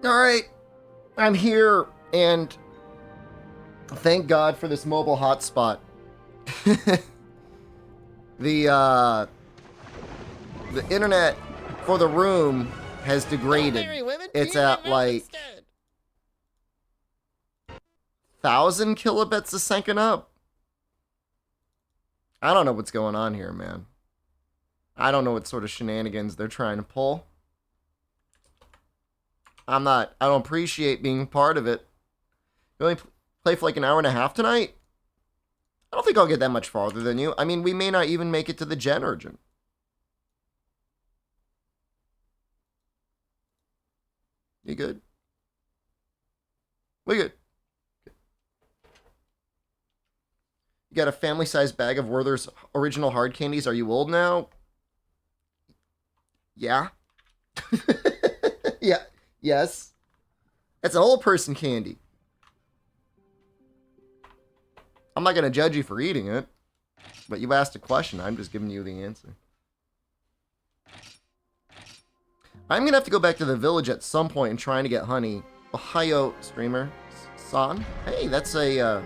Alright, I'm here, and thank God for this mobile hotspot. The internet for the room has degraded. It's at like 1,000 kilobits a second up. I don't know what's going on here, man. I don't know what sort of shenanigans they're trying to pull. I don't appreciate being part of it. You only play for like an hour and a half tonight? I don't think I'll get that much farther than you. I mean, we may not even make it to the Gen Urgent. You good? We good. You got a family-sized bag of Werther's original hard candies. Are you old now? Yeah. Yeah. Yes. That's an old person candy. I'm not going to judge you for eating it, but you asked a question. I'm just giving you the answer. I'm going to have to go back to the village at some point and trying to get honey. Ohio streamer. San. Hey, that's a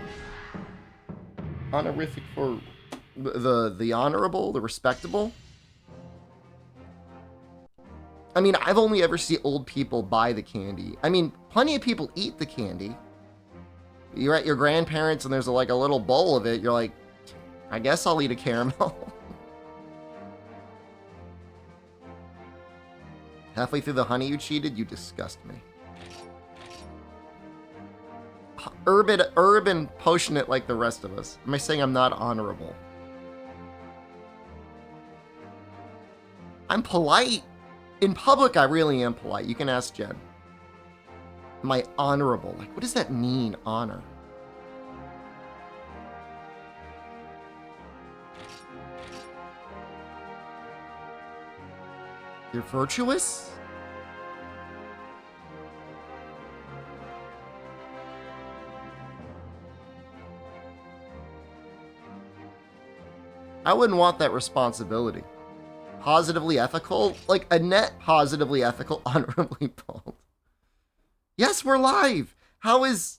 honorific for the honorable, the respectable. I mean, I've only ever seen old people buy the candy. I mean, plenty of people eat the candy. You're at your grandparents and there's like a little bowl of it. You're like, I guess I'll eat a caramel. Halfway through the honey you cheated, you disgust me. Urban potion it like the rest of us. Am I saying I'm not honorable? I'm polite. In public, I really am polite. You can ask Jen. Am I honorable? Like, what does that mean, honor? You're virtuous? I wouldn't want that responsibility. Positively ethical? Like a net positively ethical, honorably bald. Yes, we're live. How is...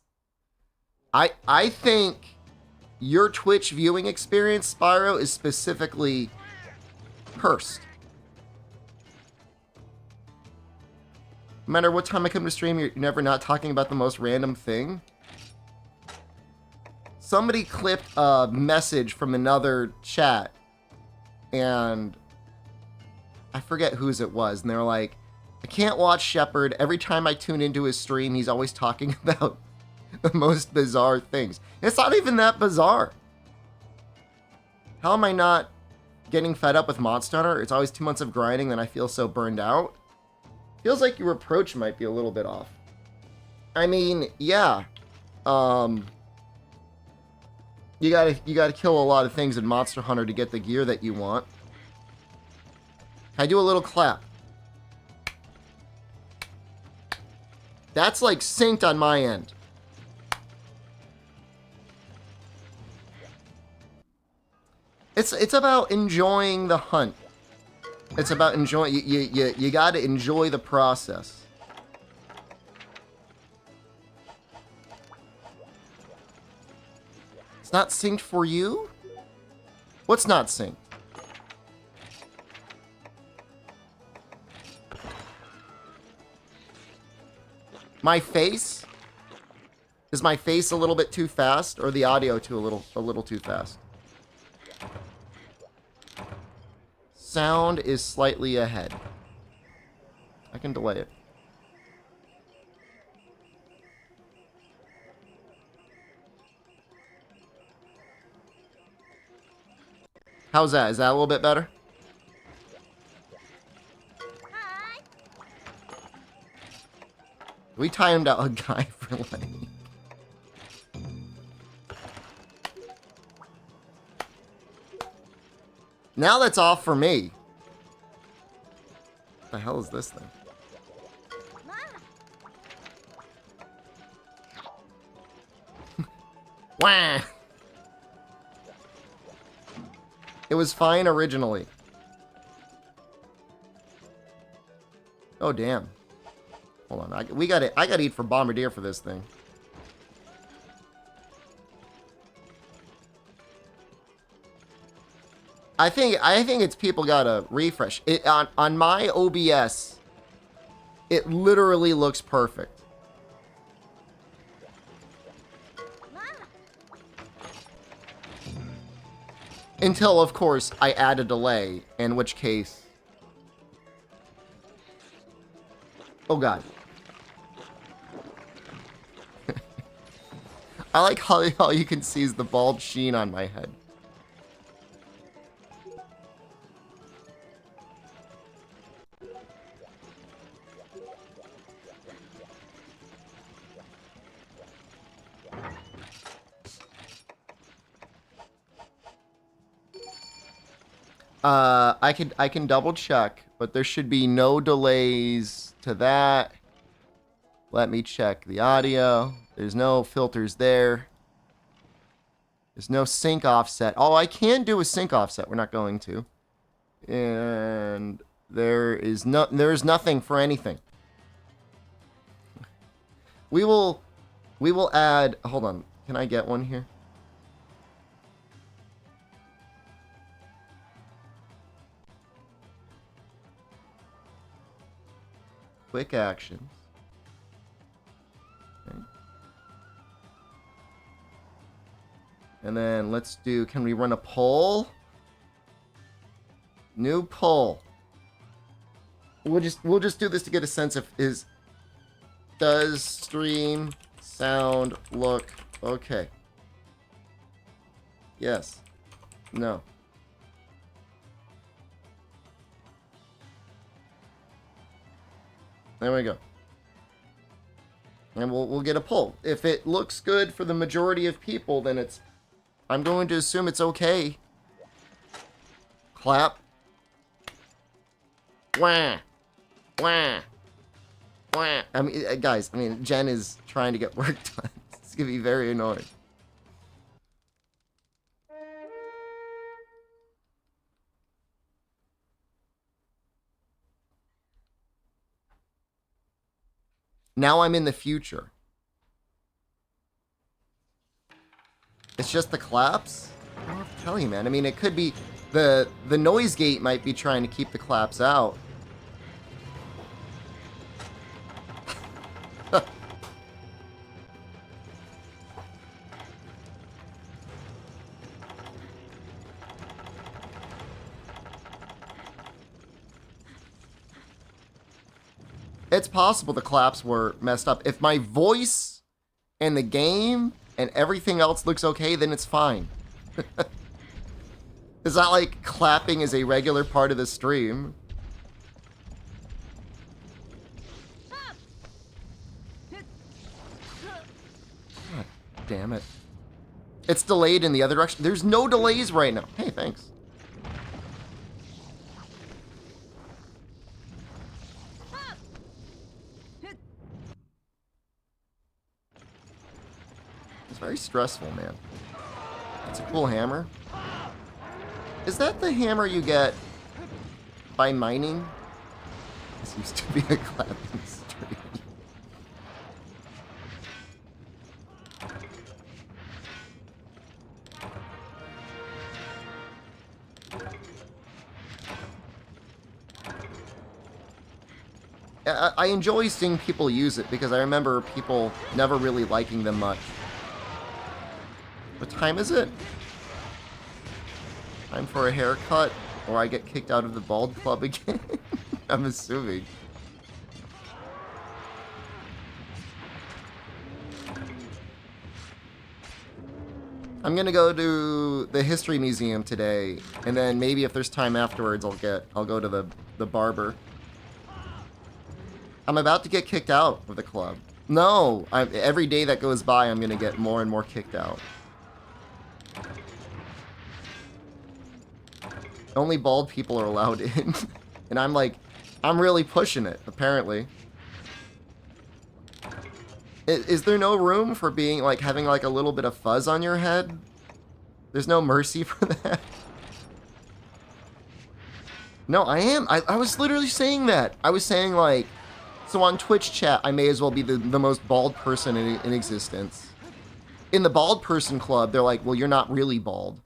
I think your Twitch viewing experience, Spyro, is specifically cursed. No matter what time I come to stream, you're never not talking about the most random thing. Somebody clipped a message from another chat, and I forget whose it was, and they were like, I can't watch Shepard. Every time I tune into his stream, he's always talking about the most bizarre things. It's not even that bizarre. How am I not getting fed up with Monster Hunter? It's always 2 months of grinding, then I feel so burned out. Feels like your approach might be a little bit off. I mean, yeah. You gotta kill a lot of things in Monster Hunter to get the gear that you want. I do a little clap. That's like synced on my end. It's about enjoying the hunt. It's about enjoying. You gotta enjoy the process. It's not synced for you? What's not synced? My face? Is my face a little bit too fast, or the audio a little too fast? Sound is slightly ahead. I can delay it. How's that? Is that a little bit better? We timed out a guy for like... Now that's off for me. What the hell is this thing? Wah! It was fine originally. Oh, damn. Hold on. I gotta eat for Bombardier for this thing. I think it's people gotta refresh. It on my OBS, it literally looks perfect. Until, of course, I add a delay, in which case... Oh, God. I like how all you can see is the bald sheen on my head. I can double check, but there should be no delays to that. Let me check the audio. There's no filters there. There's no sync offset. Oh, I can do a sync offset. We're not going to. And there's nothing for anything. We will add, hold on. Can I get one here? Quick actions. Okay. And then let's do, can we run a poll? New poll. We'll just do this to get a sense of does stream sound look okay? Yes. No. There we go. And we'll get a poll. If it looks good for the majority of people, then I'm going to assume it's okay. Clap. Wah. Wah. Wah. I mean, guys, Jen is trying to get work done. It's going to be very annoying. Now I'm in the future. It's just the claps? I don't have to tell you, man. I mean, it could be... The noise gate might be trying to keep the claps out. It's possible the claps were messed up. If my voice and the game and everything else looks okay, then it's fine. It's not like clapping is a regular part of the stream. God damn it. It's delayed in the other direction. There's no delays right now. Hey, thanks. It's very stressful, man. It's a cool hammer. Is that the hammer you get by mining? This used to be a clapping stream. I enjoy seeing people use it because I remember people never really liking them much. What time is it? Time for a haircut, or I get kicked out of the bald club again? I'm assuming. I'm gonna go to the history museum today, and then maybe if there's time afterwards, I'll go to the barber. I'm about to get kicked out of the club. No, every day that goes by, I'm gonna get more and more kicked out. Only bald people are allowed in. And I'm really pushing it, apparently. Is there no room for being, having a little bit of fuzz on your head? There's no mercy for that? No, I am. I was literally saying that. I was saying, So on Twitch chat, I may as well be the most bald person in existence. In the bald person club, they're like, well, you're not really bald.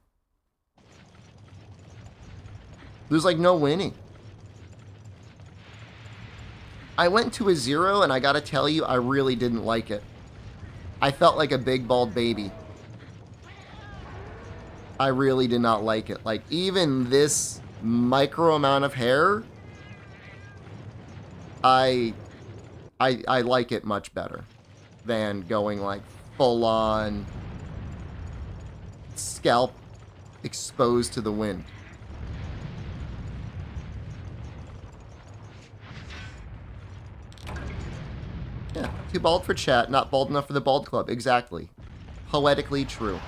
There's like no winning. I went to a 0, and I gotta tell you, I really didn't like it. I felt like a big bald baby. I really did not like it. Like, even this micro amount of hair, I like it much better than going like full on scalp exposed to the wind. Yeah, too bald for chat, not bald enough for the bald club. Exactly. Poetically true.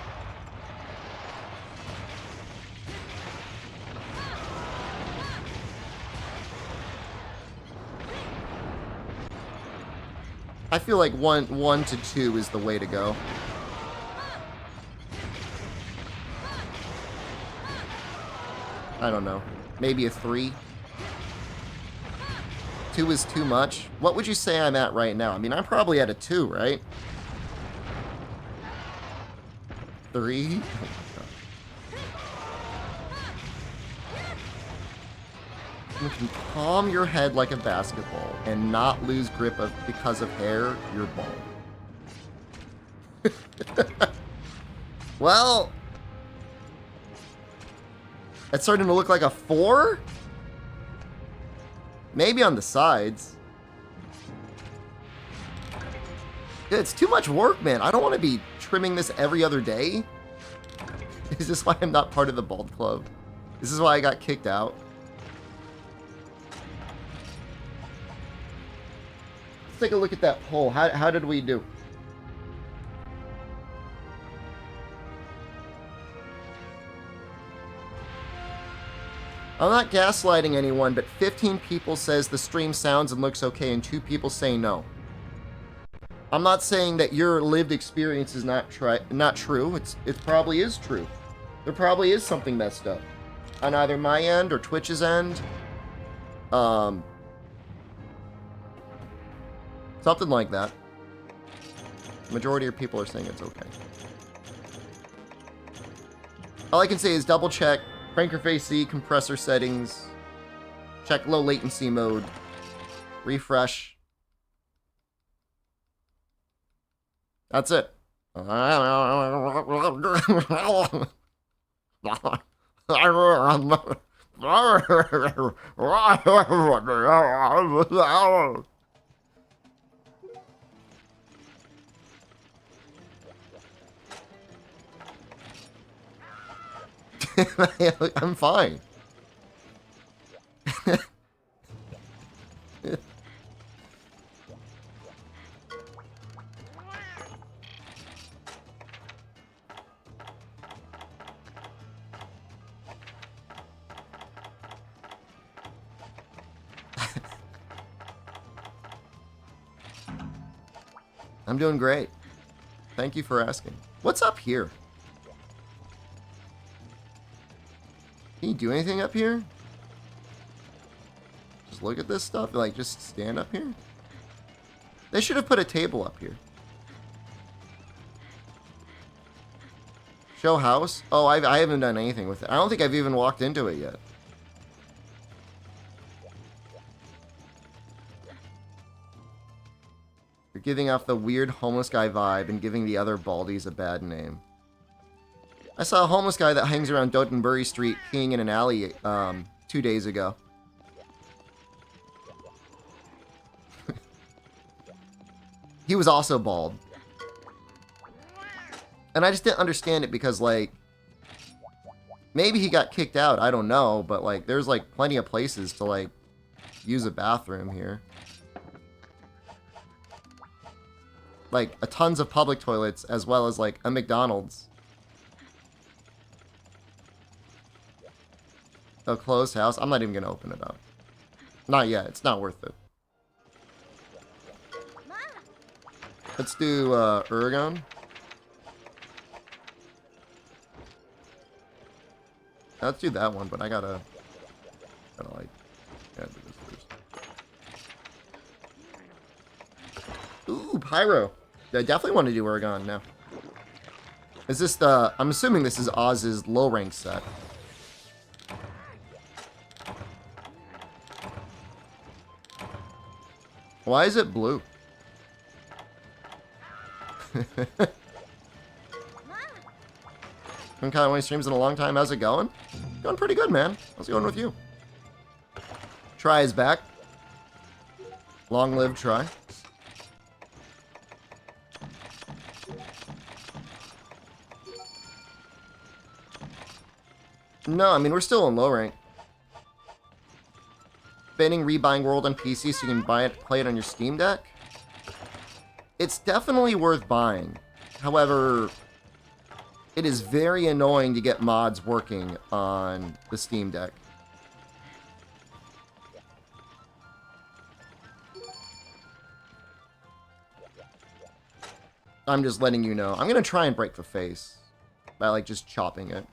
I feel like 1 to 2 is the way to go. I don't know. Maybe a 3. 2 is too much. What would you say I'm at right now? I mean, I'm probably at a 2, right? 3? You can calm your head like a basketball and not lose grip because of hair, you're bald. Well, it's starting to look like a 4? Maybe on the sides. Yeah, it's too much work, man. I don't want to be trimming this every other day. Is this why I'm not part of the bald club? This is why I got kicked out. Let's take a look at that poll. How did we do? I'm not gaslighting anyone, but 15 people says the stream sounds and looks okay, and 2 people say no. I'm not saying that your lived experience is not true. It probably is true. There probably is something messed up on either my end or Twitch's end. Something like that. The majority of people are saying it's okay. All I can say is double check cranker face C, compressor settings, check low latency mode, refresh. That's it. I'm fine. I'm doing great. Thank you for asking. What's up here? Can you do anything up here? Just look at this stuff? Like, just stand up here? They should have put a table up here. Show house? Oh, I haven't done anything with it. I don't think I've even walked into it yet. You're giving off the weird homeless guy vibe and giving the other baldies a bad name. I saw a homeless guy that hangs around Dotonbury Street peeing in an alley 2 days ago. He was also bald. And I just didn't understand it because, like, maybe he got kicked out, I don't know, but, like, there's, like, plenty of places to, like, use a bathroom here. Like, tons of public toilets, as well as, like, a McDonald's. A closed house? I'm not even gonna open it up. Not yet. It's not worth it. Let's do, Uragon. Let's do that one, but I gotta like, yeah, do this first. Ooh, Pyro. I definitely want to do Oregon now. Is this the... I'm assuming this is Oz's low rank set. Why is it blue? Been kind of only streams in a long time. How's it going? Going pretty good, man. How's it going with you? Try is back. Long live Try. No, I mean, we're still in low rank. Banning rebuying World on PC so you can buy it, play it on your Steam Deck? It's definitely worth buying. However, it is very annoying to get mods working on the Steam Deck. I'm just letting you know. I'm going to try and break the face by, like, just chopping it.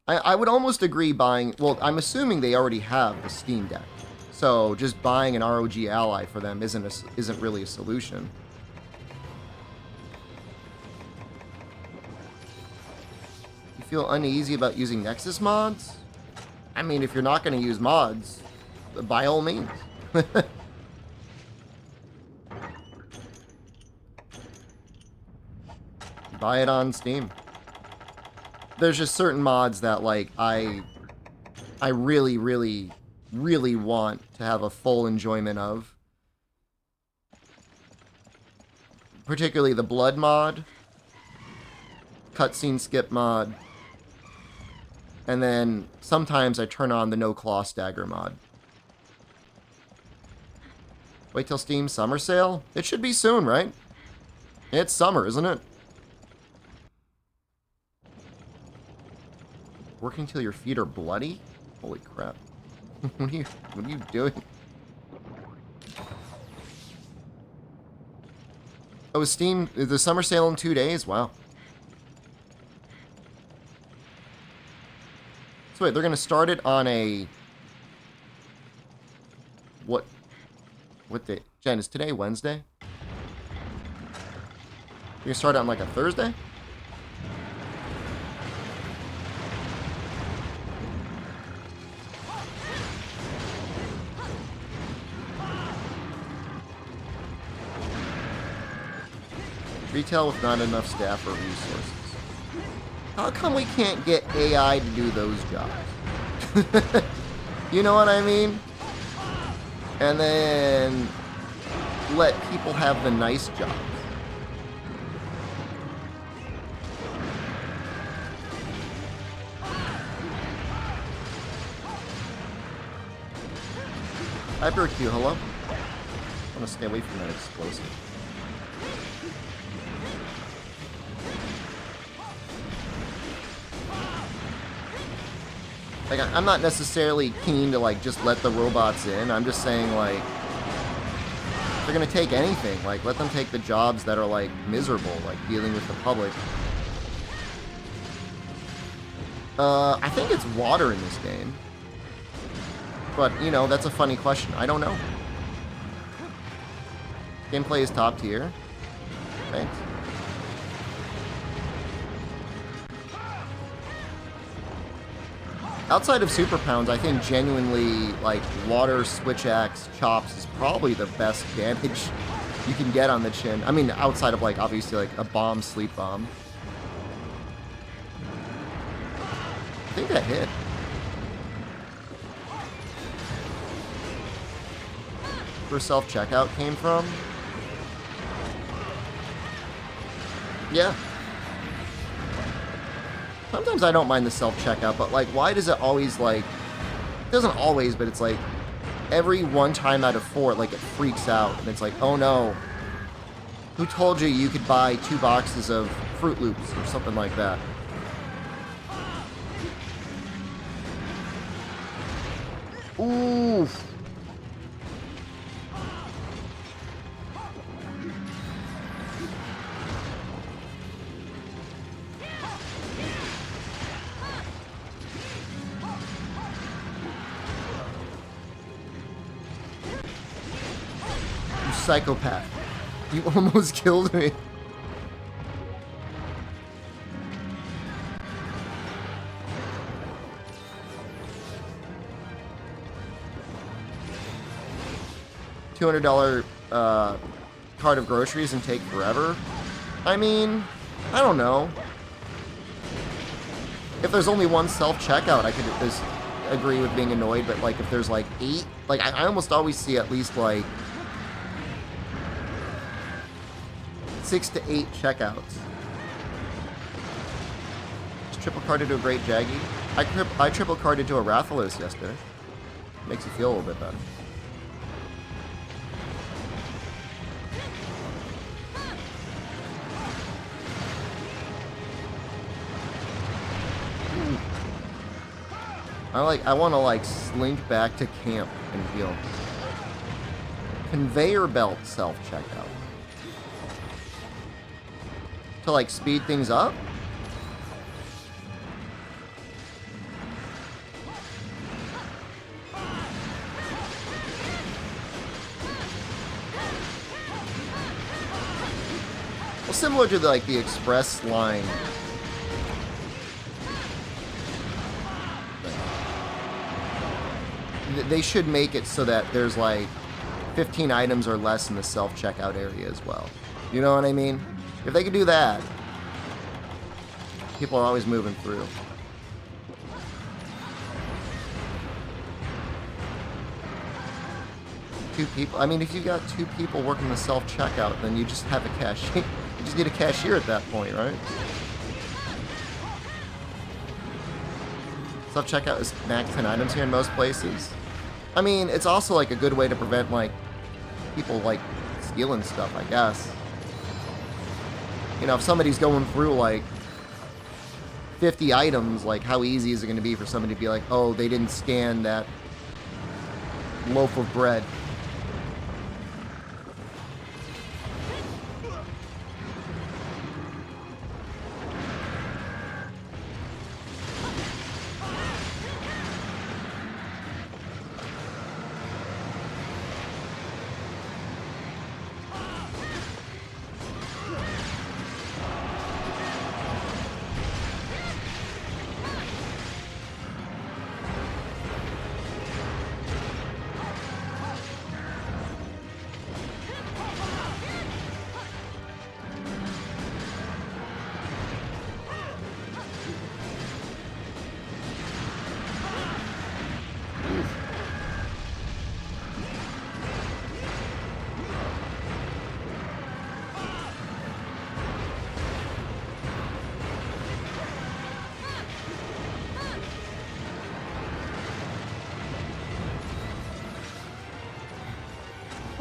I would almost agree buying... Well, I'm assuming they already have the Steam Deck. So just buying an ROG Ally for them isn't really a solution. You feel uneasy about using Nexus mods? I mean, if you're not going to use mods, by all means. Buy it on Steam. There's just certain mods that, like, I really, really, really want to have a full enjoyment of. Particularly the Blood mod, cutscene skip mod, and then sometimes I turn on the No Claw Stagger mod. Wait till Steam summer sale? It should be soon, right? It's summer, isn't it? Working till your feet are bloody? Holy crap. What are you doing? Oh, is the summer sale in 2 days? Wow. So wait, they're gonna start it on a... What day? Jen, is today Wednesday? You're gonna start it on like a Thursday? Retail with not enough staff or resources. How come we can't get AI to do those jobs? You know what I mean? And then let people have the nice jobs. HyperQ, hello? I want to stay away from that explosive. Like, I'm not necessarily keen to, like, just let the robots in. I'm just saying, like, if they're gonna take anything, like, let them take the jobs that are, like, miserable, like, dealing with the public. I think it's water in this game. But, you know, that's a funny question. I don't know. Gameplay is top tier. Thanks. Outside of Super Pounds, I think genuinely, like, Water Switch Axe Chops is probably the best damage you can get on the chin. I mean, outside of, like, obviously, like, a bomb, sleep bomb. I think that hit. Where self-checkout came from? Yeah. Sometimes I don't mind the self-checkout, but, like, why does it always, like... It doesn't always, but it's, like, every 1 time out of 4, like, it freaks out. And it's like, oh, no. Who told you you could buy 2 boxes of Fruit Loops or something like that? Oof. psychopath. You almost killed me. $200 cart of groceries and take forever? I mean, I don't know. If there's only one self-checkout, I could just agree with being annoyed, but like if there's like 8, like I almost always see at least like 6 to 8 checkouts. Just triple carded to a Great Jaggy. I triple carded to a Rathalos yesterday. Makes you feel a little bit better. I want to like slink back to camp and heal. Conveyor belt self-checkout. To like speed things up? Well, similar to like the express line. They should make it so that there's like 15 items or less in the self-checkout area as well. You know what I mean? If they could do that, people are always moving through. Two people. I mean, if you got 2 people working the self-checkout, then you just have a cashier. You just need a cashier at that point, right? Self-checkout is max 10 items here in most places. I mean, it's also like a good way to prevent like people like stealing stuff, I guess. You know, if somebody's going through like 50 items, like how easy is it going to be for somebody to be like, oh, they didn't scan that loaf of bread.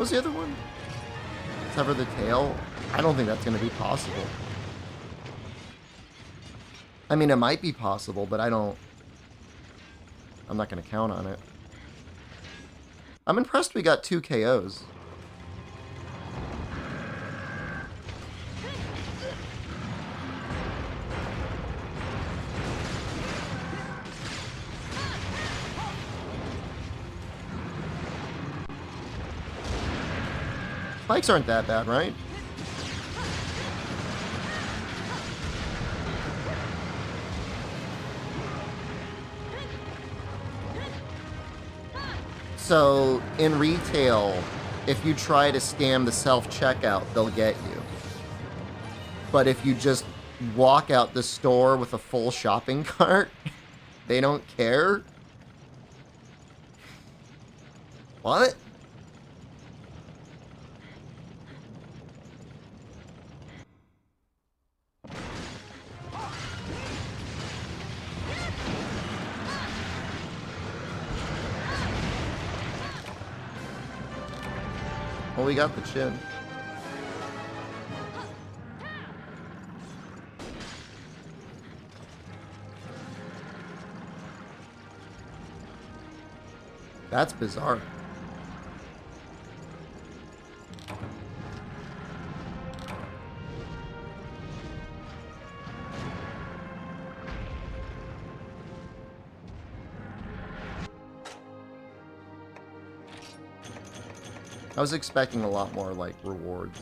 What was the other one? Sever the tail? I don't think that's going to be possible. I mean, it might be possible, but I'm not going to count on it. I'm impressed we got 2 KOs. Spikes aren't that bad, right? So, in retail, if you try to scam the self-checkout, they'll get you. But if you just walk out the store with a full shopping cart, they don't care? What? Well, we got the chin. That's bizarre. I was expecting a lot more, like, rewards.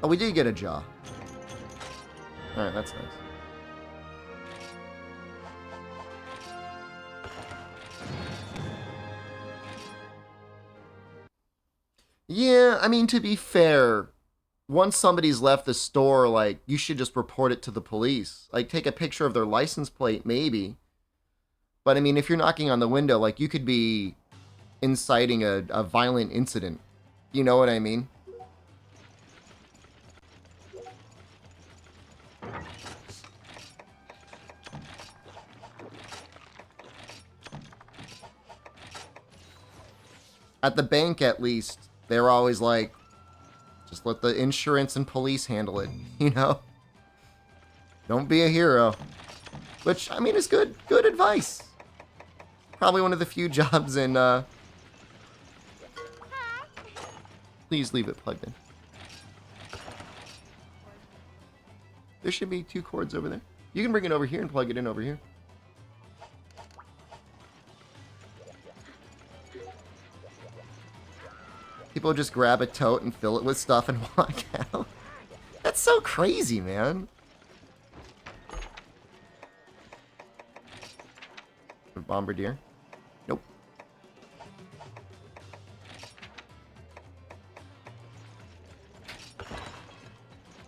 Oh, we did get a jaw. Alright, that's nice. Yeah, I mean, to be fair, once somebody's left the store, like, you should just report it to the police. Like, take a picture of their license plate, maybe. But, I mean, if you're knocking on the window, like, you could be inciting a violent incident. You know what I mean? At the bank, at least, they're always like, just let the insurance and police handle it, you know? Don't be a hero. Which, I mean, is good advice. Probably one of the few jobs in, Please leave it plugged in. There should be 2 cords over there. You can bring it over here and plug it in over here. People just grab a tote and fill it with stuff and walk out. That's so crazy, man. A bombardier? Nope.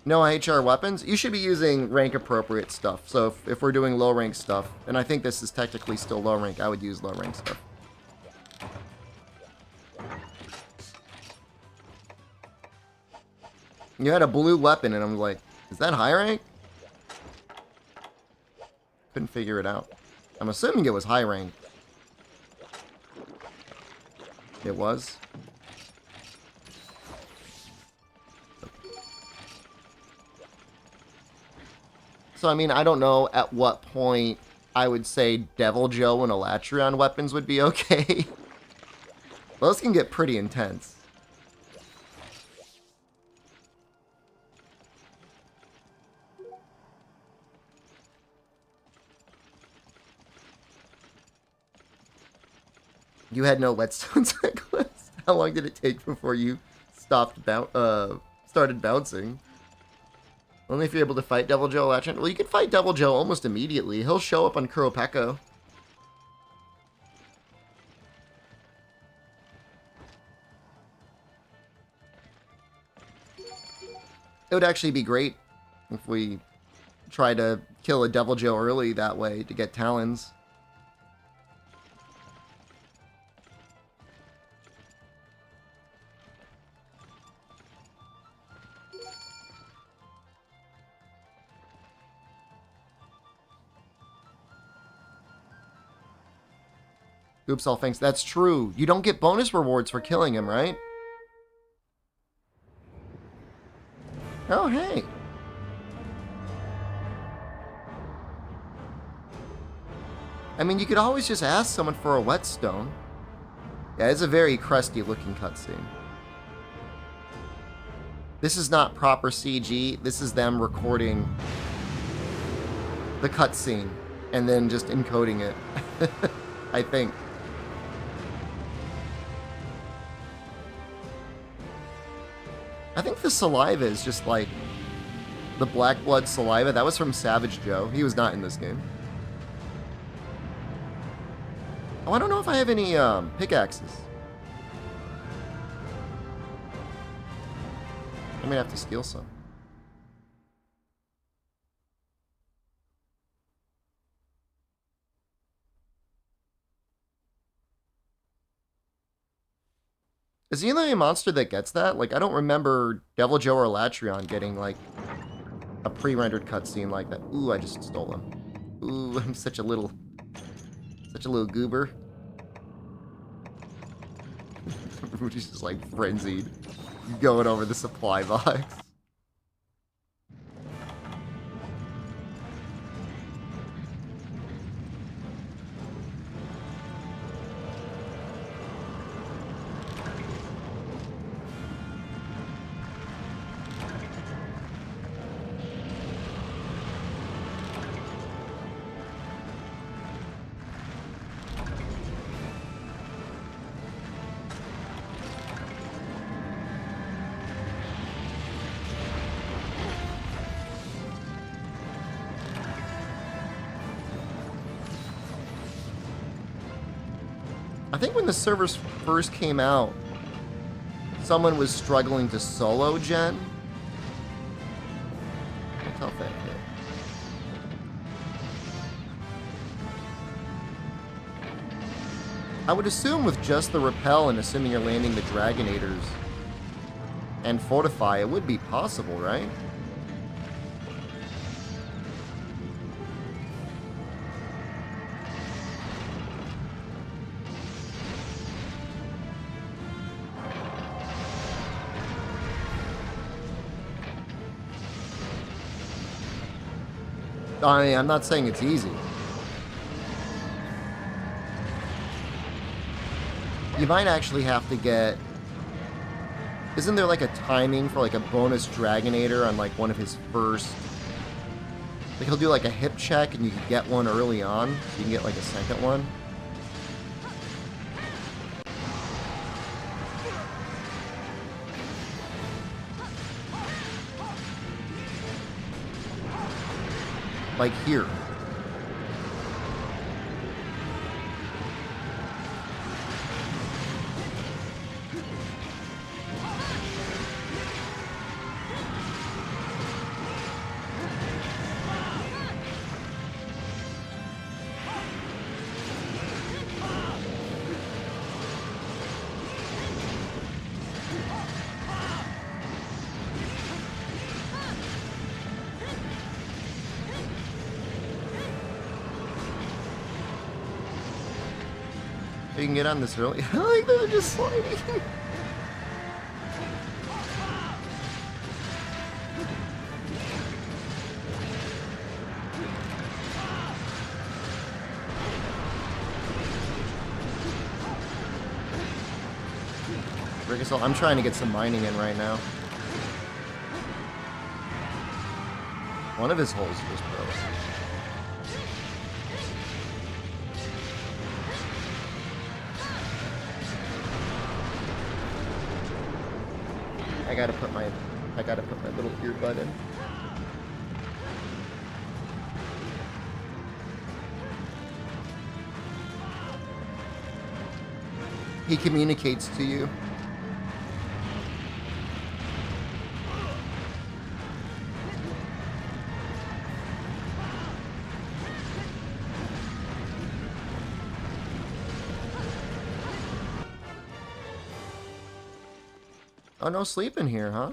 No HR weapons? You should be using rank appropriate stuff. So if we're doing low rank stuff, and I think this is technically still low rank, I would use low rank stuff. You had a blue weapon, and I'm like, is that high rank? Couldn't figure it out. I'm assuming it was high rank. It was? So, I mean, I don't know at what point I would say Devil Joe and Elatrion weapons would be okay. Those can get pretty intense. You had no whetstone cyclist? How long did it take before you started bouncing? Only if you're able to fight Devil Joe Elatrion. Well, you could fight Devil Joe almost immediately. He'll show up on Kuropeko. It would actually be great if we try to kill a Devil Joe early that way to get Talons. Oops, all thanks. That's true. You don't get bonus rewards for killing him, right? Oh, hey. I mean, you could always just ask someone for a whetstone. Yeah, it's a very crusty looking cutscene. This is not proper CG. This is them recording the cutscene and then just encoding it. I think. I think the saliva is just like the black blood saliva. That was from Savage Joe. He was not in this game. Oh, I don't know if I have any pickaxes. I may have to steal some. Is he the only monster that gets that? Like, I don't remember Devil Joe or Elatrion getting, like, a pre-rendered cutscene like that. Ooh, I just stole him. Ooh, I'm such a little goober. Rudy's just, like, frenzied. Going over the supply box. I think when the servers first came out, someone was struggling to solo gen. Can't tell if that hit. I would assume with just the repel and assuming you're landing the Dragonators and Fortify, it would be possible, right? I mean, I'm not saying it's easy. You might actually have to get... Isn't there like a timing for like a bonus Dragonator on like one of his first... Like he'll do like a hip check and you can get one early on. So you can get like a second one. Like here. You can get on this early. I like that they're just sliding. Rickasol, I'm trying to get some mining in right now. One of his holes just broke. I gotta put my little earbud in. He communicates to you. Oh, no sleep in here, huh?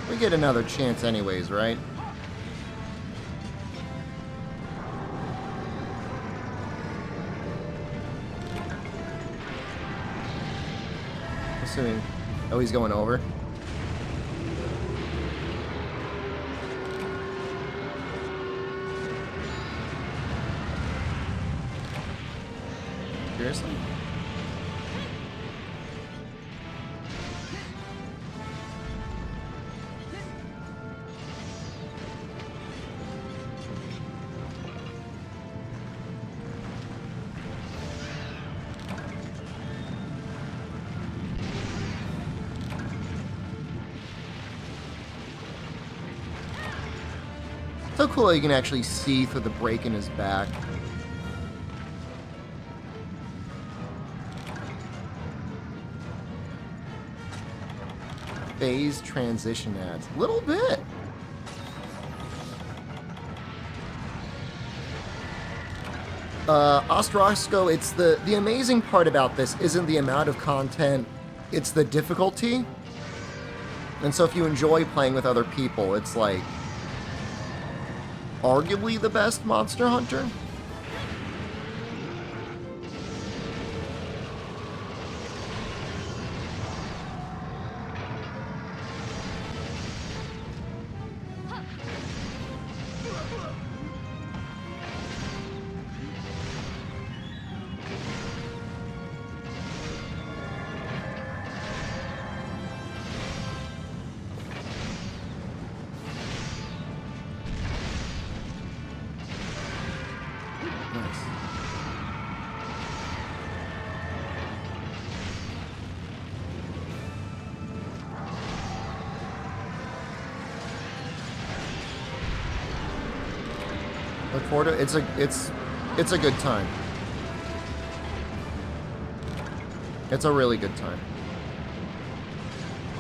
We get another chance anyways, right? Assuming... Oh, he's going over. Seriously? So cool that you can actually see through the break in his back. Phase transition ads. A little bit. Ostrosco, it's the amazing part about this isn't the amount of content, it's the difficulty. And so if you enjoy playing with other people, it's like arguably the best Monster Hunter. Look forward to it. It's a good time. It's a really good time.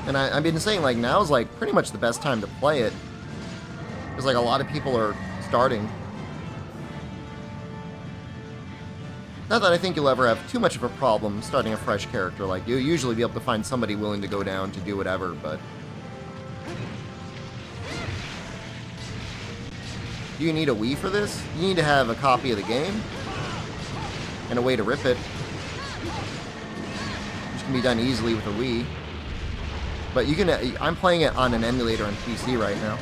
And I've been saying, like, now's, like, pretty much the best time to play it. Because, like, a lot of people are starting. Not that I think you'll ever have too much of a problem starting a fresh character. Like, you'll usually be able to find somebody willing to go down to do whatever, but... Do you need a Wii for this? You need to have a copy of the game. And a way to rip it. Which can be done easily with a Wii. But you can... I'm playing it on an emulator on PC right now.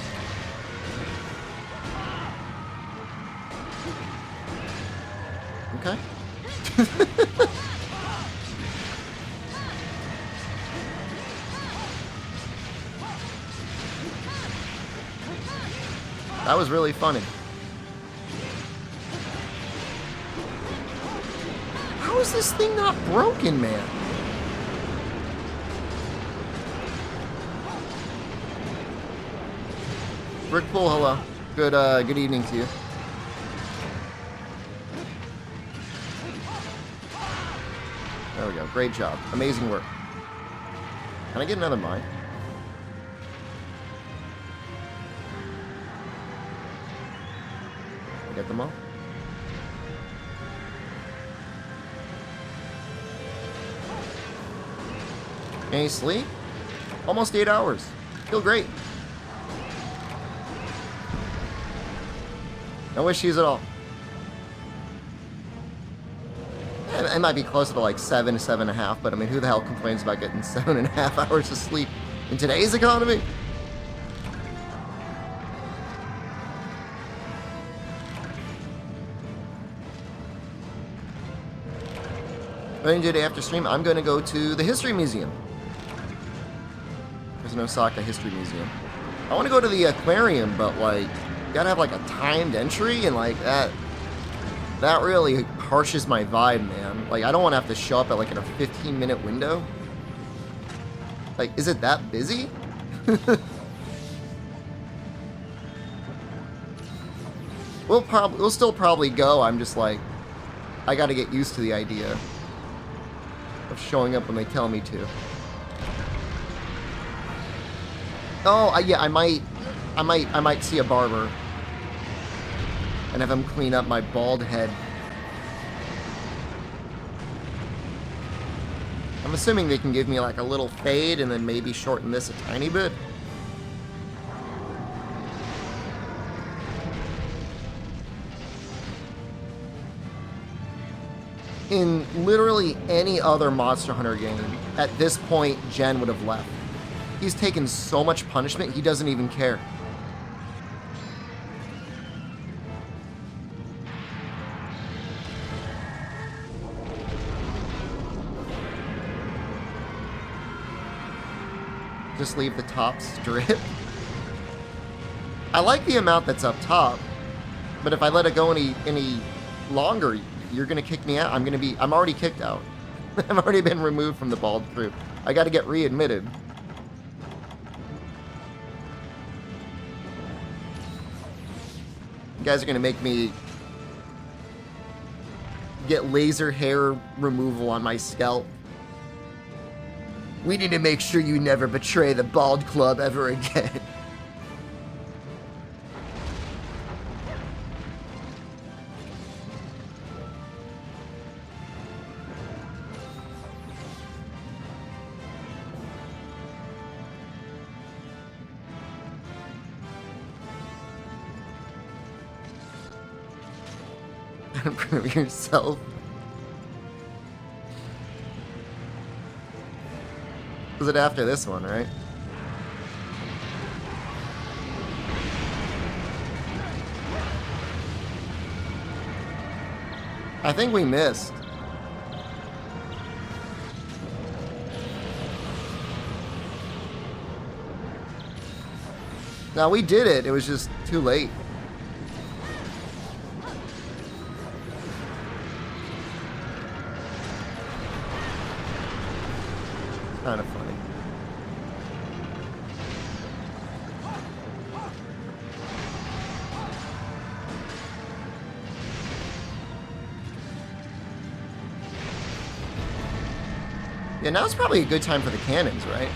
Okay. That was really funny. How is this thing not broken, man? Rick Pool, hello. Good evening to you. There we go. Great job. Amazing work. Can I get another mine? Get them all? Any sleep? Almost 8 hours. Feel great. No issues at all. It might be closer to like 7 to 7.5, but I mean, who the hell complains about getting 7.5 hours of sleep in today's economy? What are you going to do after stream? I'm going to go to the History Museum. There's an Osaka History Museum. I want to go to the aquarium, but like, you gotta have like a timed entry, and like that really harshes my vibe, man. Like, I don't want to have to show up at like in a 15-minute window. Like, is it that busy? We'll still probably go. I'm just like, I gotta get used to the idea of showing up when they tell me to. Oh, yeah, I might see a barber and have him clean up my bald head. I'm assuming they can give me like a little fade and then maybe shorten this a tiny bit. In literally any other Monster Hunter game, at this point, Jen would have left. He's taken so much punishment, he doesn't even care. Just leave the top strip. I like the amount that's up top, but if I let it go any longer, you're gonna kick me out. I'm already kicked out. I've already been removed from the bald group. I gotta get readmitted. You guys are gonna make me get laser hair removal on my scalp. We need to make sure you never betray the Bald Club ever again. Improve yourself. Was it after this one, right? I think we missed. No, we did it. It was just too late. Kind of funny. Yeah, now's probably a good time for the cannons, right?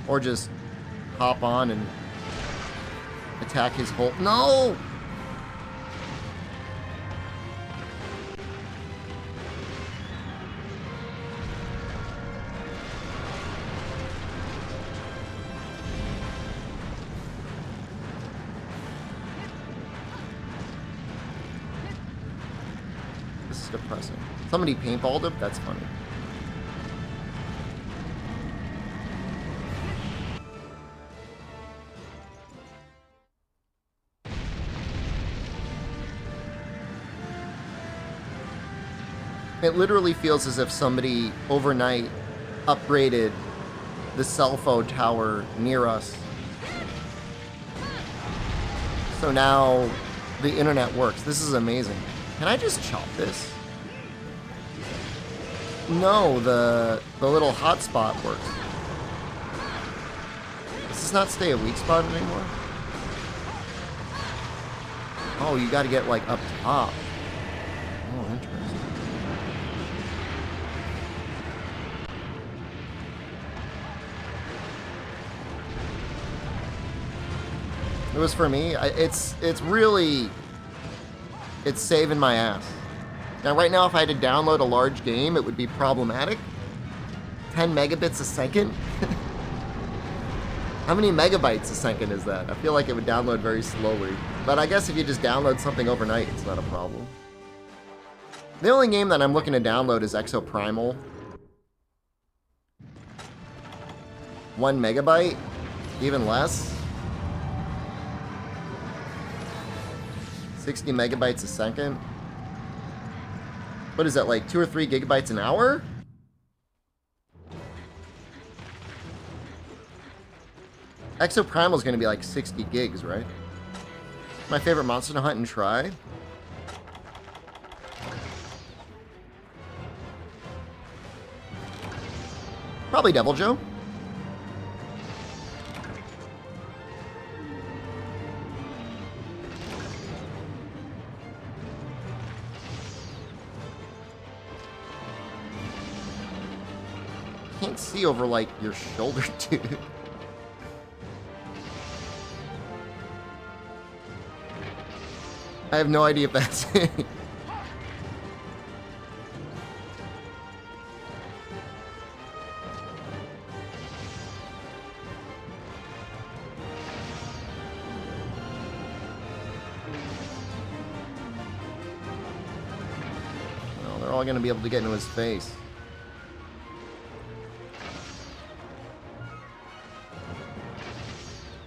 Or just hop on and attack his whole... No! This is depressing. Somebody paintballed him? That's funny. It literally feels as if somebody overnight upgraded the cell phone tower near us. So now the internet works. This is amazing. Can I just chop this? No, the little hotspot works. Does this not stay a weak spot anymore? Oh, you gotta get like up top. Oh, interesting. It was for me. It's really... It's saving my ass. Now, right now, if I had to download a large game, it would be problematic. 10 megabits a second? How many megabytes a second is that? I feel like it would download very slowly. But I guess if you just download something overnight, it's not a problem. The only game that I'm looking to download is Exoprimal. 1 megabyte? Even less? 60 megabytes a second? What is that, like 2 or 3 gigabytes an hour? Exoprimal is going to be like 60 gigs, right? My favorite monster to hunt and try? Probably Devil Joe. Can't see over like your shoulder, dude. I have no idea if that's it. Well, they're all gonna be able to get into his face.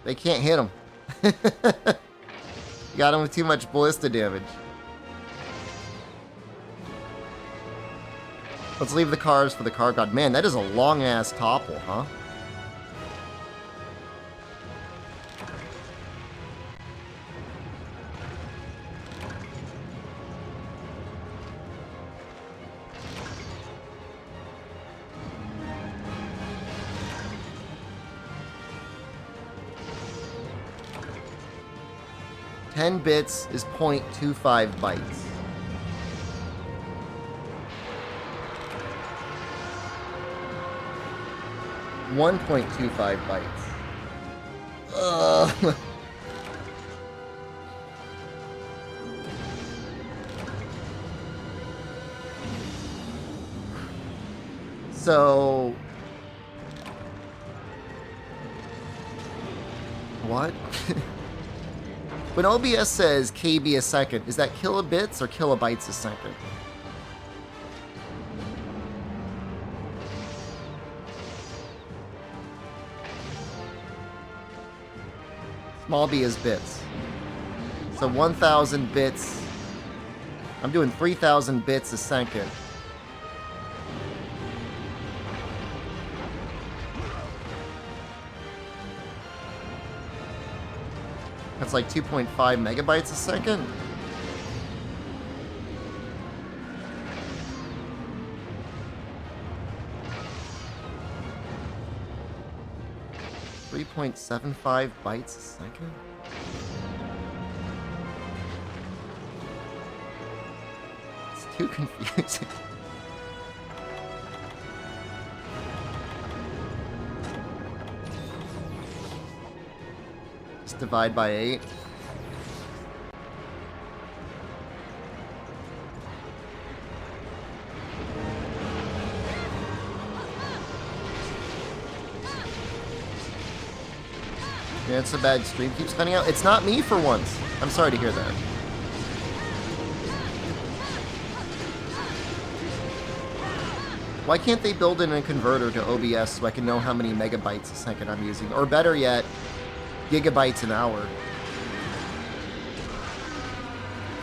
They can't hit him. You got him with too much ballista damage. Let's leave the cars for the car god. Man, that is a long-ass topple, huh? Ten bits is 0.25 bytes. One 1.25 bytes. Ugh. So... What? When OBS says KB a second, is that kilobits or kilobytes a second? Small b is bits. So 1,000 bits. I'm doing 3,000 bits a second. That's like 2.5 megabytes a second. .75 bytes a second? It's too confusing. Just divide by 8. Yeah, it's a bad stream keeps cutting out. It's not me for once. I'm sorry to hear that. Why can't they build in a converter to OBS so I can know how many megabytes a second I'm using? Or better yet, gigabytes an hour.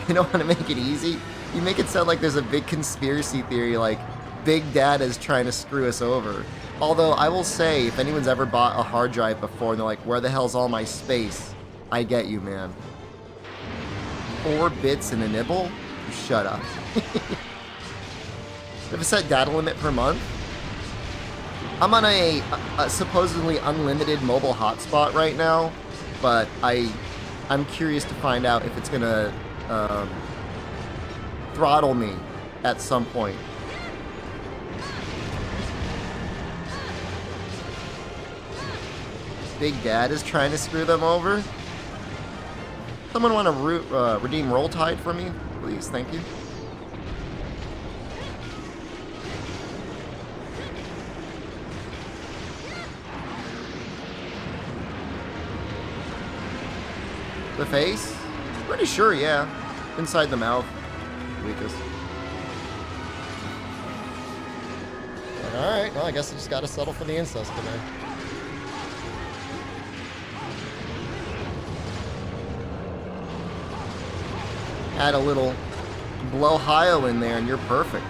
You know how to make it easy? You make it sound like there's a big conspiracy theory, like Big Data's trying to screw us over. Although, I will say, if anyone's ever bought a hard drive before and they're like, where the hell's all my space? I get you, man. 4 bits and a nibble? Shut up. Have a set data limit per month? I'm on a supposedly unlimited mobile hotspot right now, but I'm curious to find out if it's gonna throttle me at some point. Big Dad is trying to screw them over. Someone want to redeem Roll Tide for me? Please, thank you. The face? Pretty sure, yeah. Inside the mouth. Weakest. Alright, well, I guess I just gotta settle for the incest today. Add a little blow-hio in there and you're perfect.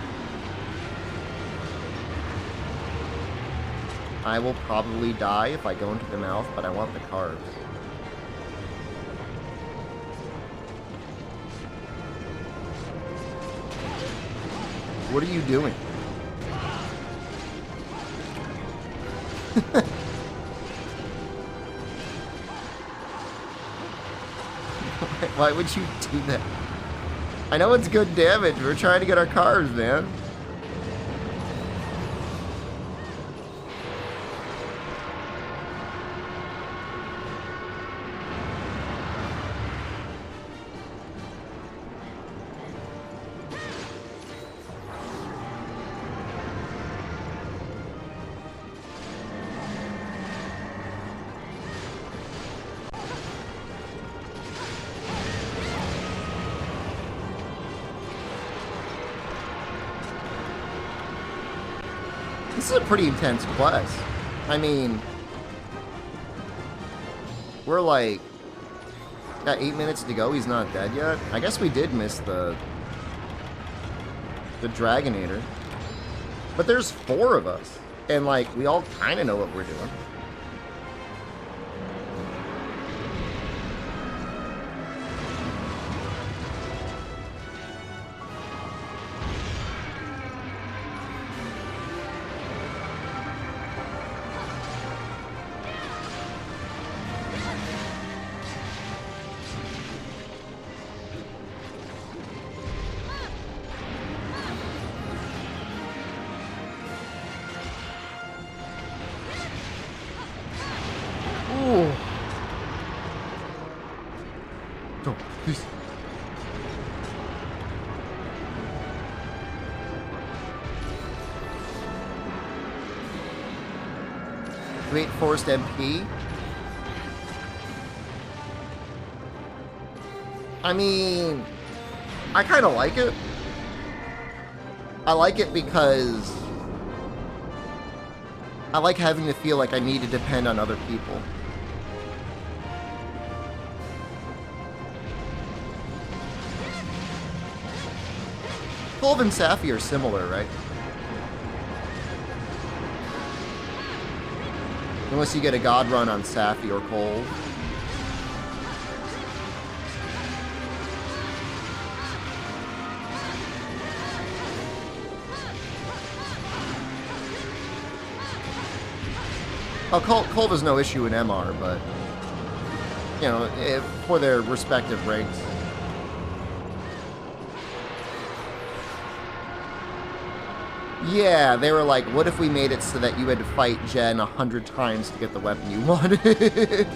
I will probably die if I go into the mouth, but I want the carbs. What are you doing? Why would you do that? I know it's good damage. We're trying to get our carbs, man. This is a pretty intense quest. I mean, we're like, got 8 minutes to go. He's not dead yet. I guess we did miss the Dragonator. But there's 4 of us. And like, we all kind of know what we're doing. Great Forest MP. I mean, I kind of like it. I like it because I like having to feel like I need to depend on other people. Colv and Safi are similar, right? Unless you get a god run on Safi or Colv. Oh, Colv is no issue in MR, but, you know, for their respective ranks. Yeah, they were like, what if we made it so that you had to fight Jen 100 times to get the weapon you wanted?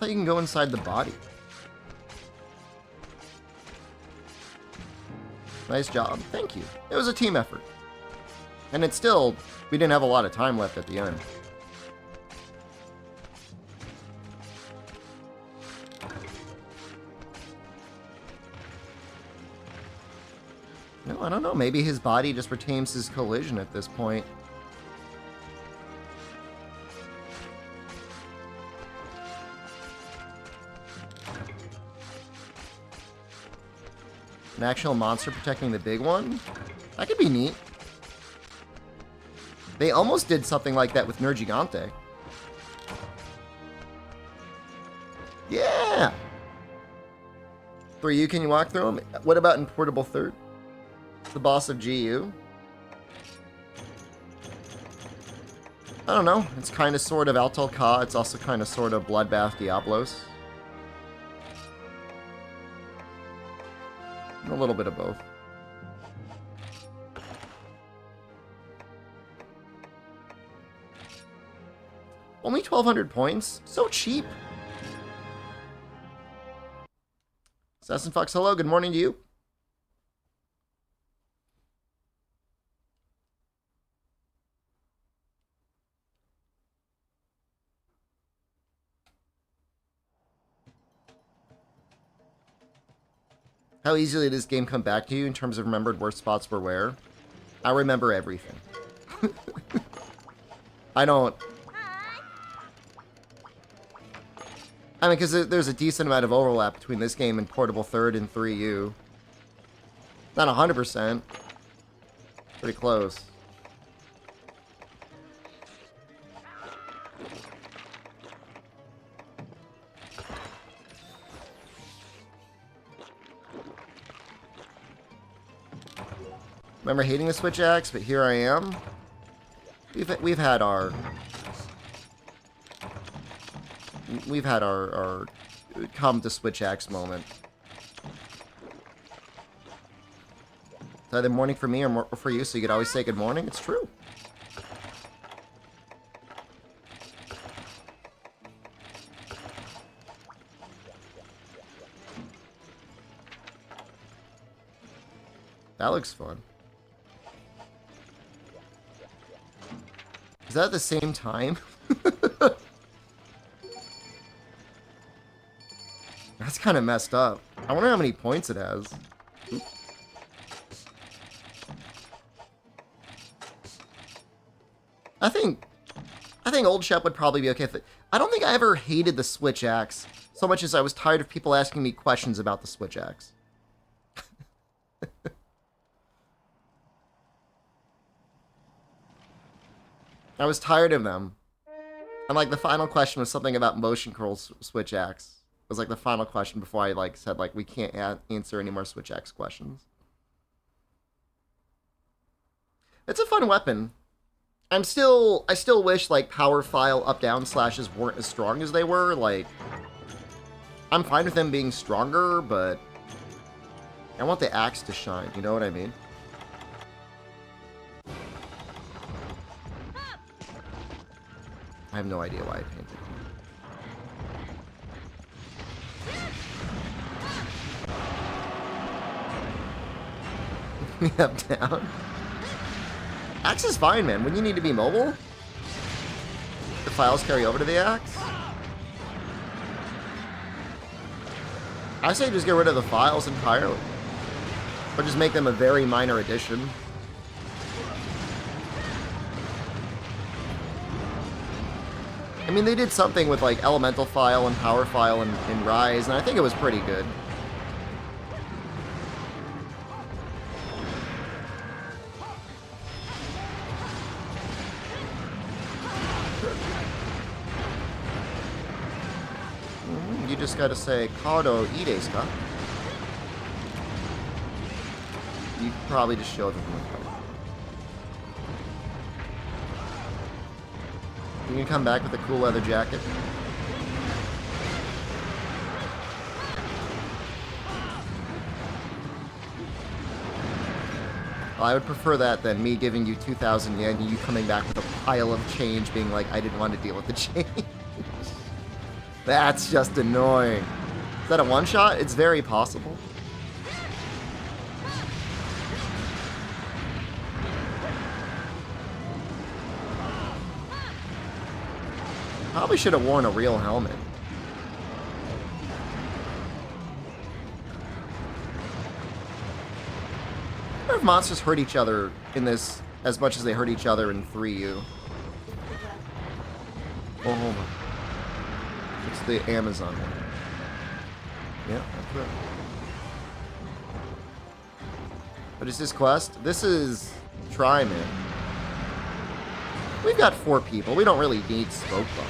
thought you can go inside the body. Nice job. Thank you. It was a team effort. And it's still... We didn't have a lot of time left at the end. No, I don't know. Maybe his body just retains his collision at this point. An actual monster protecting the big one? That could be neat. They almost did something like that with Nergigante. Yeah! 3U, can you walk through them? What about in Portable Third? The boss of GU? I don't know. It's kind of sort of Altel Ka. It's also kind of sort of Bloodbath Diablos. A little bit of both. Only 1,200 points? So cheap. Assassin Fox, hello. Good morning to you. How easily did this game come back to you in terms of remembered worst spots were where? I remember everything. I don't... I mean, because there's a decent amount of overlap between this game and Portable Third and 3U. Not 100%. Pretty close. Remember hating the Switch Axe, but here I am. We've had our come to Switch Axe moment. It's either morning for me or for you, so you could always say good morning. It's true. That looks fun. Is that at the same time? That's kind of messed up. I wonder how many points it has. I think Old Shep would probably be okay with it. I don't think I ever hated the Switch Axe so much as I was tired of people asking me questions about the Switch Axe. I was tired of them. And like the final question was something about motion control Switch Axe. It was like the final question before I like said like we can't answer any more Switch Axe questions. It's a fun weapon. I still wish like power file up down slashes weren't as strong as they were. Like I'm fine with them being stronger, but I want the axe to shine, you know what I mean? I have no idea why I painted. Up, down. Axe is fine, man. When you need to be mobile, the files carry over to the axe. I say just get rid of the files entirely. Or just make them a very minor addition. I mean, they did something with, like, Elemental File and Power File in Rise, and I think it was pretty good. You just gotta say, Kado ii desu ka? You probably just showed them the code. You can come back with a cool leather jacket. Well, I would prefer that than me giving you 2,000 yen and you coming back with a pile of change being like, I didn't want to deal with the change. That's just annoying. Is that a one-shot? It's very possible. Probably should have worn a real helmet. I wonder if monsters hurt each other in this as much as they hurt each other in 3U. Oh, hold on. It's the Amazon one. Yeah, that's right. What is this quest? This is Try Man. We've got 4 people. We don't really need Smoke Bomb.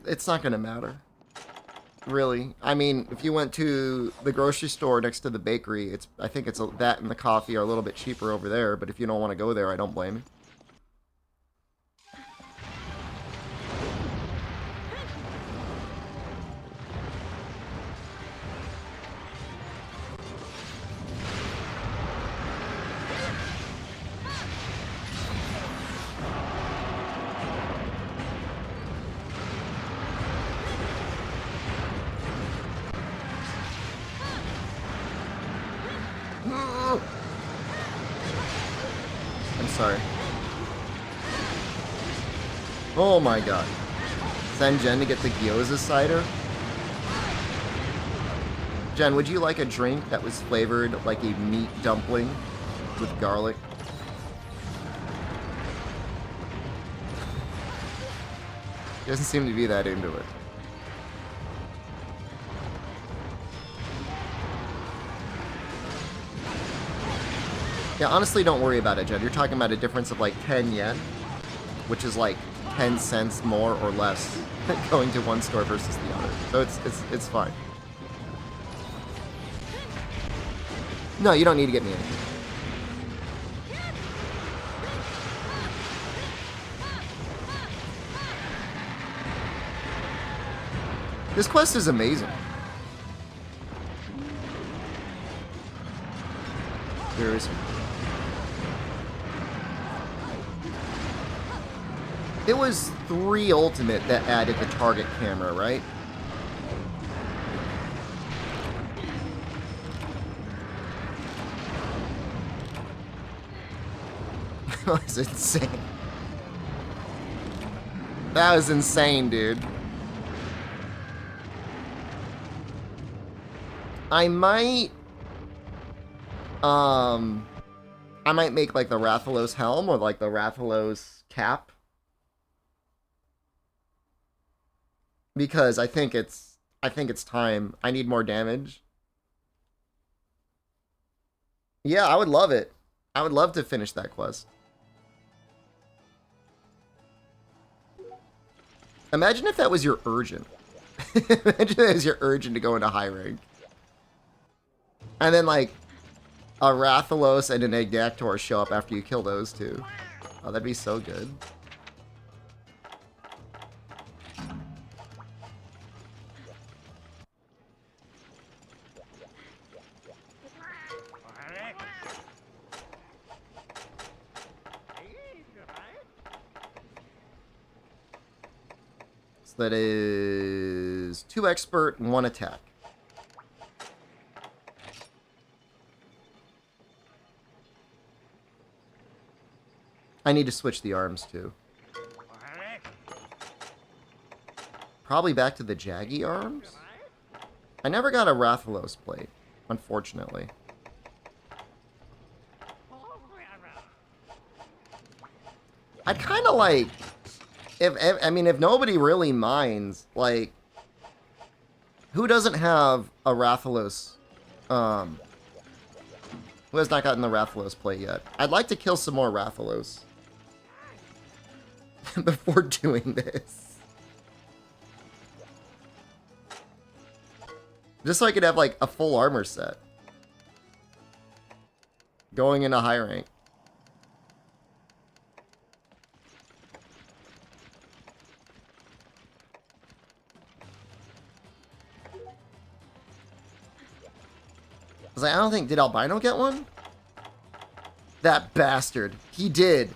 It's not gonna matter. Really. I mean, if you went to the grocery store next to the bakery, I think that and the coffee are a little bit cheaper over there, but if you don't want to go there, I don't blame you. I'm sorry. Oh my god. Send Jen to get the gyoza cider? Jen, would you like a drink that was flavored like a meat dumpling with garlic? She doesn't seem to be that into it. Yeah, honestly, don't worry about it, Jen. You're talking about a difference of like 10 yen, which is like 10 cents more or less going to one store versus the other. So it's fine. No, you don't need to get me anything. This quest is amazing. Where is he? It was 3 Ultimate that added the target camera, right? That was insane. That was insane, dude. I might make like the Rathalos helm or like the Rathalos cap. Because I think it's time. I need more damage. Yeah, I would love it. I would love to finish that quest. Imagine if that was your urgent. Imagine that was your urgent to go into high rank. And then like a Rathalos and an Agnactor show up after you kill those two. Oh, that'd be so good. That is 2 expert and 1 attack. I need to switch the arms too. Probably back to the Jaggy arms? I never got a Rathalos plate, unfortunately. I'd kind of like... If nobody really minds, like, who doesn't have a Rathalos, Who has not gotten the Rathalos plate yet? I'd like to kill some more Rathalos before doing this. Just so I could have, like, a full armor set. Going into high rank. I was like, I don't think... Did Albino get one? That bastard. He did.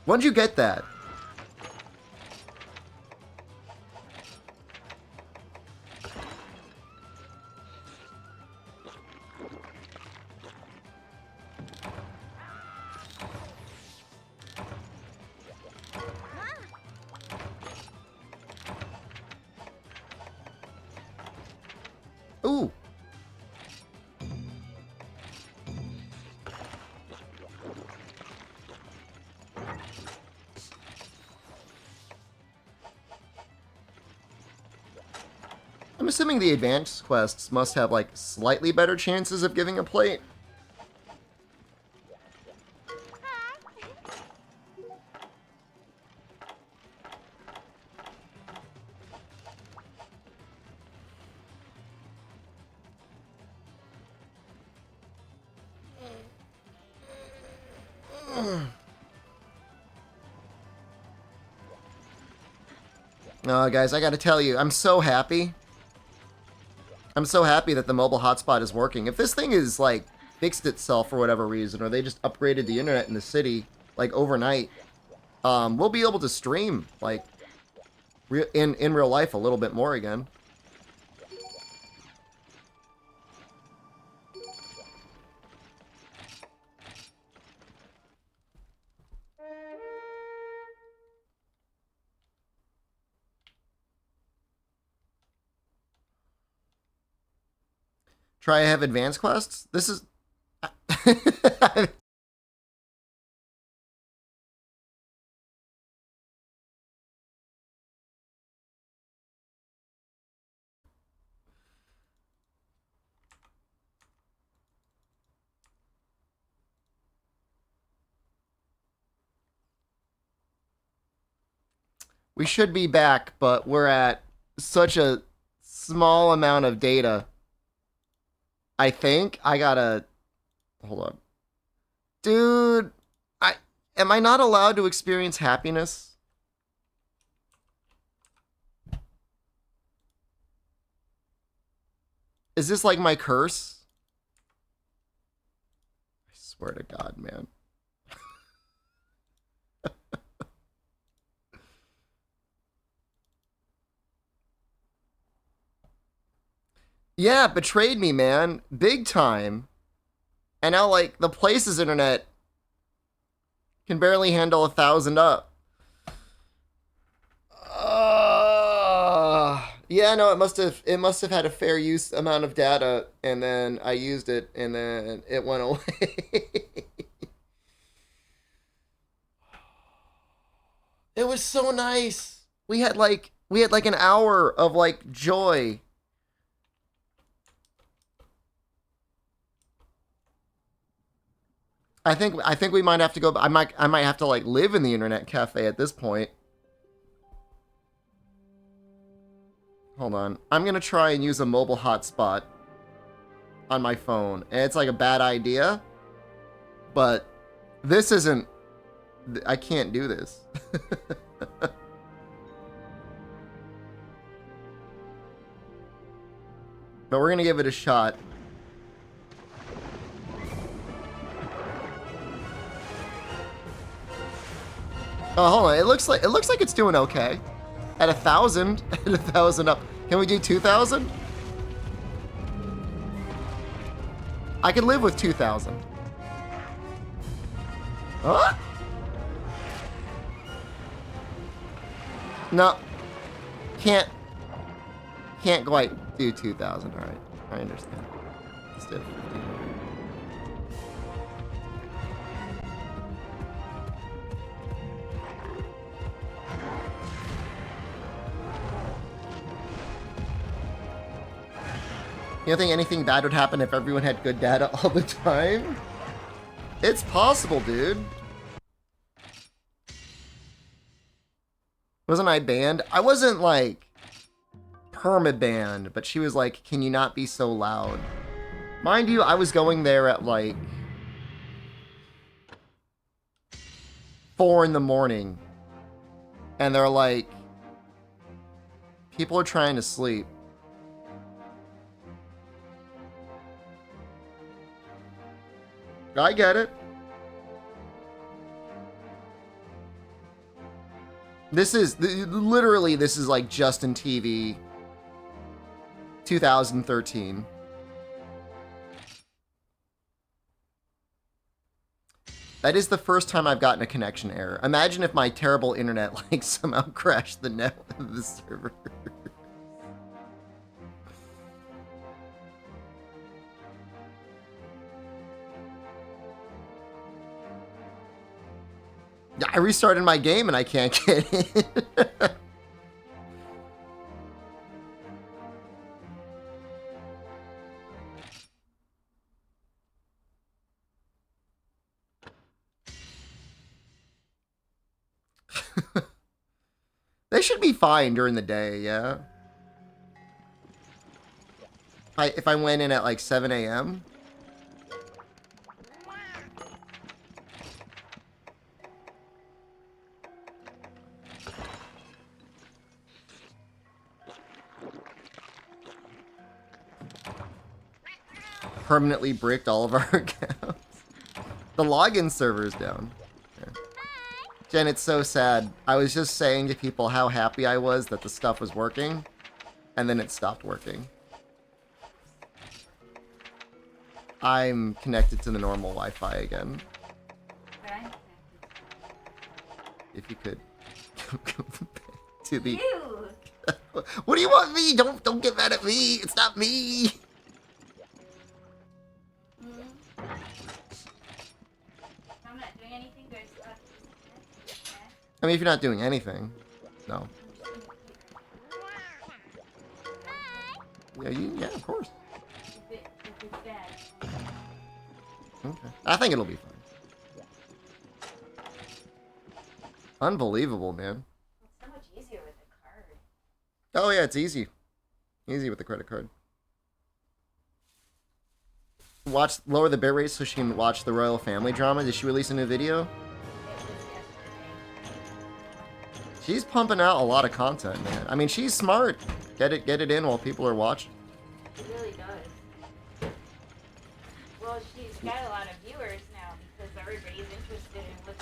When'd you get that? Ooh. I'm assuming the advanced quests must have, like, slightly better chances of giving a plate. Guys, I gotta tell you, I'm so happy. I'm so happy that the mobile hotspot is working. If this thing is, like, fixed itself for whatever reason, or they just upgraded the internet in the city, like, overnight, we'll be able to stream, like, in real life a little bit more again. Try I have advanced quests? This is... We should be back, but we're at such a small amount of data. I think I gotta... Hold on. Dude, am I not allowed to experience happiness? Is this like my curse? I swear to God, man. Yeah, betrayed me, man. Big time. And now, like, the Place's internet can barely handle 1,000 up. Yeah, no, it must have had a fair use amount of data, and then I used it, and then it went away. It was so nice. We had like an hour of, like, joy. I think we might have to go. I might have to, like, live in the internet cafe at this point. Hold on. I'm gonna try and use a mobile hotspot on my phone, and it's like a bad idea, but this isn't. I can't do this. But we're gonna give it a shot. Oh, hold on. It looks like it's doing okay. At 1,000, at 1,000 up. Can we do 2,000? I can live with 2,000. Huh? No. Can't quite do 2,000. All right, I understand. Let's do 1,500. You don't think anything bad would happen if everyone had good data all the time? It's possible, dude. Wasn't I banned? I wasn't, like, perma-banned, but she was like, can you not be so loud? Mind you, I was going there at, like, 4 in the morning. And they're like, people are trying to sleep. I get it. This is, literally, this is like Justin TV 2013. That is the first time I've gotten a connection error. Imagine if my terrible internet, like, somehow crashed the net of the server. I restarted my game and I can't get it. They should be fine during the day, yeah? If I went in at like 7 a.m.? Permanently bricked all of our accounts. The login server's down. Okay. Jen, it's so sad. I was just saying to people how happy I was that the stuff was working, and then it stopped working. I'm connected to the normal Wi-Fi again. If you could to the. What do you want me? Don't get mad at me. It's not me. I mean, if you're not doing anything, no. Yeah, of course. Okay. I think it'll be fine. Unbelievable, man. It's so much easier with a card. Oh yeah, it's easy. Easy with the credit card. Lower the bitrate so she can watch the royal family drama. Did she release a new video? She's pumping out a lot of content, man. I mean, she's smart. Get it in while people are watching. She really does. Well, she's got a lot of viewers now because everybody's interested in what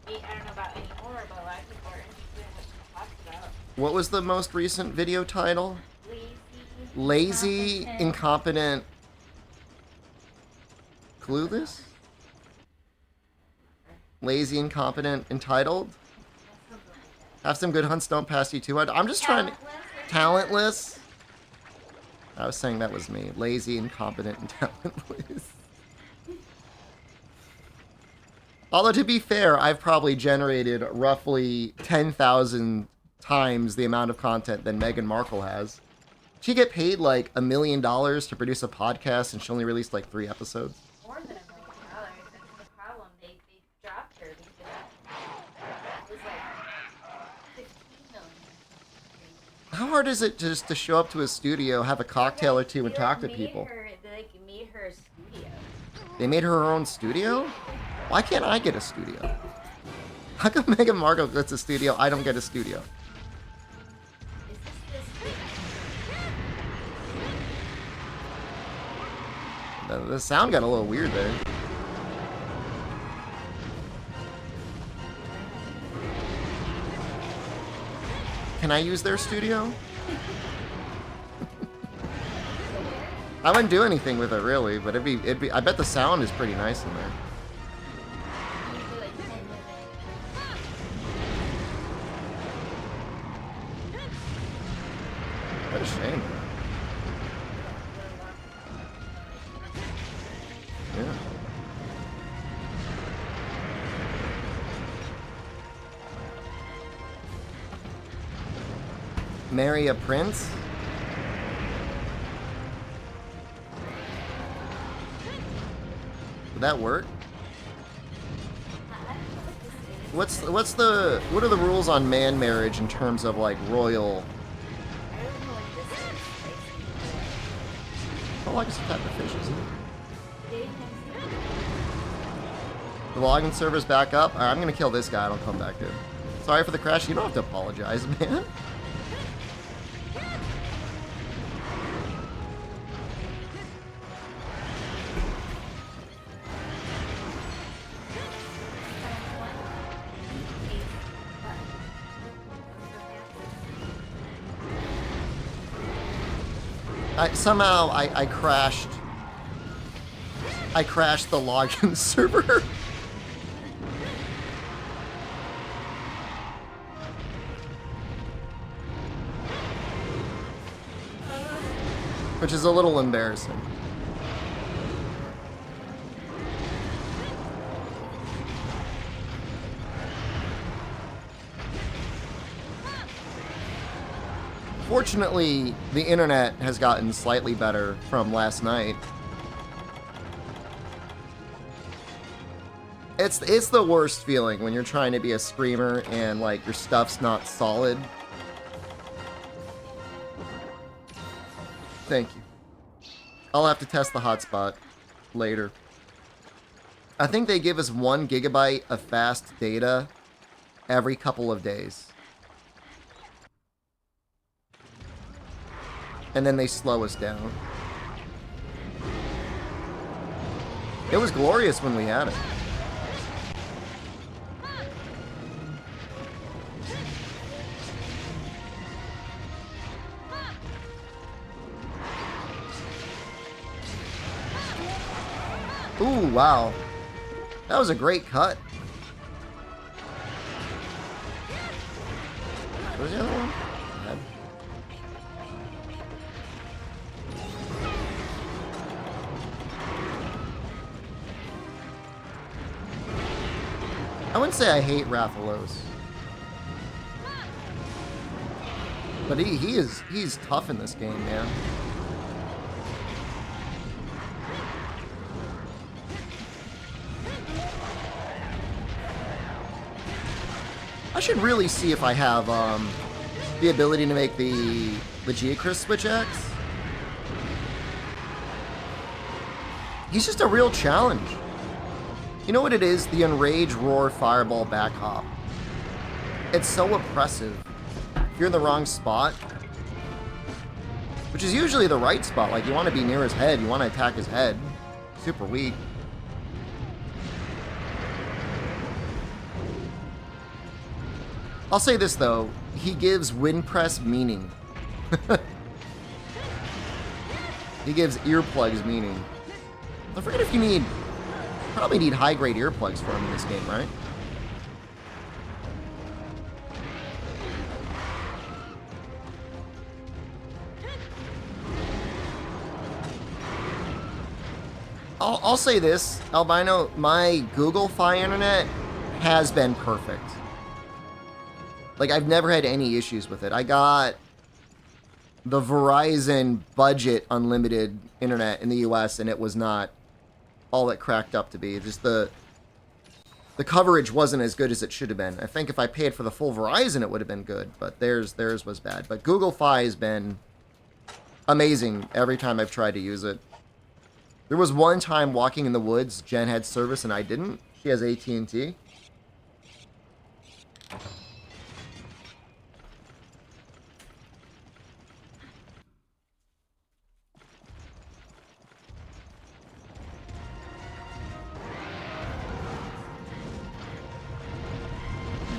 I don't know about anymore, but a lot of people are interested in what she talks about. What was the most recent video title? Lazy, incompetent, clueless? Lazy, incompetent, entitled? Have some good hunts, don't pass you too hard. I'm just trying to... Talentless? I was saying that was me. Lazy, incompetent, and talentless. Although, to be fair, I've probably generated roughly 10,000 times the amount of content than Meghan Markle has. She get paid like $1 million to produce a podcast, and she only released like 3 episodes. More than $1 million. That's the problem. They dropped her because it was like 15 million. How hard is it just to show up to a studio, have a cocktail or two, and talk to people? They made her a studio. They made her own studio? Why can't I get a studio? How come Meghan Markle gets a studio, I don't get a studio? The sound got a little weird there. Can I use their studio? I wouldn't do anything with it really, but it'd be I bet the sound is pretty nice in there. What a shame. Yeah. Marry a prince? Would that work? I don't know what this is. What are the rules on man marriage in terms of like royal? I don't know what this is. Oh, like it's a type of fish, isn't it? Dating The login server's back up. All right, I'm gonna kill this guy. I don't come back to. Sorry for the crash. You don't have to apologize, man. Somehow I crashed. I crashed the login server. Which is a little embarrassing. Fortunately, the internet has gotten slightly better from last night. It's the worst feeling when you're trying to be a streamer and like your stuff's not solid. Thank you. I'll have to test the hotspot later. I think they give us 1 gigabyte of fast data every couple of days. And then they slow us down. It was glorious when we had it. Ooh, wow. That was a great cut. Where's the other one? Ahead. I wouldn't say I hate Rathalos. But he's tough in this game, man. I should really see if I have the ability to make the Geocryst switch X. He's just a real challenge. You know what it is? The Enrage, Roar, Fireball, Back Hop. It's so oppressive. If you're in the wrong spot, which is usually the right spot, like you want to be near his head, you want to attack his head. Super weak. I'll say this though, he gives Wind Press meaning. He gives earplugs meaning. I forget if you probably need high-grade earplugs for him in this game, right? I'll say this, Albino, my Google Fi internet has been perfect. Like, I've never had any issues with it. I got the Verizon budget unlimited internet in the US, and it was not all it cracked up to be. Just the coverage wasn't as good as it should have been. I think if I paid for the full Verizon, it would have been good, but theirs was bad. But Google Fi has been amazing every time I've tried to use it. There was one time walking in the woods, Jen had service and I didn't. She has AT&T.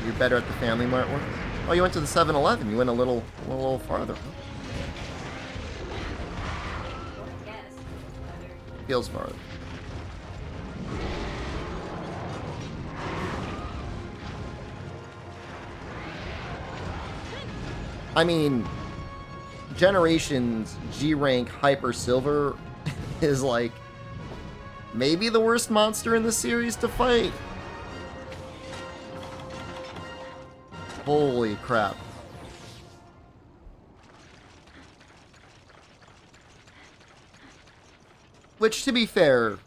You're better at the Family Mart one? Oh, you went to the 7-Eleven. You went a little farther. Feels farther. I mean, Generations G-Rank Hyper Silver is like maybe the worst monster in the series to fight. Holy crap. Which, to be fair,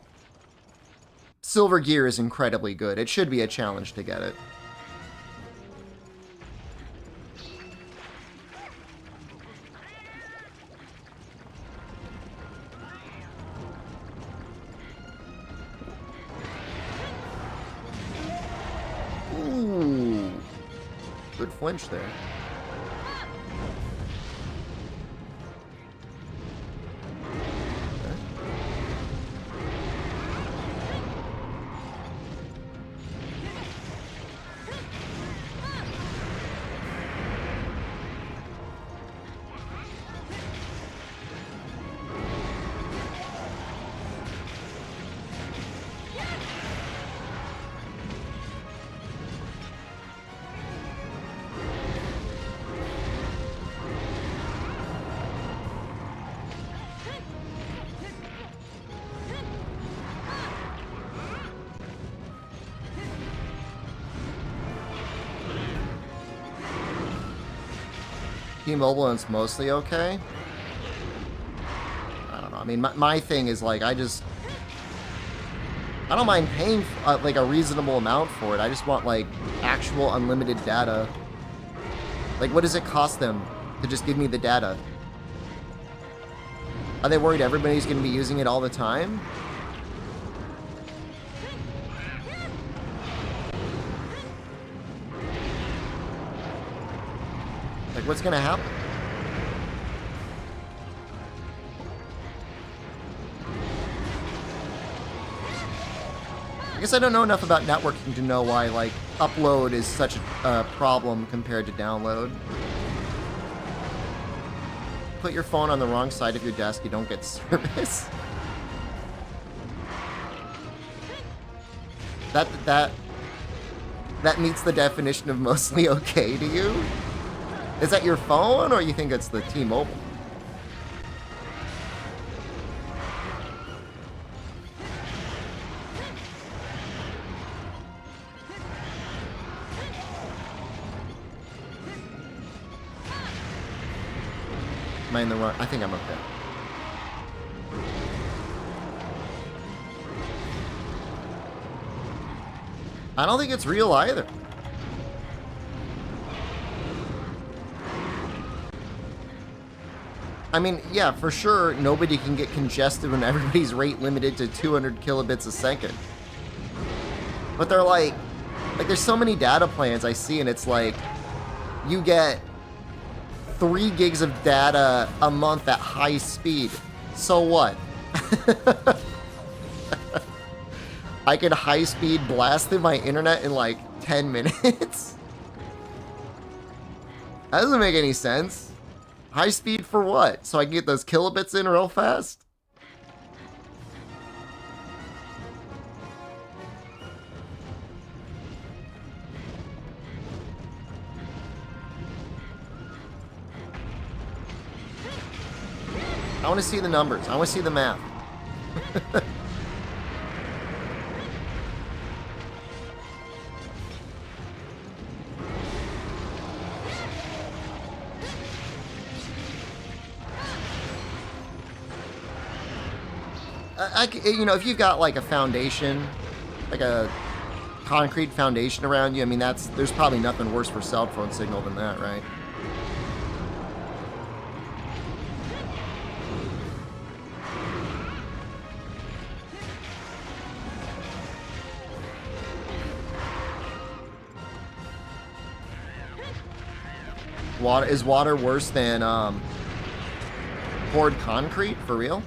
Silver gear is incredibly good. It should be a challenge to get it. Ooh. Good flinch there. T-Mobile and it's mostly okay. I don't know. I mean, my thing is like, I don't mind paying like a reasonable amount for it. I just want like actual unlimited data. Like, what does it cost them to just give me the data? Are they worried everybody's going to be using it all the time? Like, what's going to happen? I guess I don't know enough about networking to know why, like, upload is such a problem compared to download. Put your phone on the wrong side of your desk, you don't get service. That meets the definition of mostly okay to you? Is that your phone, or you think it's the T-Mobile? Am I in the wrong? I think I'm okay. I don't think it's real either. I mean, yeah, for sure, nobody can get congested when everybody's rate limited to 200 kilobits a second. But they're like there's so many data plans I see, and it's like, you get 3 gigs of data a month at high speed. So what? I can high speed blast through my internet in like 10 minutes? That doesn't make any sense. High speed for what? So I can get those kilobits in real fast? I want to see the numbers. I want to see the math. You know, if you've got like a foundation, like a concrete foundation around you, I mean, there's probably nothing worse for cell phone signal than that, right? Is water worse than poured concrete, for real?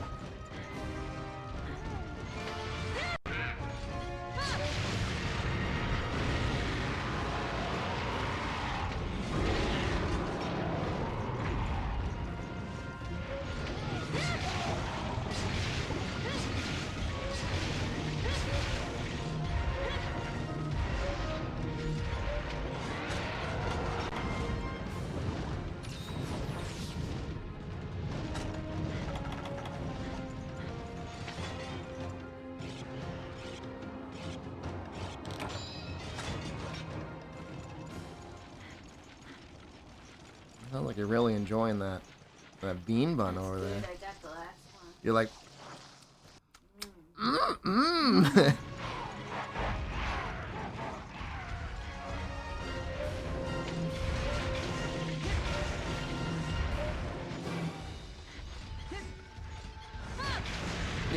Sounds like you're really enjoying that bean bun over there. I got the last one. You're like,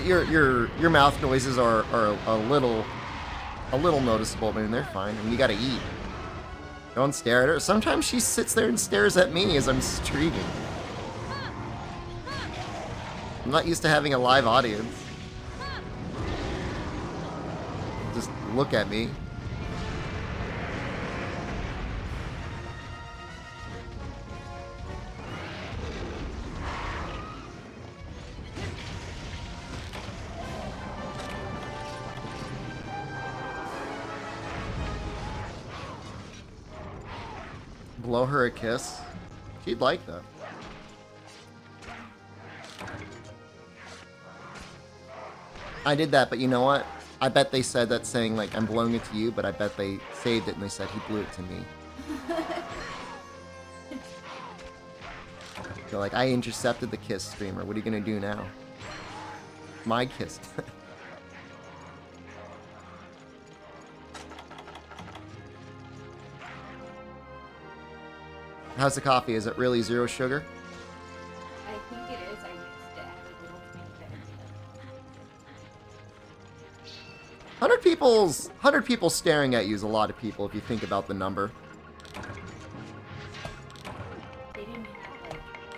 your mouth noises are a little noticeable. I mean, they're fine. I mean, you gotta eat. Don't stare at her. Sometimes she sits there and stares at me as I'm streaming. I'm not used to having a live audience. Just look at me. Blow her a kiss. She'd like that. I did that, but you know what? I bet they said that saying, like, I'm blowing it to you, but I bet they saved it and they said he blew it to me. They're like, I intercepted the kiss, streamer. What are you gonna do now? My kiss. How's the coffee? Is it really 0 sugar? I think it is. I used to add a little tiny bit. 100 people staring at you is a lot of people if you think about the number. They didn't have like.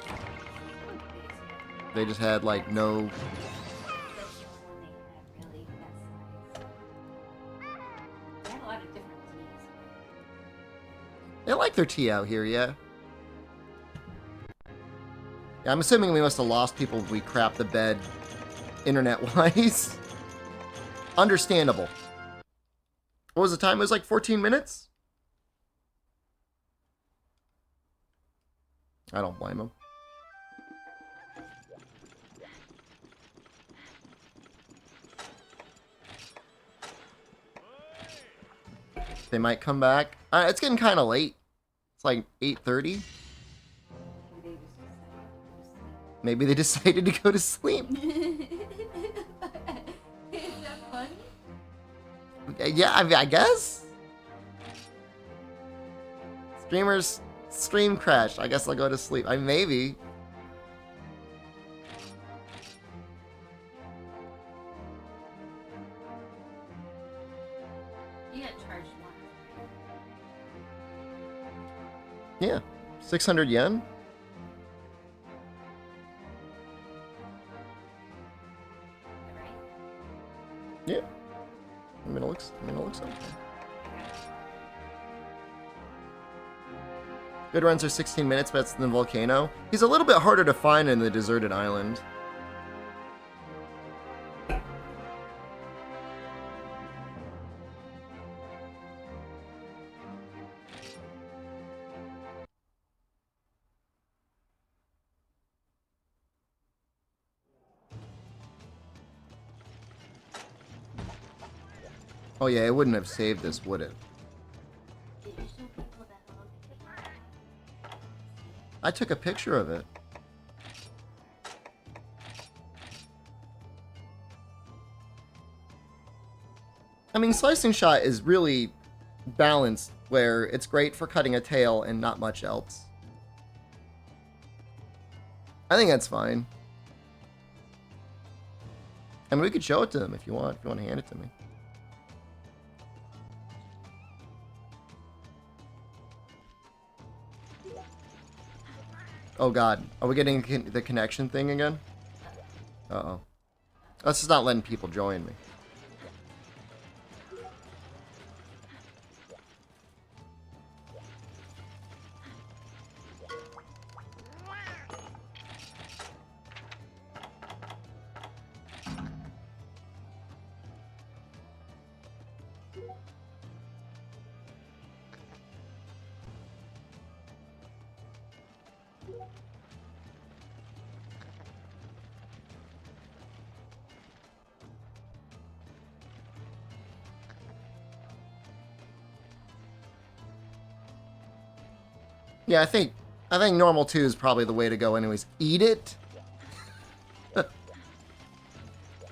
They just had like no. That's the only one they had really that size. They had a lot of different teas. They like their tea out here, yeah. Yeah, I'm assuming we must have lost people if we crap the bed internet-wise. Understandable. What was the time? It was like 14 minutes? I don't blame them. They might come back. It's getting kind of late. It's like 8:30. Maybe they decided to go to sleep. Is that funny? Yeah, I guess. Streamers stream crashed. I guess I'll go to sleep. Maybe. You got charged once. Yeah. 600 yen? Right? Yeah. I mean, it looks okay. Good runs are 16 minutes, but it's in the volcano. He's a little bit harder to find in the deserted island. Oh yeah, it wouldn't have saved this, would it? Did you show people that look? I took a picture of it. I mean, Slicing Shot is really balanced, where it's great for cutting a tail and not much else. I think that's fine. I mean, we could show it to them if you want to hand it to me. Oh god, are we getting the connection thing again? Uh-oh. That's just not letting people join me. Yeah, I think normal 2 is probably the way to go anyways. Eat it? I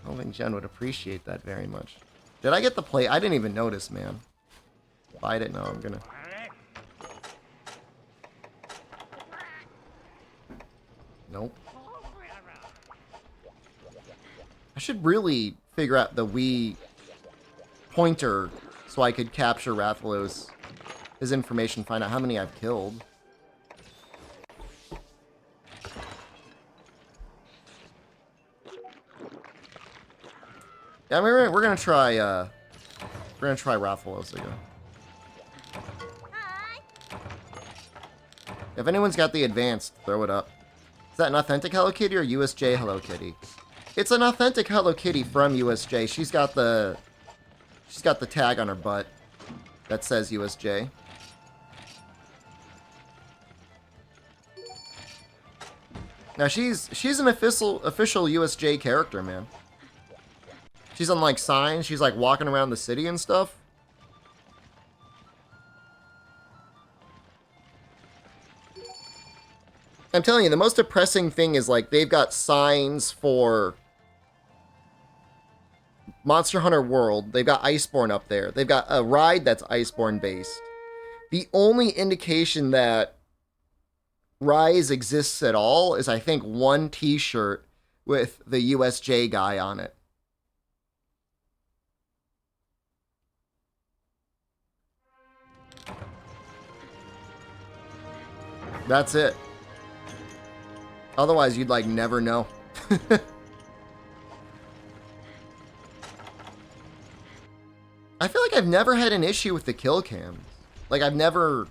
don't think Jen would appreciate that very much. Did I get the plate? I didn't even notice, man. Bite it? No, I'm gonna... Nope. I should really figure out the Wii pointer so I could capture Rathalos, his information, find out how many I've killed. Yeah, we're gonna try Rathalos again. If anyone's got the advanced, throw it up. Is that an authentic Hello Kitty or USJ Hello Kitty? It's an authentic Hello Kitty from USJ. She's got the tag on her butt that says USJ. Now she's an official USJ character, man. She's on like signs. She's like walking around the city and stuff. I'm telling you, the most depressing thing is like they've got signs for Monster Hunter World. They've got Iceborne up there. They've got a ride that's Iceborne based. The only indication that Rise exists at all is, I think, one t-shirt with the USJ guy on it. That's it. Otherwise, you'd, like, never know. I feel like I've never had an issue with the kill cams. Like, I've never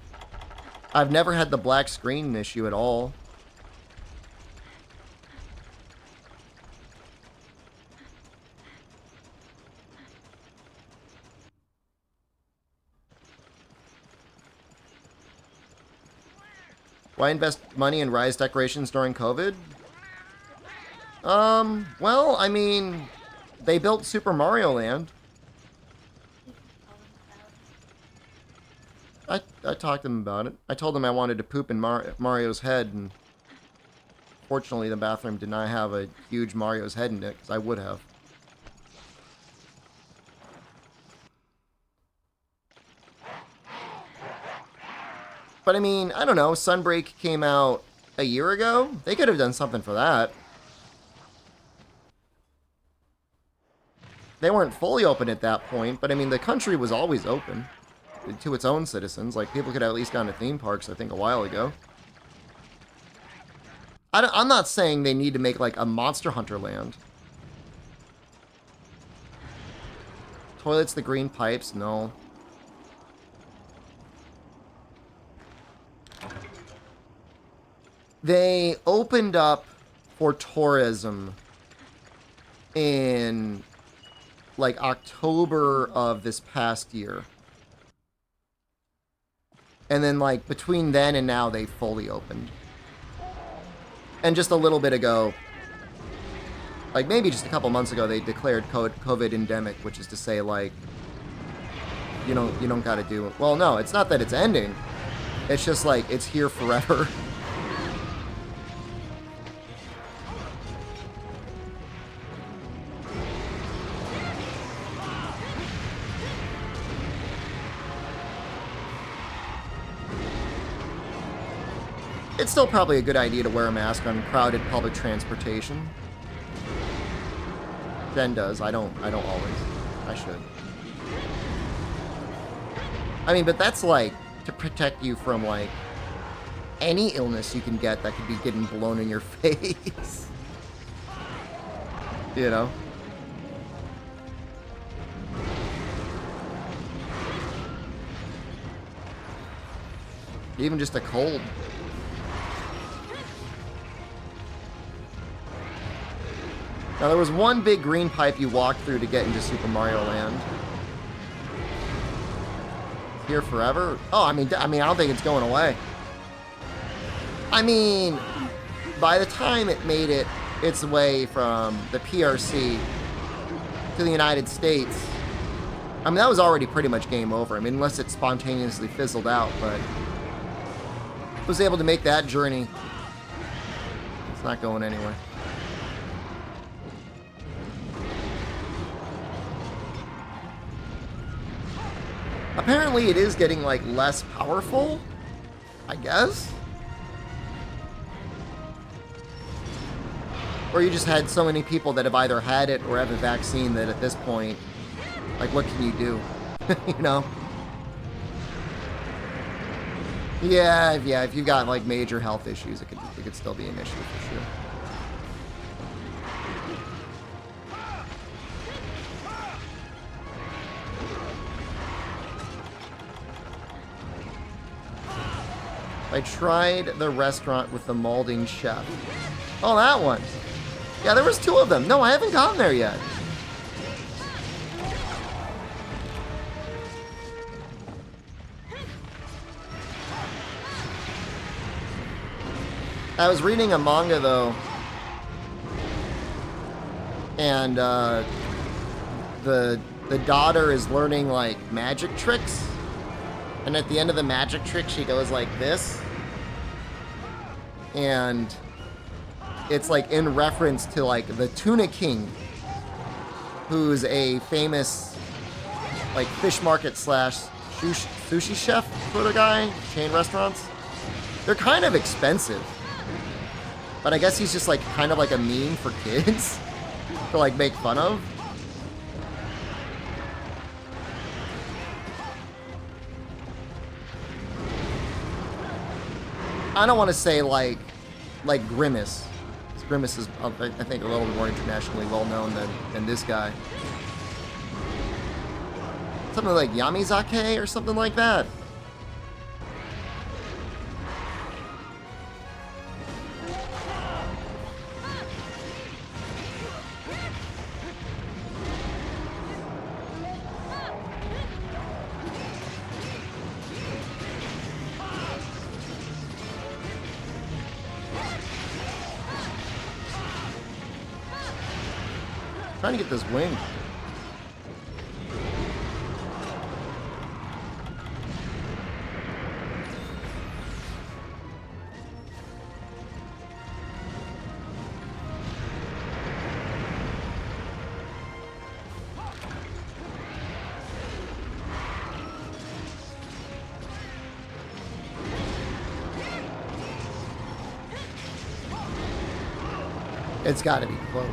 had the black screen issue at all. Why invest money in Rise decorations during COVID? Well, I mean, they built Super Mario Land. I talked to them about it. I told them I wanted to poop in Mario's head, and fortunately the bathroom did not have a huge Mario's head in it, because I would have. But I mean, I don't know, Sunbreak came out a year ago? They could have done something for that. They weren't fully open at that point, but I mean, the country was always open to its own citizens. Like, people could have at least gone to theme parks, I think, a while ago. I'm not saying they need to make, like, a Monster Hunter land. Toilets, the green pipes, no. They opened up for tourism in, like, October of this past year. And then, like, between then and now, they fully opened. And just a little bit ago, like, maybe just a couple months ago, they declared COVID endemic, which is to say, like, you don't gotta do it. Well, no, it's not that it's ending. It's just, like, it's here forever. It's still probably a good idea to wear a mask on crowded public transportation. Jen does. I don't always. I should. I mean, but that's like to protect you from like any illness you can get that could be getting blown in your face. You know? Even just a cold. Now, there was one big green pipe you walked through to get into Super Mario Land. Here forever? Oh, I mean, I don't think it's going away. I mean, by the time it made its way from the PRC to the United States, I mean, that was already pretty much game over. I mean, unless it spontaneously fizzled out, but was able to make that journey. It's not going anywhere. Apparently it is getting, like, less powerful, I guess. Or you just had so many people that have either had it or have a vaccine that at this point, like, what can you do? You know? Yeah, if you've got, like, major health issues, it could still be an issue for sure. I tried the restaurant with the molding chef. Oh, that one. Yeah, there was 2 of them. No, I haven't gotten there yet. I was reading a manga, though. And, the daughter is learning, like, magic tricks. And at the end of the magic trick, she goes like this. And it's like in reference to like the Tuna King, who's a famous like fish market / sushi chef sort of guy, chain restaurants. They're kind of expensive. But I guess he's just like kind of like a meme for kids to like make fun of. I don't want to say like Grimace. Grimace is, I think, a little bit more internationally well known than this guy. Something like Yamizake or something like that. Trying to get this wing. It's got to be close.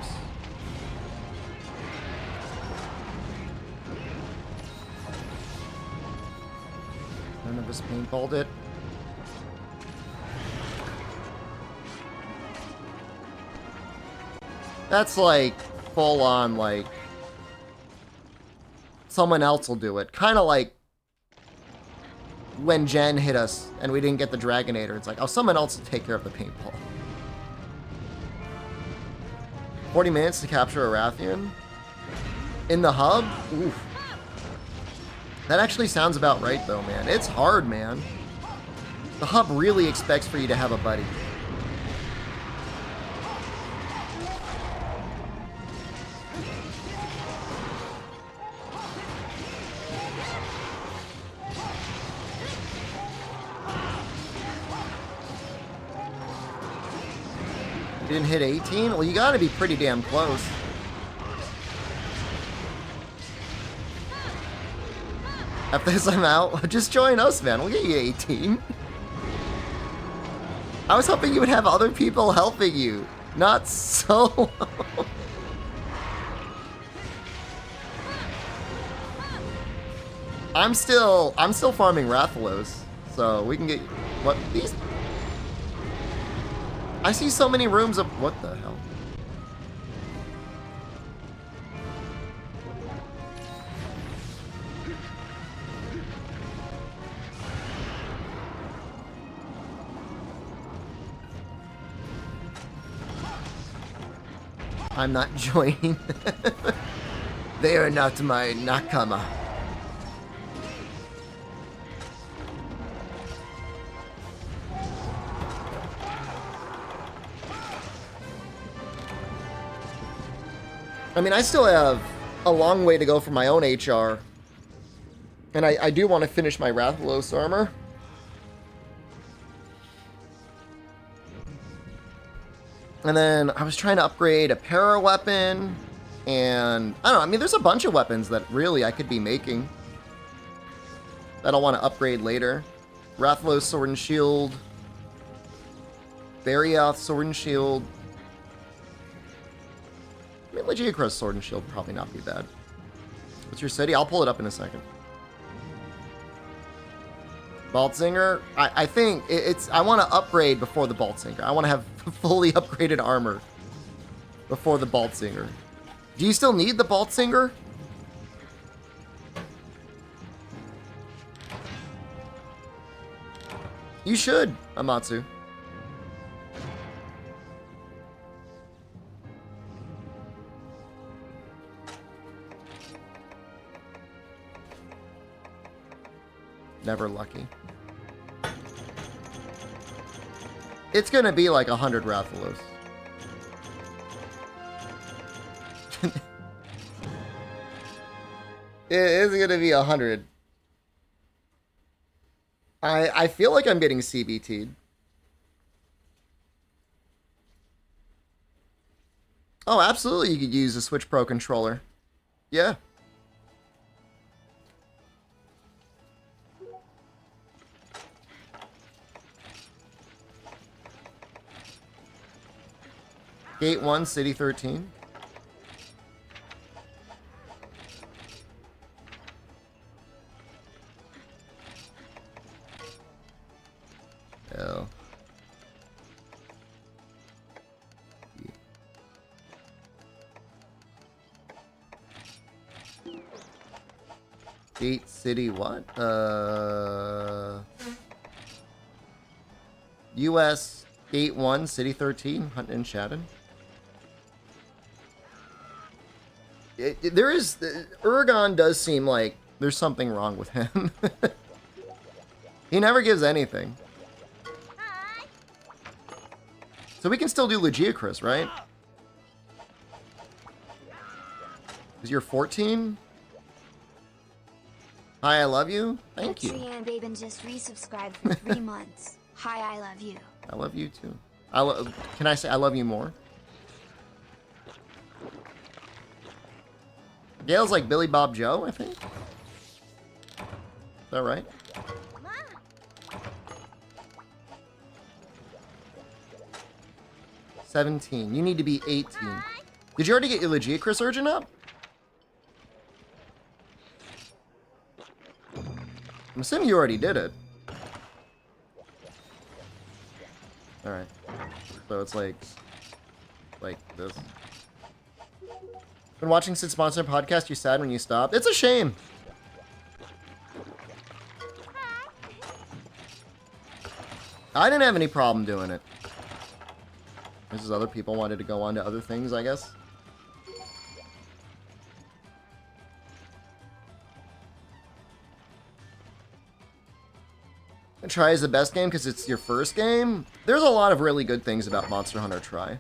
None of us paintballed it. That's like full on, like someone else will do it. Kind of like when Jen hit us and we didn't get the Dragonator. It's like, oh, someone else will take care of the paintball. 40 minutes to capture a Rathian? In the hub? Oof. That actually sounds about right, though, man. It's hard, man. The hub really expects for you to have a buddy. You didn't hit 18? Well, you gotta be pretty damn close. After this, I'm out. Just join us, man. We'll get you 18. I was hoping you would have other people helping you, not solo. I'm still farming Rathalos, so we can get what these. I see so many rooms of what the hell. I'm not joining. They are not my nakama. I mean, I still have a long way to go for my own HR. And I do want to finish my Rathalos armor. And then I was trying to upgrade a para weapon. And I don't know, I mean, there's a bunch of weapons that really I could be making that I'll want to upgrade later. Rathalos Sword and Shield. Barioth Sword and Shield. I mean, Legiacrest Sword and Shield probably not be bad. What's your city? I'll pull it up in a second. Baltzinger, I think it's... I want to upgrade before the Baltzinger. I want to have fully upgraded armor before the Baltzinger. Do you still need the Baltzinger? You should, Amatsu. Never lucky. It's gonna be like 100 Rathalos. It is gonna be 100. I feel like I'm getting CBT'd. Oh, absolutely you could use a Switch Pro controller. Yeah. Gate 1, City 13. Oh. Gate City what? US Gate 1, City 13, Hunt and Shadden. There is... Urgon does seem like there's something wrong with him. He never gives anything. So we can still do Legiacrus, right? Because you're 14? Hi, I love you? Thank you. Trian Baben just resubscribed for 3 months. Hi, I love you. I love you too. Can I say I love you more? Gail's like Billy Bob Joe, I think. Is that right? 17. You need to be 18. Did you already get your Legiacrus Urgent up? I'm assuming you already did it. Alright. So it's like this. Been watching Sid Sponsor podcast, you sad when you stopped? It's a shame. I didn't have any problem doing it. This is other people wanted to go on to other things, I guess. Try is the best game because it's your first game. There's a lot of really good things about Monster Hunter Try.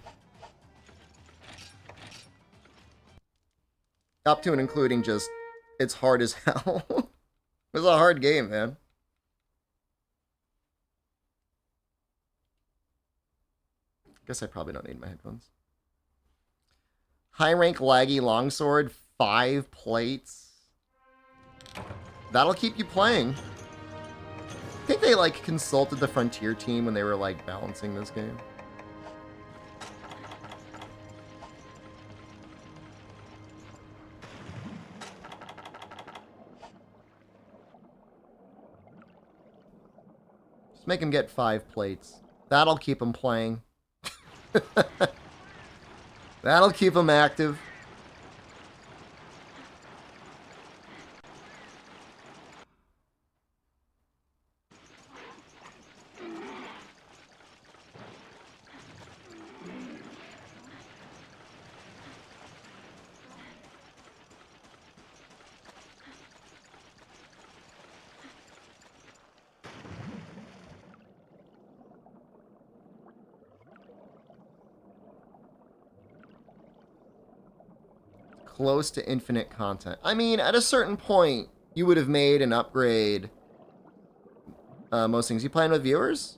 Up to and including just, it's hard as hell. It was a hard game, man. Guess I probably don't need my headphones. High rank laggy longsword, 5 plates. That'll keep you playing. I think they like consulted the Frontier team when they were like balancing this game. Just make him get 5 plates. That'll keep him playing. That'll keep him active. Close to infinite content. I mean, at a certain point, you would have made an upgrade. Most things. You playing with viewers?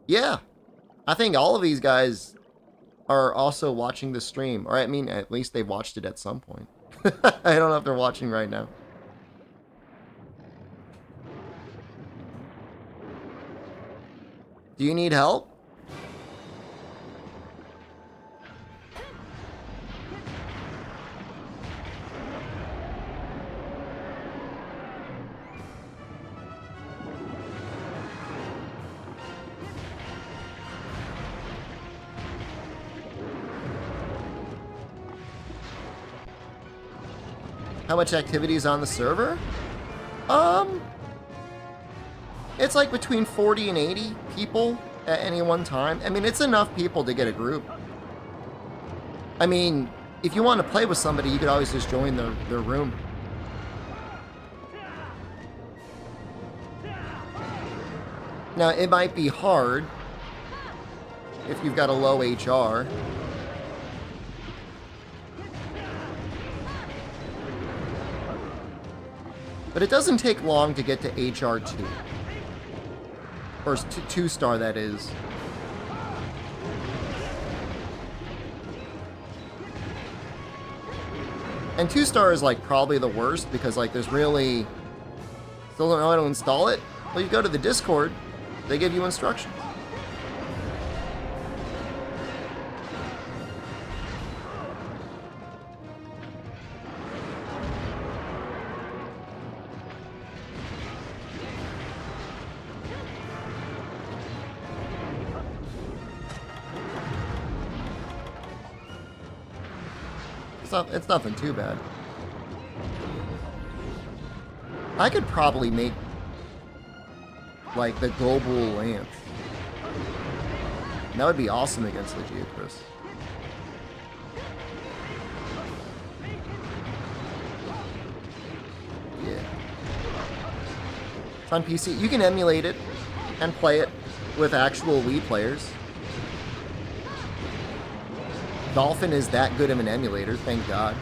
Yeah. I think all of these guys are also watching the stream. Or I mean, at least they watched it at some point. I don't know if they're watching right now. Do you need help? How much activity is on the server? It's like between 40 and 80 people at any one time. I mean, it's enough people to get a group. I mean, if you want to play with somebody, you could always just join their room. Now, it might be hard if you've got a low HR. But it doesn't take long to get to HR 2. Or 2-star, that is. And 2-star is like probably the worst because like there's really... Still don't know how to install it? Well, you go to the Discord, they give you instructions. It's nothing too bad. I could probably make like the global lance. That would be awesome against Legiocrist. Yeah. It's on PC. You can emulate it and play it with actual Wii players. Dolphin is that good of an emulator, thank God.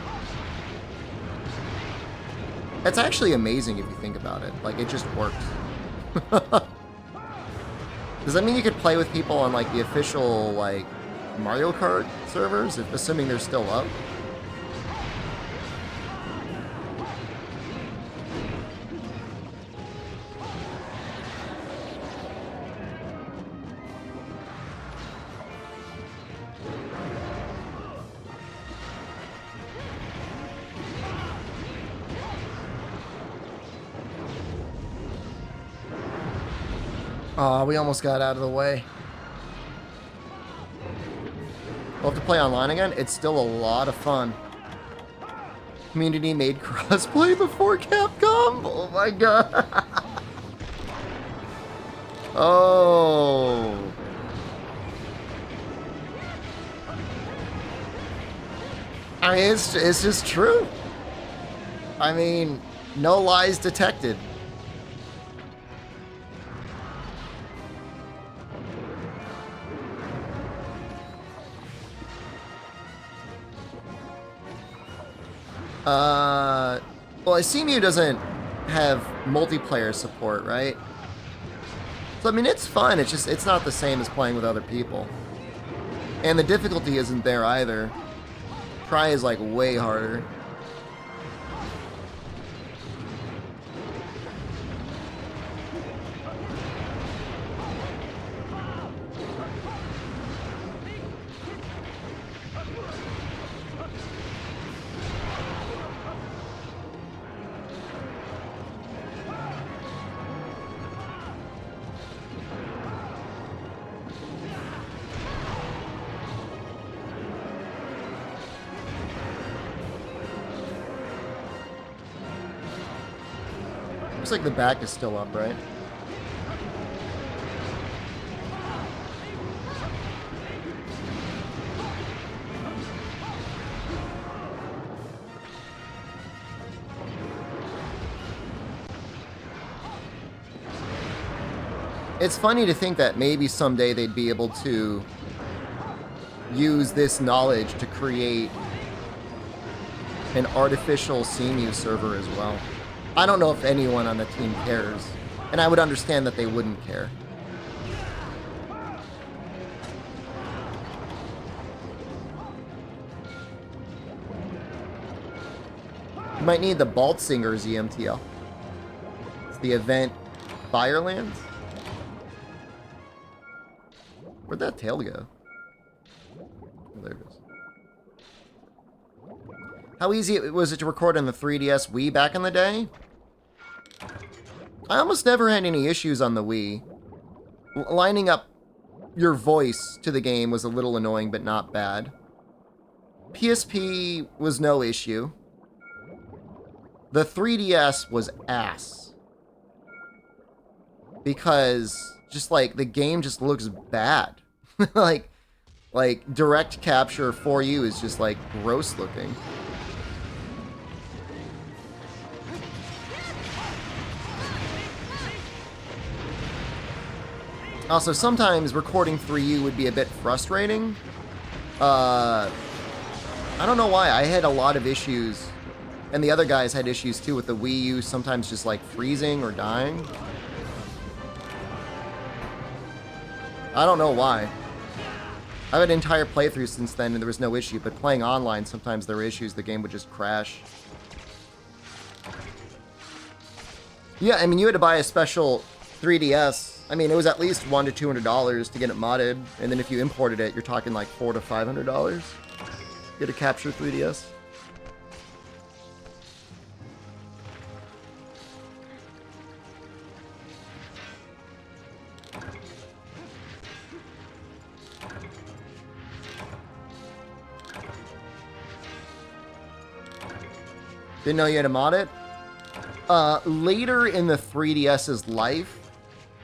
That's actually amazing if you think about it. Like, it just works. Does that mean you could play with people on, like, the official, like, Mario Kart servers, assuming they're still up? Aw, we almost got out of the way. We'll have to play online again. It's still a lot of fun. Community made crossplay before Capcom? Oh my god. Oh. I mean, it's just true. I mean, no lies detected. Well, SeaMew doesn't have multiplayer support, right? So, I mean, it's fun. It's just, it's not the same as playing with other people. And the difficulty isn't there either. Try is, like, way harder. Looks like the back is still up, right? It's funny to think that maybe someday they'd be able to use this knowledge to create an artificial SeaMew server as well. I don't know if anyone on the team cares, and I would understand that they wouldn't care. You might need the Baltzinger's EMTL. It's the event Firelands? Where'd that tail go? Oh, there it goes. How easy was it to record on the 3DS Wii back in the day? I almost never had any issues on the Wii. Lining up your voice to the game was a little annoying, but not bad. PSP was no issue. The 3DS was ass. Because just like the game just looks bad. like direct capture for you is just like gross looking. Also, sometimes recording 3U would be a bit frustrating. I don't know why. I had a lot of issues, and the other guys had issues too with the Wii U, sometimes just like freezing or dying. I don't know why. I've had an entire playthrough since then and there was no issue, but playing online, sometimes there were issues. The game would just crash. Yeah, I mean, you had to buy a special 3DS. I mean, it was at least $100 to $200 to get it modded, and then if you imported it, you're talking like $400 to $500. Get a capture 3DS. Didn't know you had to mod it? Later in the 3DS's life,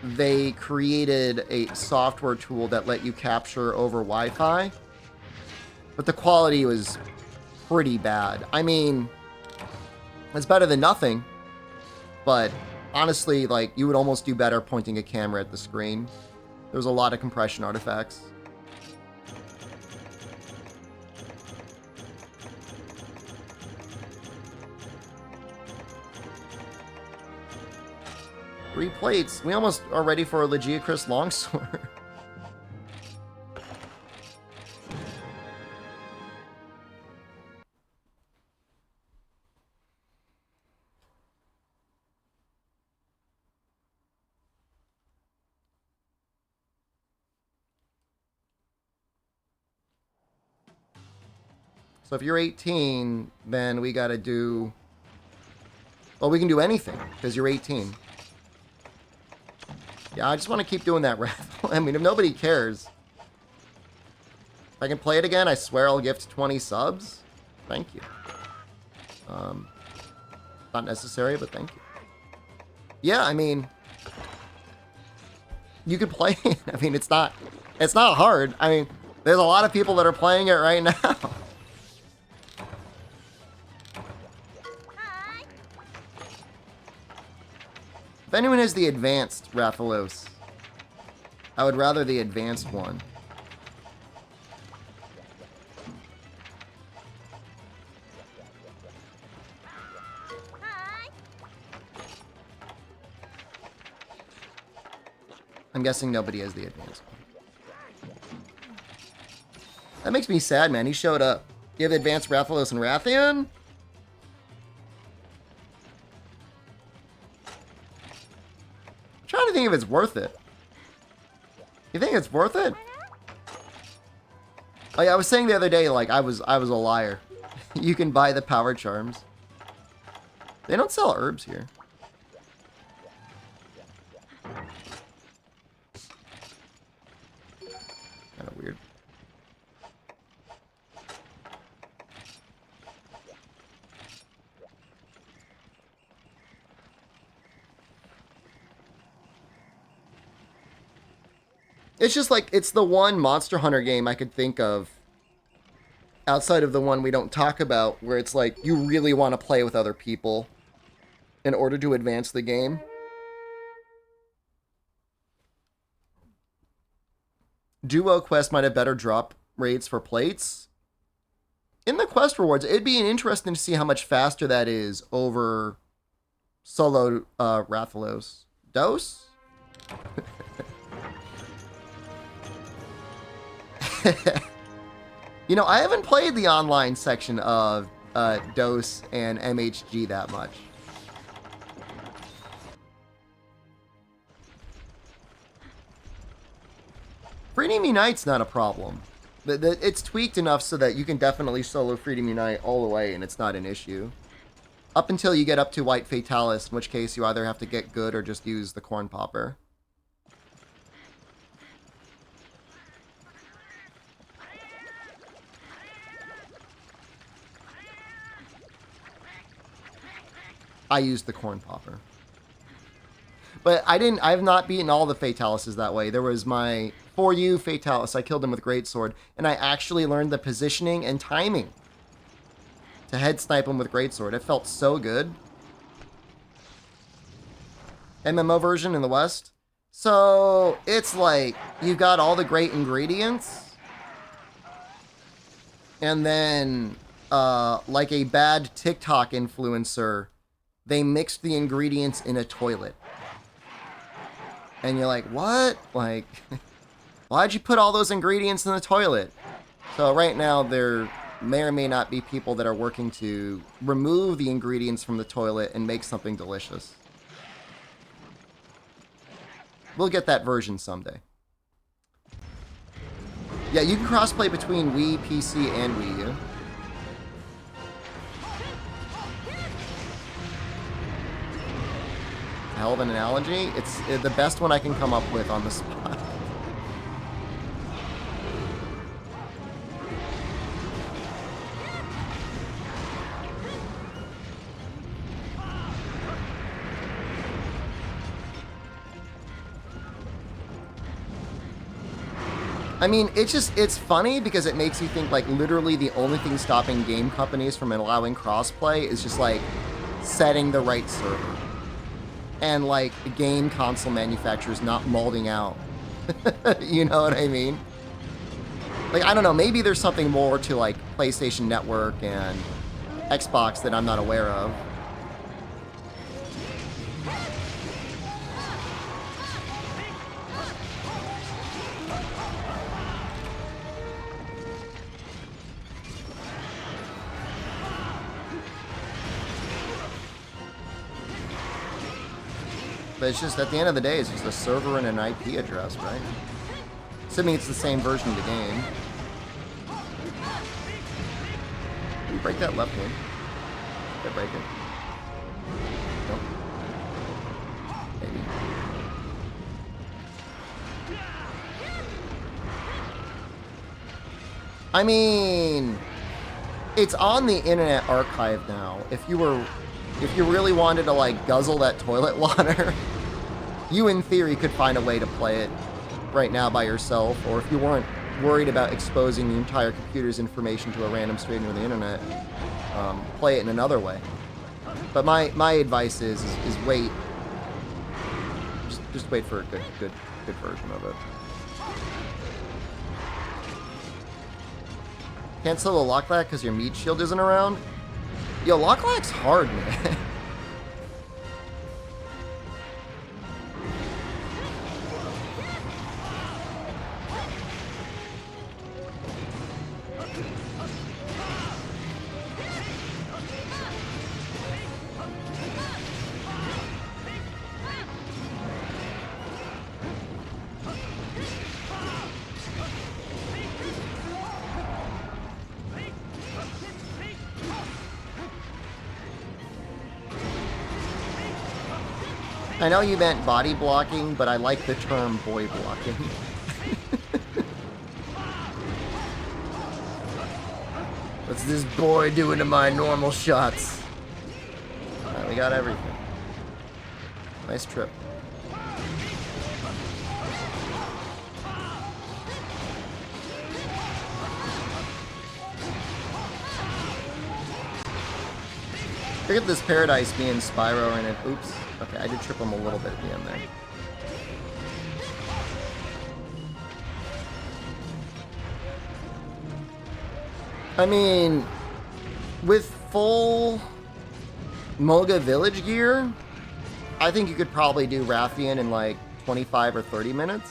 they created a software tool that let you capture over Wi-Fi. But the quality was pretty bad. I mean, it's better than nothing. But honestly, like, you would almost do better pointing a camera at the screen. There was a lot of compression artifacts. Three plates. We almost are ready for a Legiacris longsword. So if you're 18, then we gotta do... Well, we can do anything, because you're 18. Yeah, I just want to keep doing that raffle. I mean, if nobody cares. If I can play it again, I swear I'll gift 20 subs. Thank you. Not necessary, but thank you. Yeah, I mean... You could play it. I mean, it's not hard. I mean, there's a lot of people that are playing it right now. If anyone has the advanced Rathalos, I would rather the advanced one. I'm guessing nobody has the advanced one. That makes me sad, man. He showed up. You have advanced Rathalos and Rathian? Trying to think if it's worth it. You think it's worth it? Oh yeah, I was saying the other day, like, I was a liar. You can buy the power charms. They don't sell herbs here. Kind of weird. It's just like, it's the one Monster Hunter game I could think of outside of the one we don't talk about, where it's like, you really want to play with other people in order to advance the game. Duo Quest might have better drop rates for plates. In the quest rewards, it'd be interesting to see how much faster that is over solo Rathalos. Dose? You know, I haven't played the online section of DOS and MHG that much. Freedom Unite's not a problem. It's tweaked enough so that you can definitely solo Freedom Unite all the way and it's not an issue. Up until you get up to White Fatalis, in which case you either have to get good or just use the Corn Popper. I used the corn popper. But I've not beaten all the Fatalises that way. There was my 4U Fatalis. I killed him with Greatsword. And I actually learned the positioning and timing to head snipe him with Greatsword. It felt so good. MMO version in the West. So it's like you've got all the great ingredients. And then, like a bad TikTok influencer, they mixed the ingredients in a toilet. And you're like, what? Like, why'd you put all those ingredients in the toilet? So right now, there may or may not be people that are working to remove the ingredients from the toilet and make something delicious. We'll get that version someday. Yeah, you can crossplay between Wii, PC, and Wii U. Hell of an analogy. It's the best one I can come up with on the spot. I mean, it's funny because it makes you think, like, literally the only thing stopping game companies from allowing crossplay is just, like, setting the right server. And, like, game console manufacturers not molding out. You know what I mean? Like, I don't know, maybe there's something more to, like, PlayStation Network and Xbox that I'm not aware of. But it's just, at the end of the day, it's just a server and an IP address, right? Assuming it's the same version of the game. Can you break that left one? Did I break it? Nope. Maybe. I mean, it's on the Internet Archive now. If you really wanted to, like, guzzle that toilet water, you in theory could find a way to play it right now by yourself, or if you weren't worried about exposing the entire computer's information to a random stranger on the internet, play it in another way. But my advice is wait. Just wait for a good version of it. Can't solo Locklack because your meat shield isn't around? Yo, Locklack's hard, man. I know you meant body blocking, but I like the term boy blocking. What's this boy doing to my normal shots? Alright, we got everything. Nice trip. Look at this Paradise being Spyro and it. Oops. Okay, I did trip him a little bit at the end there. I mean, with full Moga Village gear, I think you could probably do Rathian in like 25 or 30 minutes.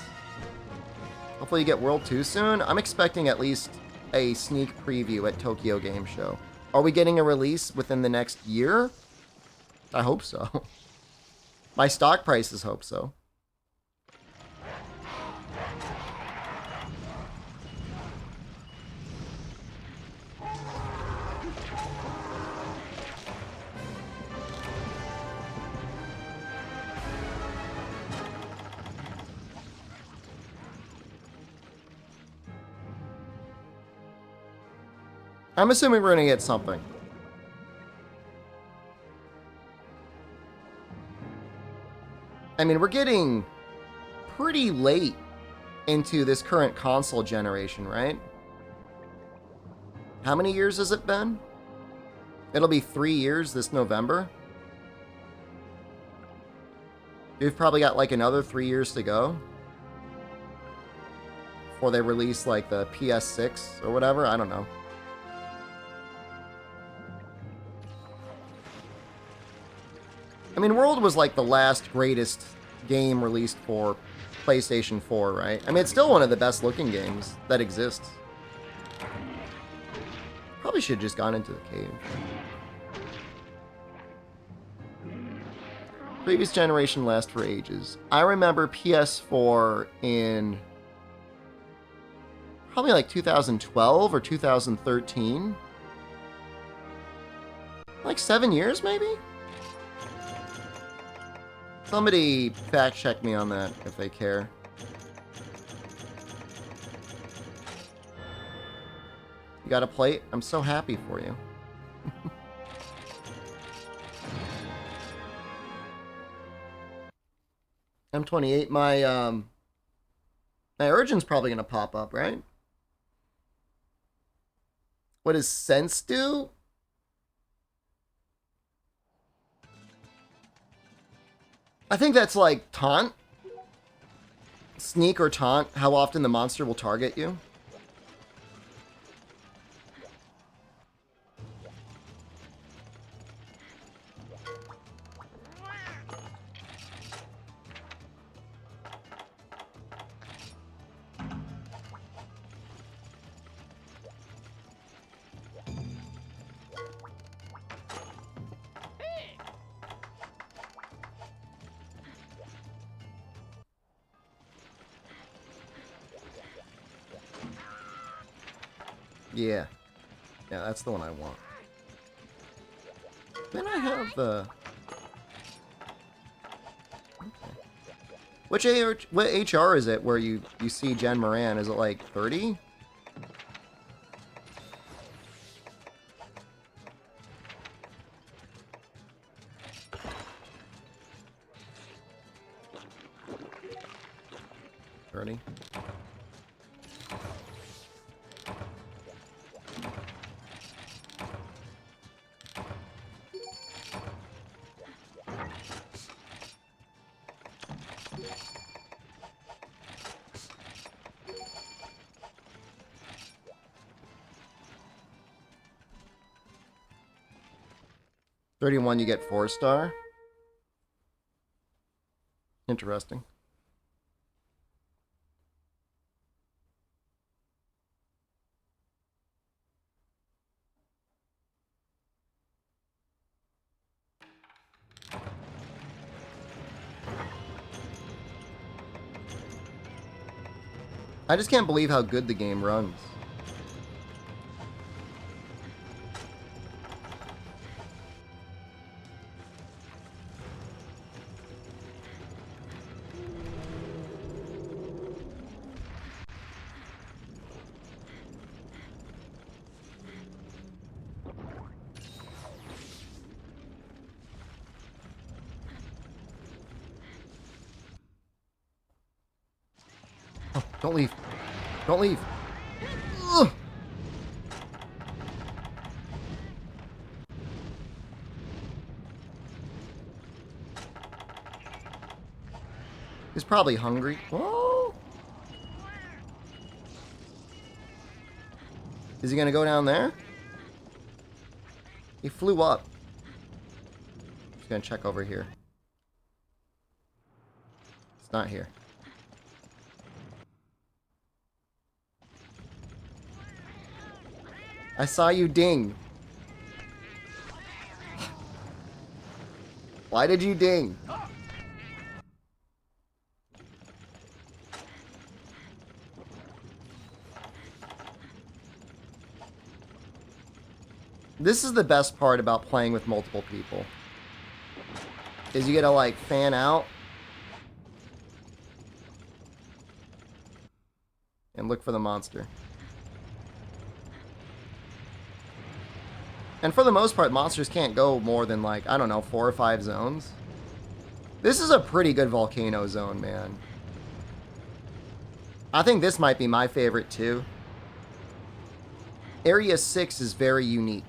Hopefully you get World 2 soon. I'm expecting at least a sneak preview at Tokyo Game Show. Are we getting a release within the next year? I hope so. My stock prices hope so. I'm assuming we're going to get something. I mean, we're getting pretty late into this current console generation, right? How many years has it been? It'll be 3 years this November. We've probably got like another 3 years to go before they release like the PS6 or whatever. I don't know. I mean, World was like the last greatest game released for PlayStation 4, right? I mean, it's still one of the best looking games that exists. Probably should have just gone into the cave. Previous generation lasts for ages. I remember PS4 in probably like 2012 or 2013. Like 7 years, maybe? Somebody fact check me on that if they care. You got a plate? I'm so happy for you. M28, my Origin's probably gonna pop up, right? What does sense do? I think that's like taunt. Sneak or taunt, how often the monster will target you. Yeah. Yeah, that's the one I want. Then I have the... Okay. What HR is it where you see Jen Moran? Is it like 30? $31, you get 4-star. Interesting. I just can't believe how good the game runs. Don't leave. Don't leave. Ugh. He's probably hungry. Whoa. Is he gonna go down there? He flew up. Just gonna check over here. It's not here. I saw you ding. Why did you ding? This is the best part about playing with multiple people. Is you get to like fan out and look for the monster. And for the most part, monsters can't go more than like, I don't know, 4 or 5 zones. This is a pretty good volcano zone, man. I think this might be my favorite, too. Area 6 is very unique.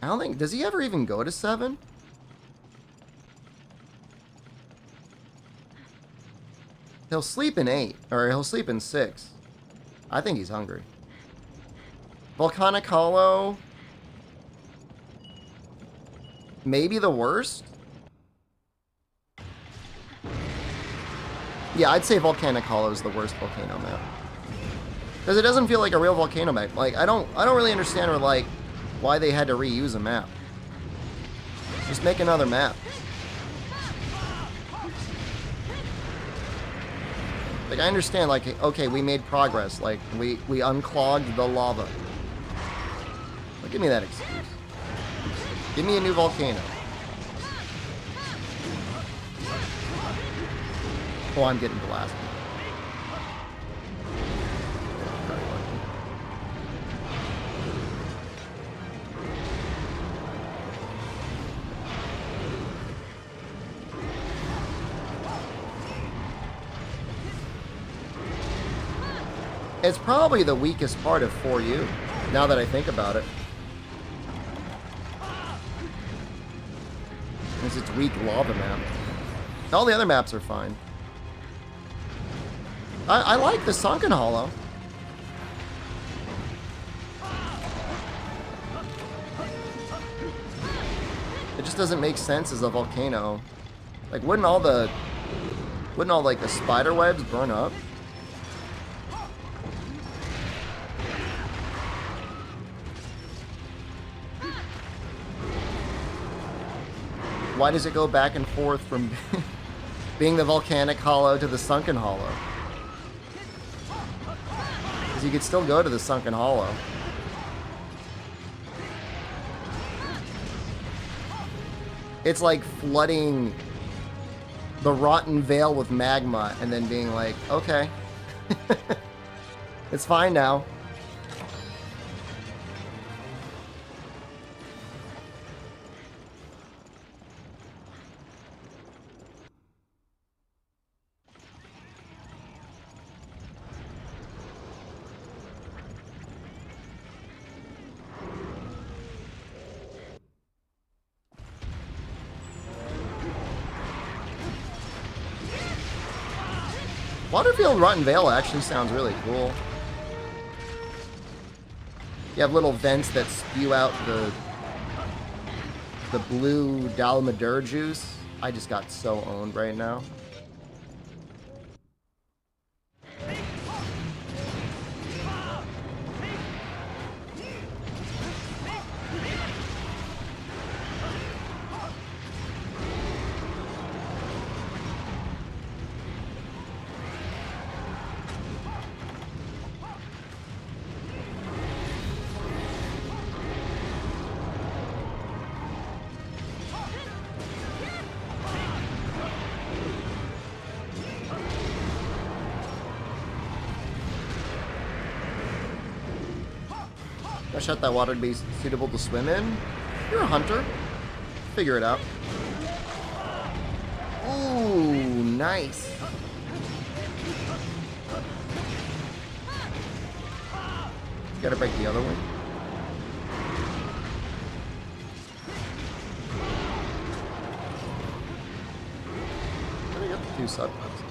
I don't think... Does he ever even go to 7? He'll sleep in 8. Or he'll sleep in 6. I think he's hungry. Volcanic Hollow... Maybe the worst? Yeah, I'd say Volcanic Hollow is the worst volcano map. Because it doesn't feel like a real volcano map. Like, I don't really understand, or like, why they had to reuse a map. Just make another map. Like, I understand, like, okay, we made progress. Like, we unclogged the lava. But give me that excuse. Give me a new volcano. Oh, I'm getting blasted. It's probably the weakest part of 4U, now that I think about it. It's its weak lava map. All the other maps are fine. I like the Sunken Hollow. It just doesn't make sense as a volcano. Like, wouldn't all like the spider webs burn up? Why does it go back and forth from being the volcanic hollow to the sunken hollow? Because you could still go to the sunken hollow. It's like flooding the rotten veil with magma and then being like, okay, it's fine now. Waterfield Rotten Vale actually sounds really cool. You have little vents that spew out the blue Dalmadur juice. I just got so owned right now. I shut that water to be suitable to swim in. You're a hunter. Figure it out. Ooh, nice. Gotta break the other one. I got the 2 subclips.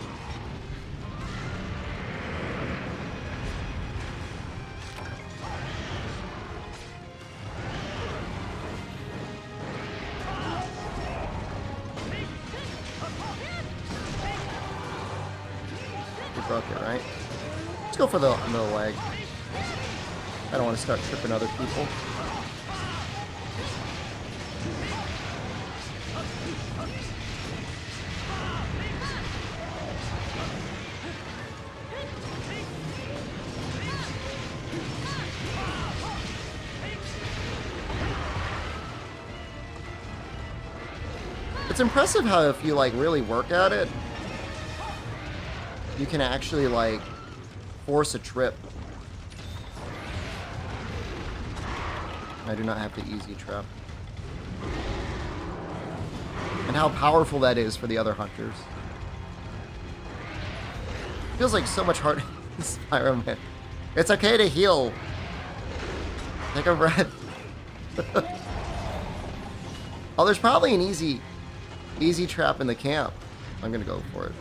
Broke it, right? Let's go for the leg. I don't want to start tripping other people. It's impressive how if you like really work at it, you can actually, like, force a trip. I do not have the easy trap. And how powerful that is for the other hunters. Feels like so much harder than Spyro, man. It's okay to heal. Take a breath. Oh, there's probably an easy trap in the camp. I'm gonna go for it.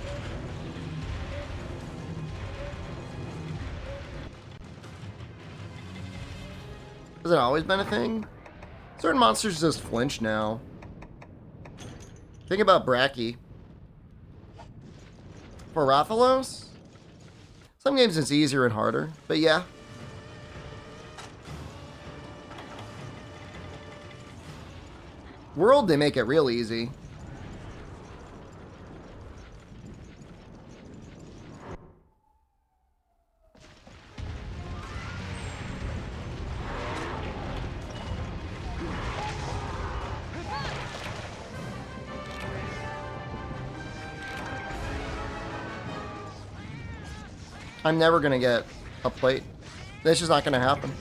Has it always been a thing? Certain monsters just flinch now. Think about Bracky. For Rathalos? Some games it's easier and harder, but yeah. World, they make it real easy. I'm never gonna get a plate. That's just not gonna happen.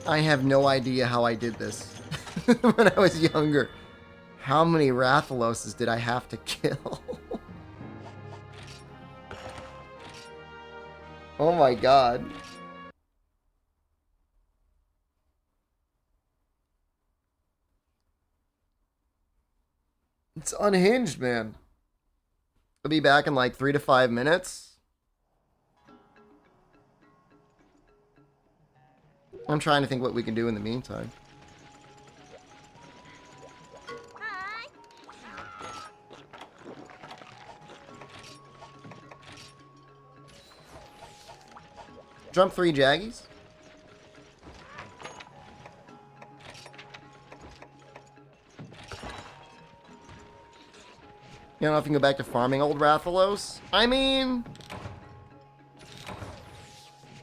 I have no idea how I did this when I was younger. How many Rathaloses did I have to kill? Oh my god. It's unhinged, man. I'll be back in like 3 to 5 minutes. I'm trying to think what we can do in the meantime. Jump 3 Jaggies. You don't know if you can go back to farming old Rathalos? I mean,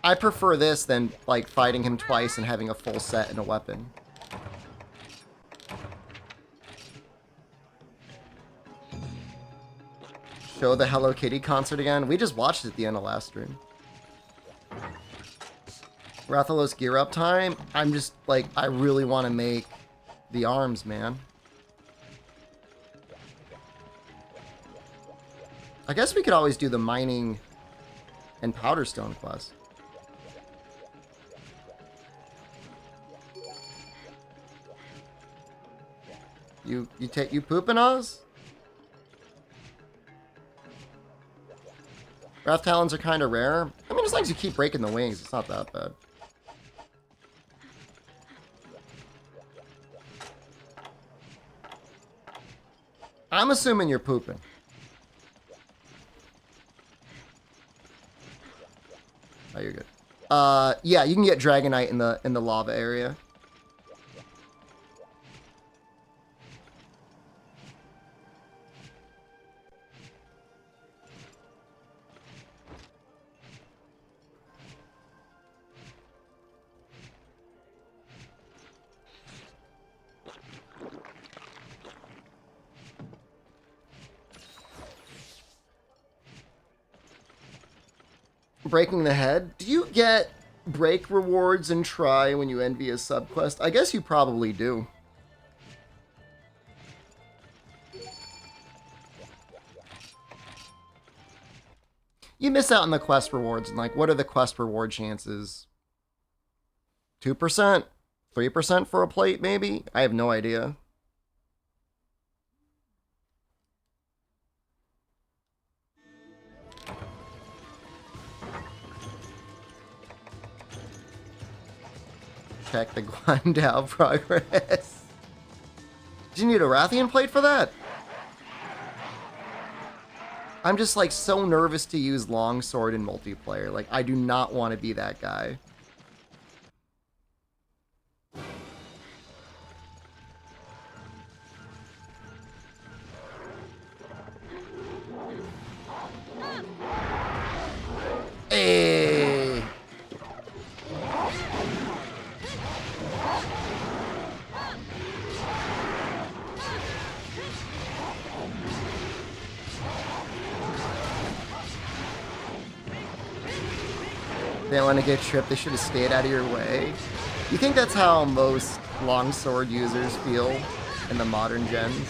I prefer this than, like, fighting him twice and having a full set and a weapon. Show the Hello Kitty concert again? We just watched it at the end of last stream. Rathalos gear up time? I'm just, like, I really want to make the arms, man. I guess we could always do the mining and powder stone quest. You pooping Oz? Wrath Talons are kind of rare. I mean, as long as you keep breaking the wings, it's not that bad. I'm assuming you're pooping. Oh, you're good. Yeah, you can get Dragonite in the lava area. Breaking the head. Do you get break rewards and try when you envy a subquest? I guess you probably do. You miss out on the quest rewards, and like, what are the quest reward chances? 2%? 3% for a plate, maybe? I have no idea. Check the Guandao progress. Do you need a Rathian plate for that? I'm just like so nervous to use longsword in multiplayer. Like, I do not want to be that guy. Hey! They don't want to get tripped. They should have stayed out of your way. You think that's how most longsword users feel in the modern gens?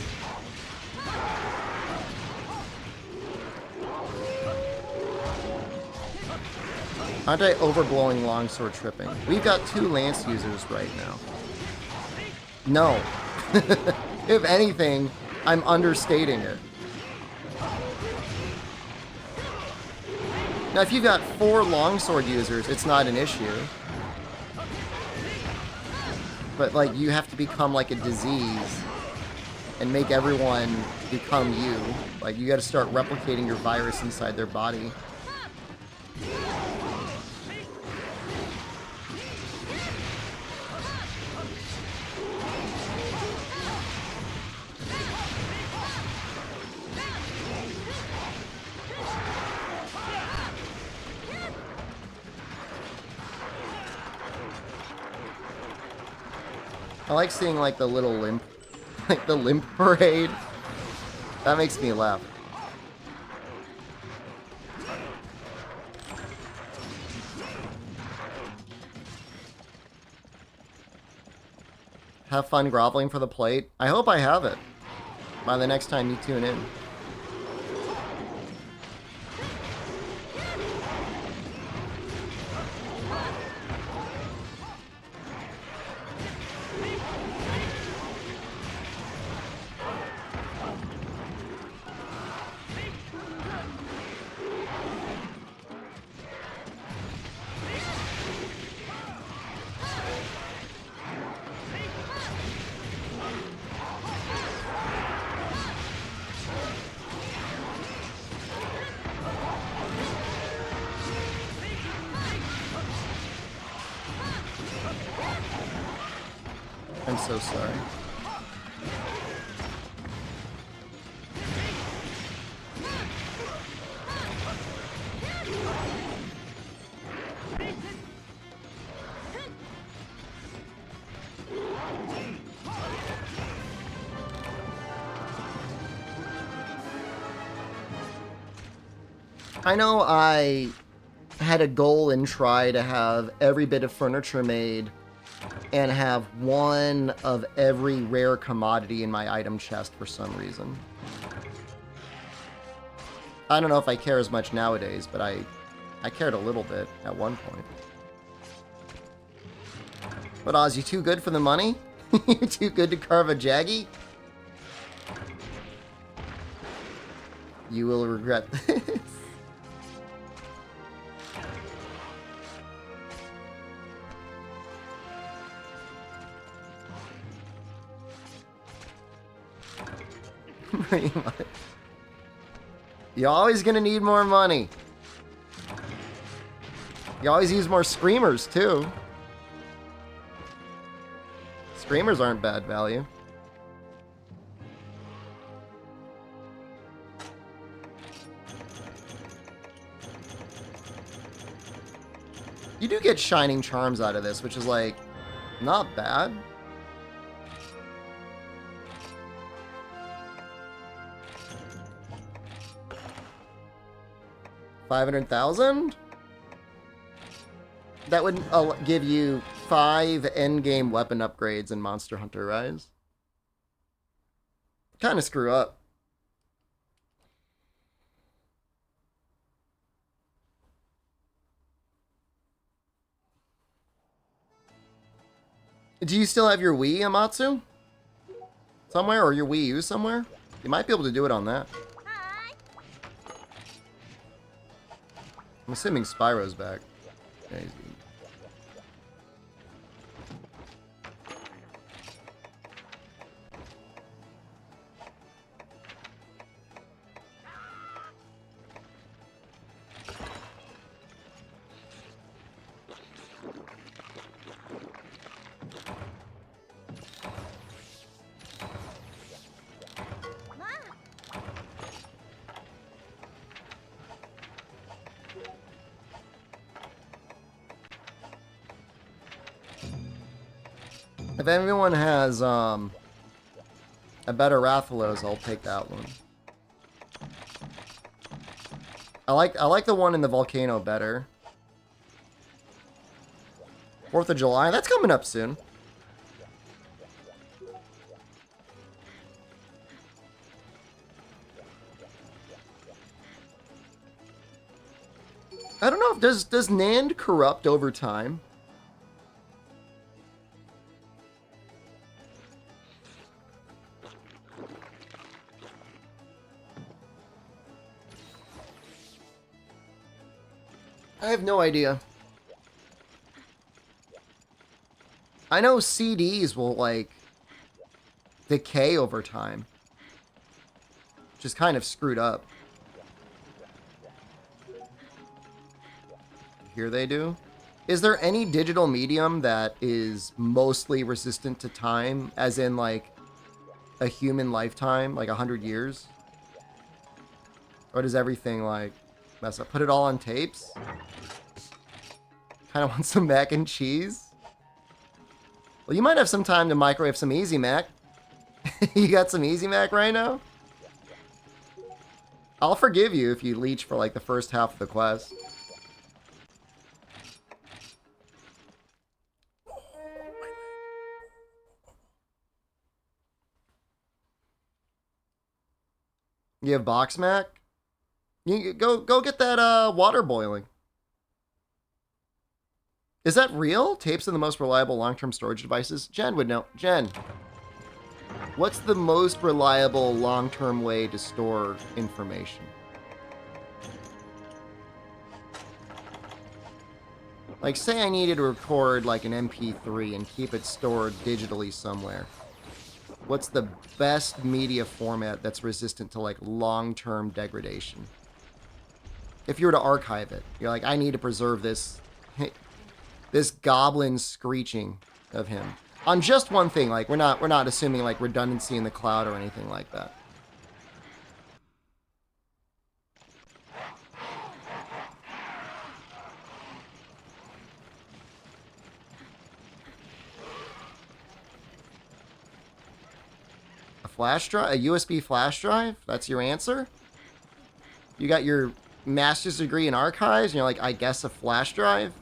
Aren't I overblowing longsword tripping? We've got 2 lance users right now. No. If anything, I'm understating it. Now, if you've got 4 longsword users, it's not an issue. But, like, you have to become, like, a disease and make everyone become you. Like, you gotta start replicating your virus inside their body. I like seeing, like, the little limp, like, the limp parade. That makes me laugh. Have fun groveling for the plate. I hope I have it by the next time you tune in. I'm so sorry. I know I had a goal and try to have every bit of furniture made and have one of every rare commodity in my item chest for some reason. I don't know if I care as much nowadays, but I cared a little bit at one point. But Oz, you too good for the money? You too good to carve a Jaggy? You will regret this. Pretty much. You're always gonna need more money. You always use more screamers, too. Screamers aren't bad value. You do get Shining Charms out of this, which is, like, not bad. $500,000? That would give you 5 endgame weapon upgrades in Monster Hunter Rise. Kind of screw up. Do you still have your Wii, Amatsu? Somewhere? Or your Wii U somewhere? You might be able to do it on that. I'm assuming Spyro's back. Yeah, he's good. If anyone has a better Rathalos, I'll take that one. I like the one in the volcano better. 4th of July, that's coming up soon. I don't know, does Nand corrupt over time? I have no idea. I know CDs will, like, decay over time. Which is kind of screwed up. Here they do. Is there any digital medium that is mostly resistant to time, as in, like, a human lifetime, like 100 years? Or does everything, like, mess up? Put it all on tapes? Kind of want some mac and cheese? Well, you might have some time to microwave some Easy Mac. You got some Easy Mac right now? I'll forgive you if you leech for, like, the first half of the quest. You have box mac? You go get that water boiling. Is that real? Tapes are the most reliable long-term storage devices? Jen would know. Jen, what's the most reliable long-term way to store information? Like, say I needed to record like an MP3 and keep it stored digitally somewhere. What's the best media format that's resistant to, like, long-term degradation? If you were to archive it, you're like, I need to preserve this, this goblin screeching of him on just one thing. Like, we're not assuming, like, redundancy in the cloud or anything like that. Flash drive? A USB flash drive? That's your answer? You got your master's degree in archives and you're like, I guess a flash drive?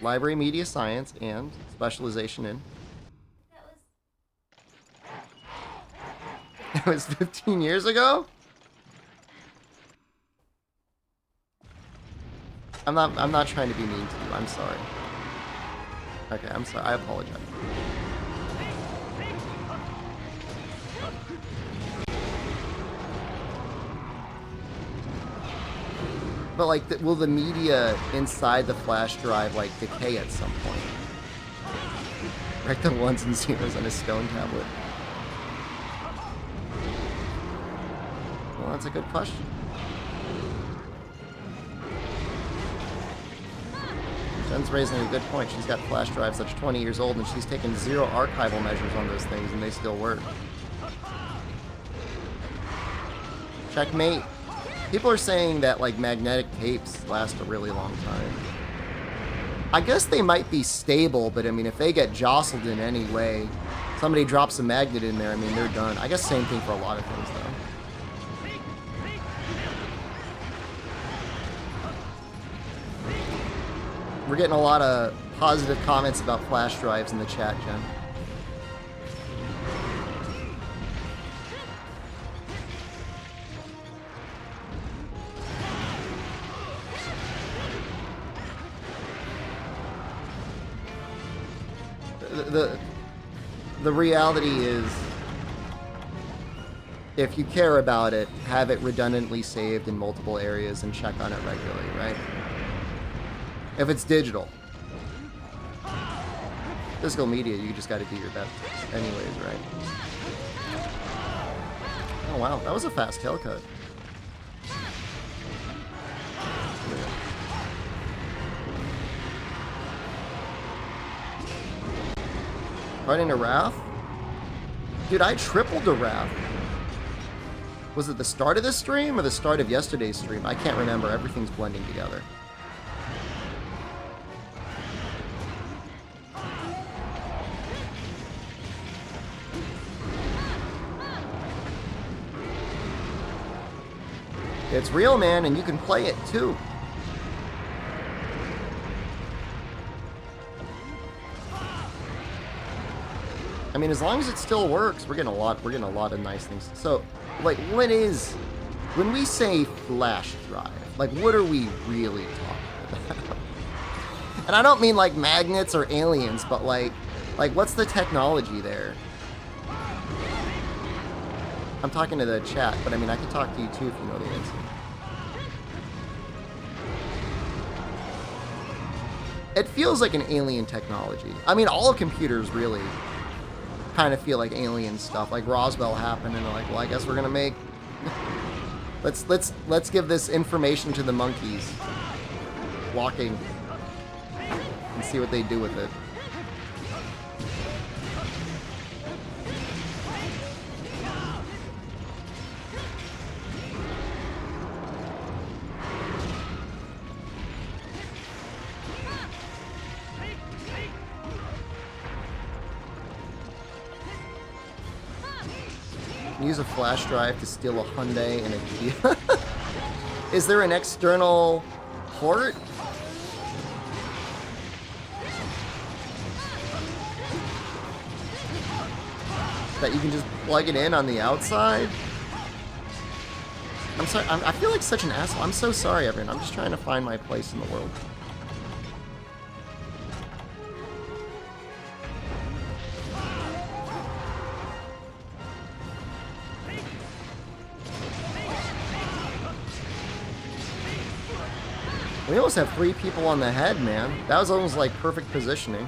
Library media science and specialization in. That was 15 years ago? I'm not trying to be mean to you. I'm sorry. Okay, I'm sorry. I apologize. But, like, will the media inside the flash drive, like, decay at some point? Write the ones and zeros on a stone tablet. Well, that's a good question. Jen's raising a good point. She's got flash drives that's 20 years old, and she's taken 0 archival measures on those things, and they still work. Checkmate. People are saying that, like, magnetic tapes last a really long time. I guess they might be stable, but, I mean, if they get jostled in any way, somebody drops a magnet in there, I mean, they're done. I guess same thing for a lot of things, though. We're getting a lot of positive comments about flash drives in the chat, Jen. The reality is, if you care about it, have it redundantly saved in multiple areas and check on it regularly, right? If it's digital. Physical media, you just gotta do your best anyways, right? Oh wow, that was a fast tailcut. Right into Wrath? Dude, I tripled to Wrath. Was it the start of this stream or the start of yesterday's stream? I can't remember. Everything's blending together. It's real, man, and you can play it too. I mean, as long as it still works, we're getting a lot of nice things. So, like, when we say flash drive, like, what are we really talking about? And I don't mean like magnets or aliens, but like what's the technology there? I'm talking to the chat, but I mean, I can talk to you too if you know the answer. It feels like an alien technology. I mean, all computers really kind of feel like alien stuff. Like Roswell happened, and they're like, well, I guess we're gonna make. let's give this information to the monkeys. Walking. And see what they do with it. Use a flash drive to steal a Hyundai and a Kia. Is there an external port? That you can just plug it in on the outside? I'm sorry, I feel like such an asshole. I'm so sorry, everyone. I'm just trying to find my place in the world. We almost have 3 people on the head, man. That was almost like perfect positioning.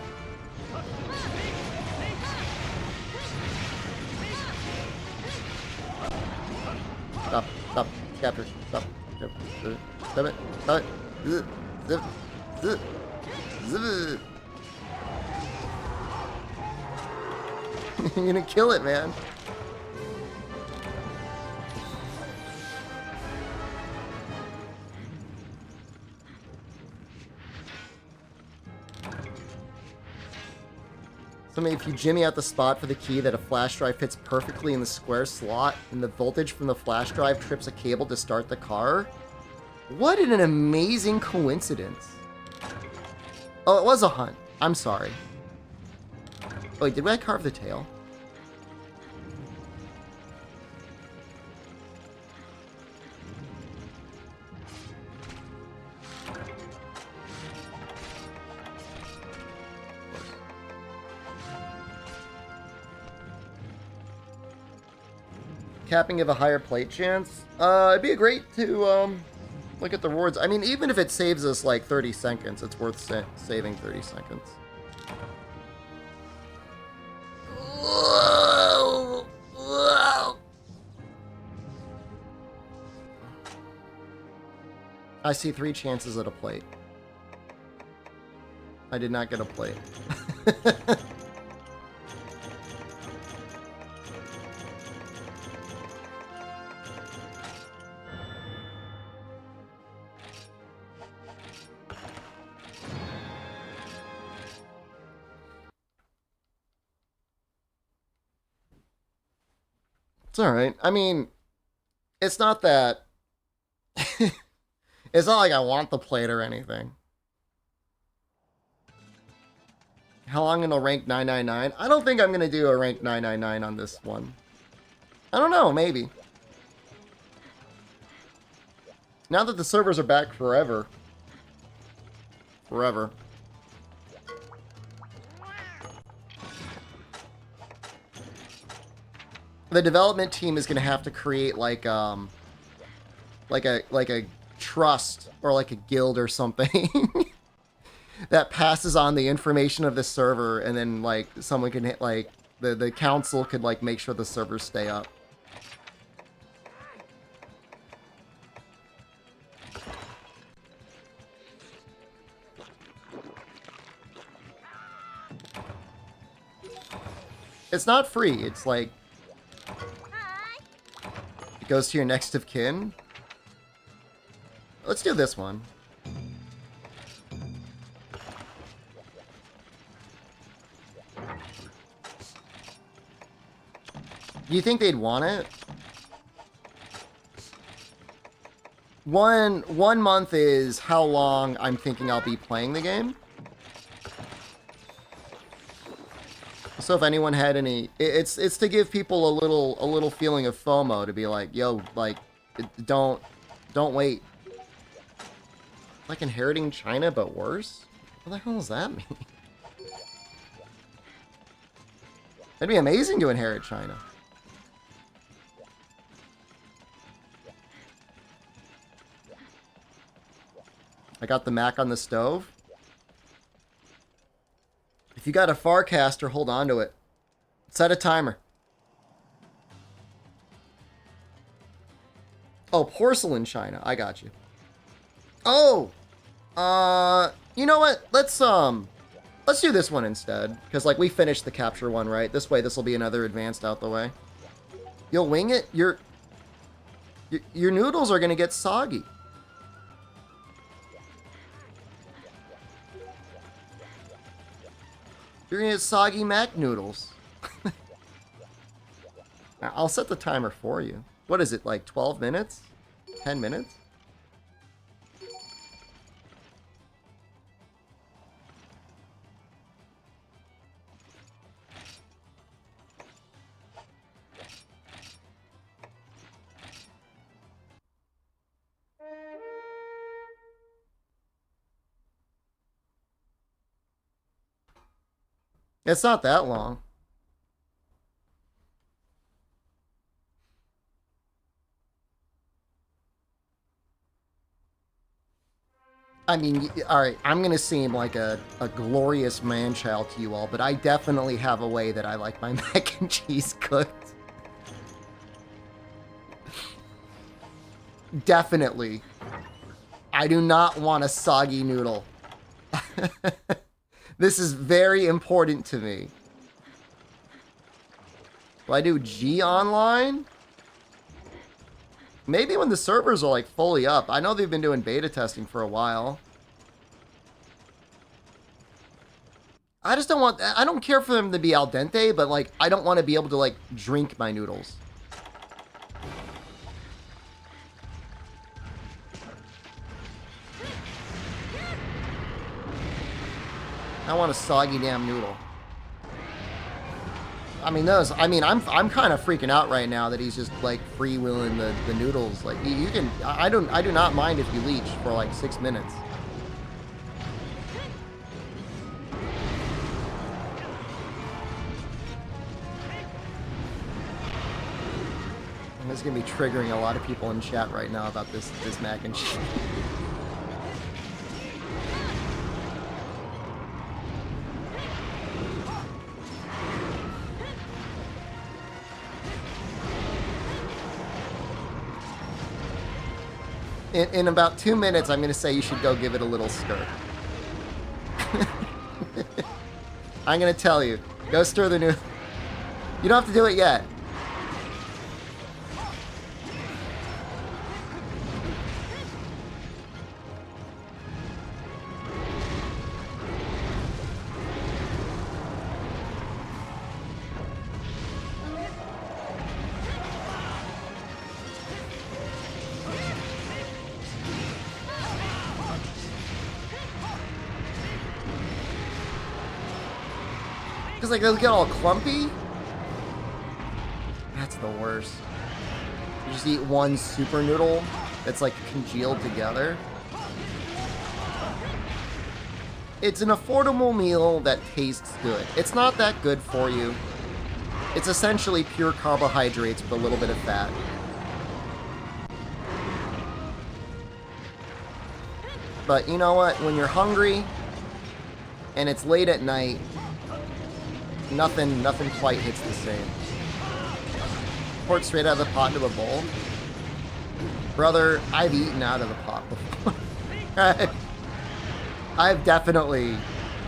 Stop, capture, stop, stop it, stop it, zip, zip, zip. You're gonna kill it, man. So maybe if you jimmy out the spot for the key, that a flash drive fits perfectly in the square slot, and the voltage from the flash drive trips a cable to start the car? What an amazing coincidence. Oh, it was a hunt. I'm sorry. Oh, wait, did I carve the tail? Capping of a higher plate chance? It'd be great to look at the rewards. I mean, even if it saves us like 30 seconds, it's worth saving 30 seconds. Whoa. Whoa. I see 3 chances at a plate. I did not get a plate. It's alright. I mean, it's not that... It's not like I want the plate or anything. How long until rank 999? I don't think I'm going to do a rank 999 on this one. I don't know, maybe. Now that the servers are back forever. Forever. The development team is going to have to create like a trust or like a guild or something that passes on the information of the server, and then like someone can hit like the council could like make sure the servers stay up. It's not free. It's like it goes to your next of kin. Let's do this one. Do you think they'd want it? one month is how long I'm thinking I'll be playing the game. So if anyone had any, it's to give people a little feeling of FOMO, to be like, yo, like, don't wait. Like inheriting China, but worse? What the hell does that mean? It'd be amazing to inherit China. I got the Mac on the stove. If you got a Farcaster, hold on to it. Set a timer. Oh, porcelain China. I got you. Oh! You know what? Let's do this one instead. Because, like, we finished the capture one, right? This way, this will be another advanced out the way. You'll wing it? Your noodles are going to get soggy. You're going to get soggy Mac noodles. I'll set the timer for you. What is it, like 12 minutes? 10 minutes? It's not that long. I mean, alright, I'm gonna seem like a glorious man-child to you all, but I definitely have a way that I like my mac and cheese cooked. Definitely. I do not want a soggy noodle. This is very important to me. Will I do G online? Maybe when the servers are like fully up. I know they've been doing beta testing for a while. I just don't want... I don't care for them to be al dente, but like, I don't want to be able to like drink my noodles. I want a soggy damn noodle. I mean, I'm kind of freaking out right now that he's just like freewheeling the noodles. Like you can, I do not mind if you leech for like 6 minutes. And this is gonna be triggering a lot of people in chat right now about this mac and cheese. In about 2 minutes, I'm going to say you should go give it a little stir. I'm going to tell you. Go stir the noodle. You don't have to do it yet. Because like they'll get all clumpy. That's the worst. You just eat one super noodle that's like congealed together. It's an affordable meal that tastes good. It's not that good for you. It's essentially pure carbohydrates with a little bit of fat. But you know what? When you're hungry and it's late at night, nothing quite hits the same. Pour it straight out of the pot into a bowl. Brother, I've eaten out of the pot before. I've definitely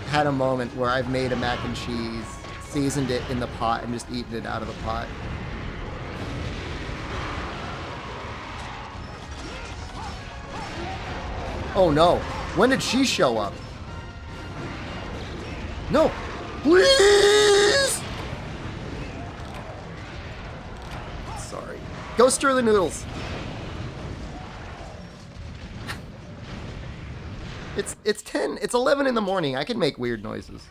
had a moment where I've made a mac and cheese, seasoned it in the pot, and just eaten it out of the pot. Oh no. When did she show up? No. Please! Sorry. Go stir the noodles. It's 10. It's 11 in the morning. I can make weird noises.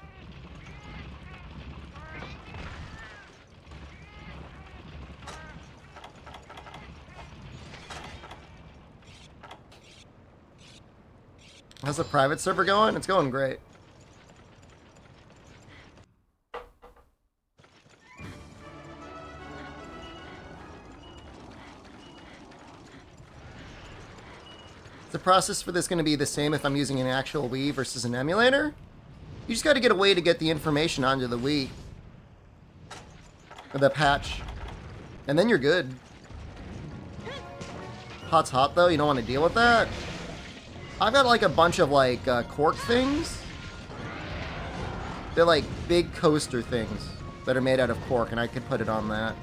How's the private server going? It's going great. The process for this going to be the same if I'm using an actual Wii versus an emulator? You just got to get a way to get the information onto the Wii. Or the patch. And then you're good. Hot's hot though, you don't want to deal with that? I've got like a bunch of like cork things. They're like big coaster things that are made out of cork, and I could put it on that.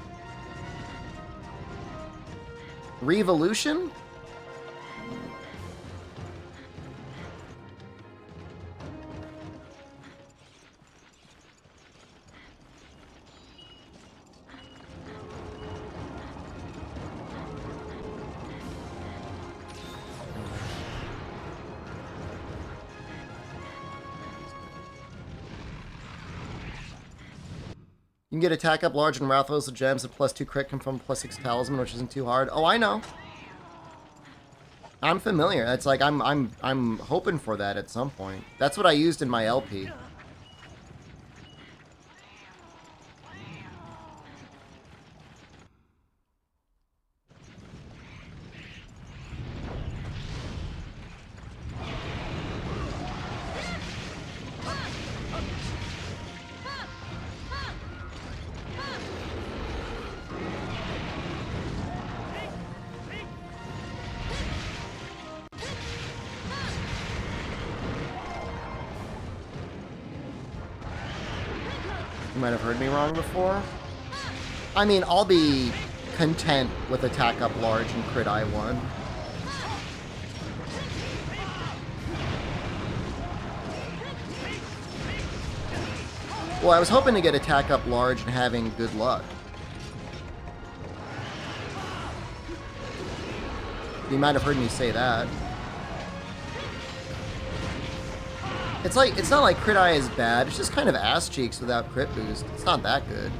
Revolution? You can get attack up large and Rathos with gems and +2 crit come from +6 talisman, which isn't too hard. Oh, I know. I'm familiar. That's like I'm hoping for that at some point. That's what I used in my LP. You might have heard me wrong before. I mean, I'll be content with attack up large and crit I1. Well, I was hoping to get attack up large and having good luck. You might have heard me say that. It's like, it's not like crit eye is bad, it's just kind of ass cheeks without crit boost. It's not that good.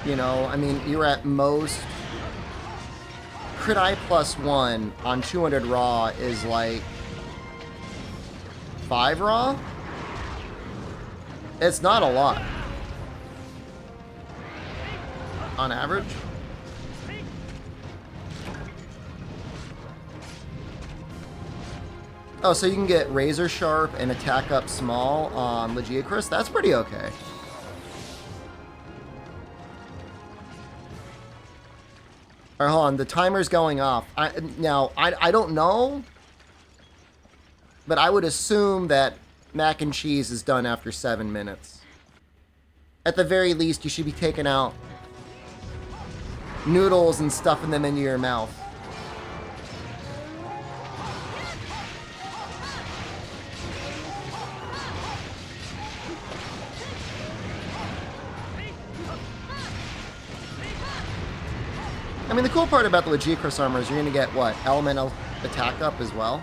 You know, I mean, you're at most... Crit eye +1 on 200 raw is like 5 raw? It's not a lot. On average. Oh, so you can get razor sharp and attack up small on Legiacris? That's pretty okay. Alright, hold on. The timer's going off. I don't know, but I would assume that mac and cheese is done after 7 minutes. At the very least, you should be taking out noodles and stuffing them into your mouth. I mean, the cool part about the Legiacris armor is you're going to get, what, elemental attack up as well?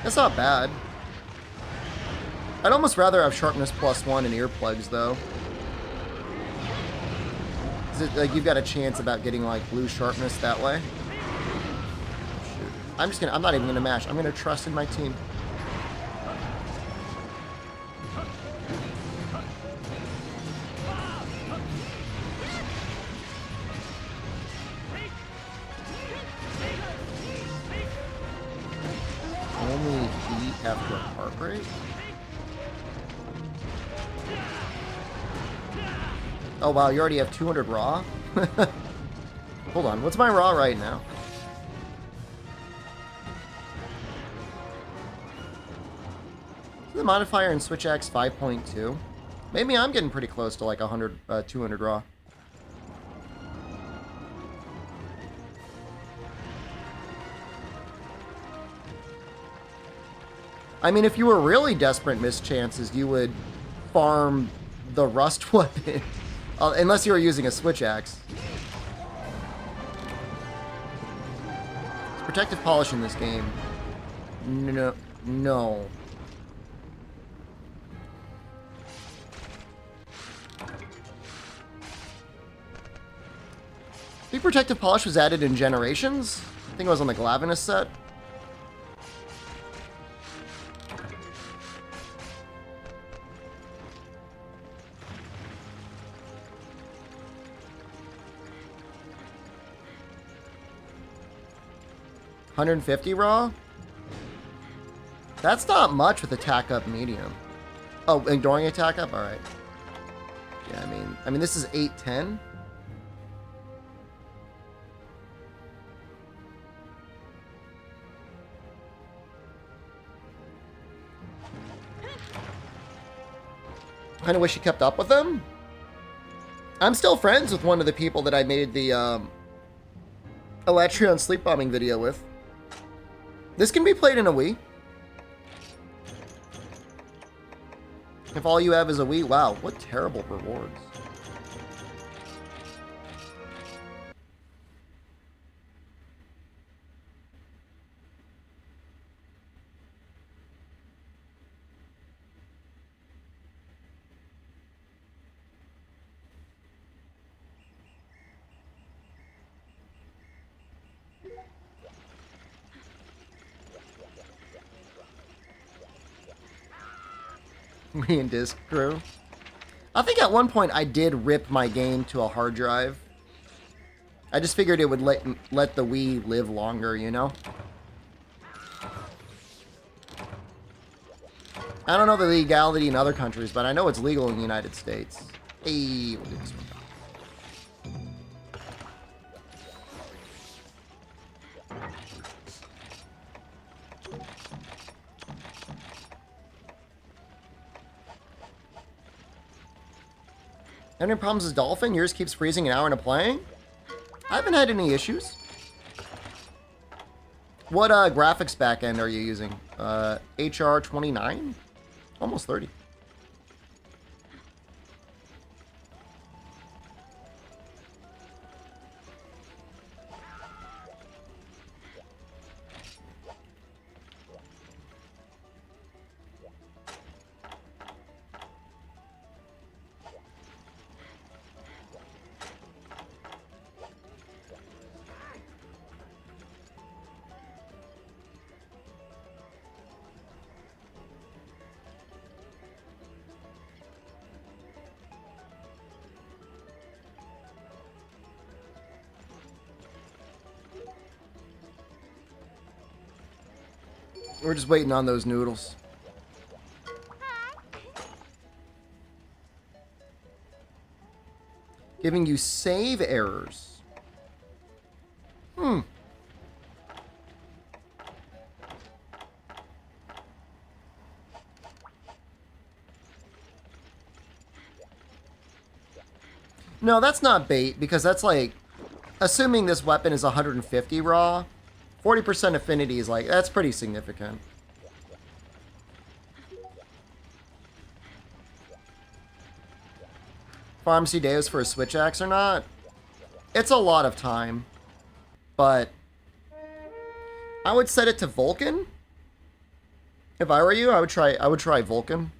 That's not bad. I'd almost rather have sharpness +1 and earplugs, though. 'Cause like, you've got a chance about getting, like, blue sharpness that way. Shoot. I'm not even gonna mash. I'm gonna trust in my team. Only eat after a heart rate? Oh wow, you already have 200 raw? Hold on, what's my raw right now? The modifier in Switch Axe 5.2. Maybe I'm getting pretty close to like 100, 200 raw. I mean, if you were really desperate mischances, you would farm the rust weapon. Unless you were using a switch axe. It's protective polish in this game. No. No. I think protective polish was added in Generations. I think it was on the Glavinus set. $150 raw? That's not much with attack up medium. Oh, ignoring attack up? Alright. Yeah, I mean this is 810. Kinda wish you kept up with them. I'm still friends with one of the people that I made the Electrion sleep bombing video with. This can be played in a Wii. If all you have is a Wii, wow, what terrible rewards. Me and Disc Crew. I think at one point I did rip my game to a hard drive. I just figured it would let the Wii live longer, you know? I don't know the legality in other countries, but I know it's legal in the United States. Hey, we'll do this one. Any problems with Dolphin? Yours keeps freezing an hour into playing? I haven't had any issues. What graphics backend are you using? HR 29? Almost 30. We're just waiting on those noodles. Giving you save errors. No, that's not bait, because that's like, assuming this weapon is 150 raw, 40% affinity is like, that's pretty significant. Pharmacy Deus for a switch axe or not? It's a lot of time, but I would set it to Vulcan. If I were you, I would try Vulcan.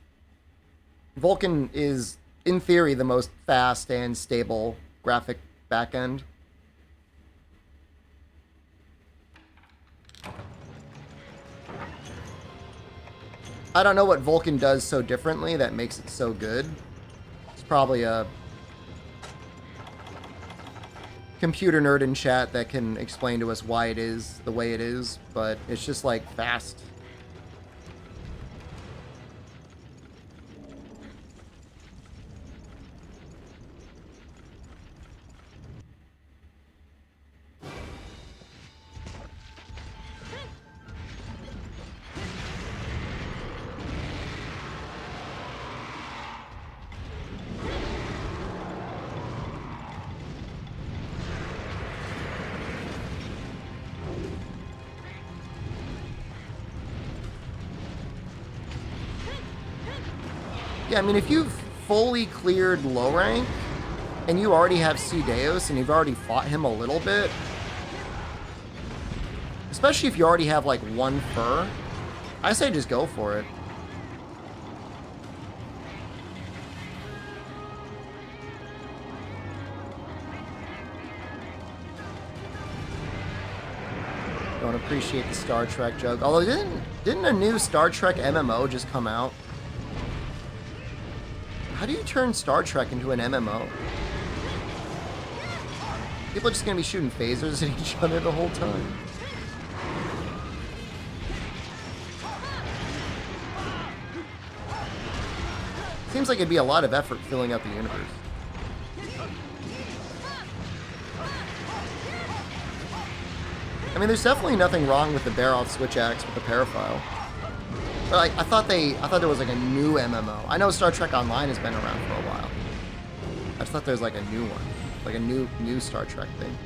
Vulcan is, in theory, the most fast and stable graphic backend. I don't know what Vulcan does so differently that makes it so good. It's probably a computer nerd in chat that can explain to us why it is the way it is, but it's just like fast. Yeah, I mean, if you've fully cleared low rank, and you already have Deus, and you've already fought him a little bit, especially if you already have, like, one fur, I say just go for it. Don't appreciate the Star Trek joke. Although, didn't a new Star Trek MMO just come out? How do you turn Star Trek into an MMO? People are just gonna be shooting phasers at each other the whole time. Seems like it'd be a lot of effort filling out the universe. I mean, there's definitely nothing wrong with the Barroth Switch Axe with the Paraphile. But like, I thought there was like a new MMO. I know Star Trek Online has been around for a while. I just thought there was like a new one, like a new Star Trek thing.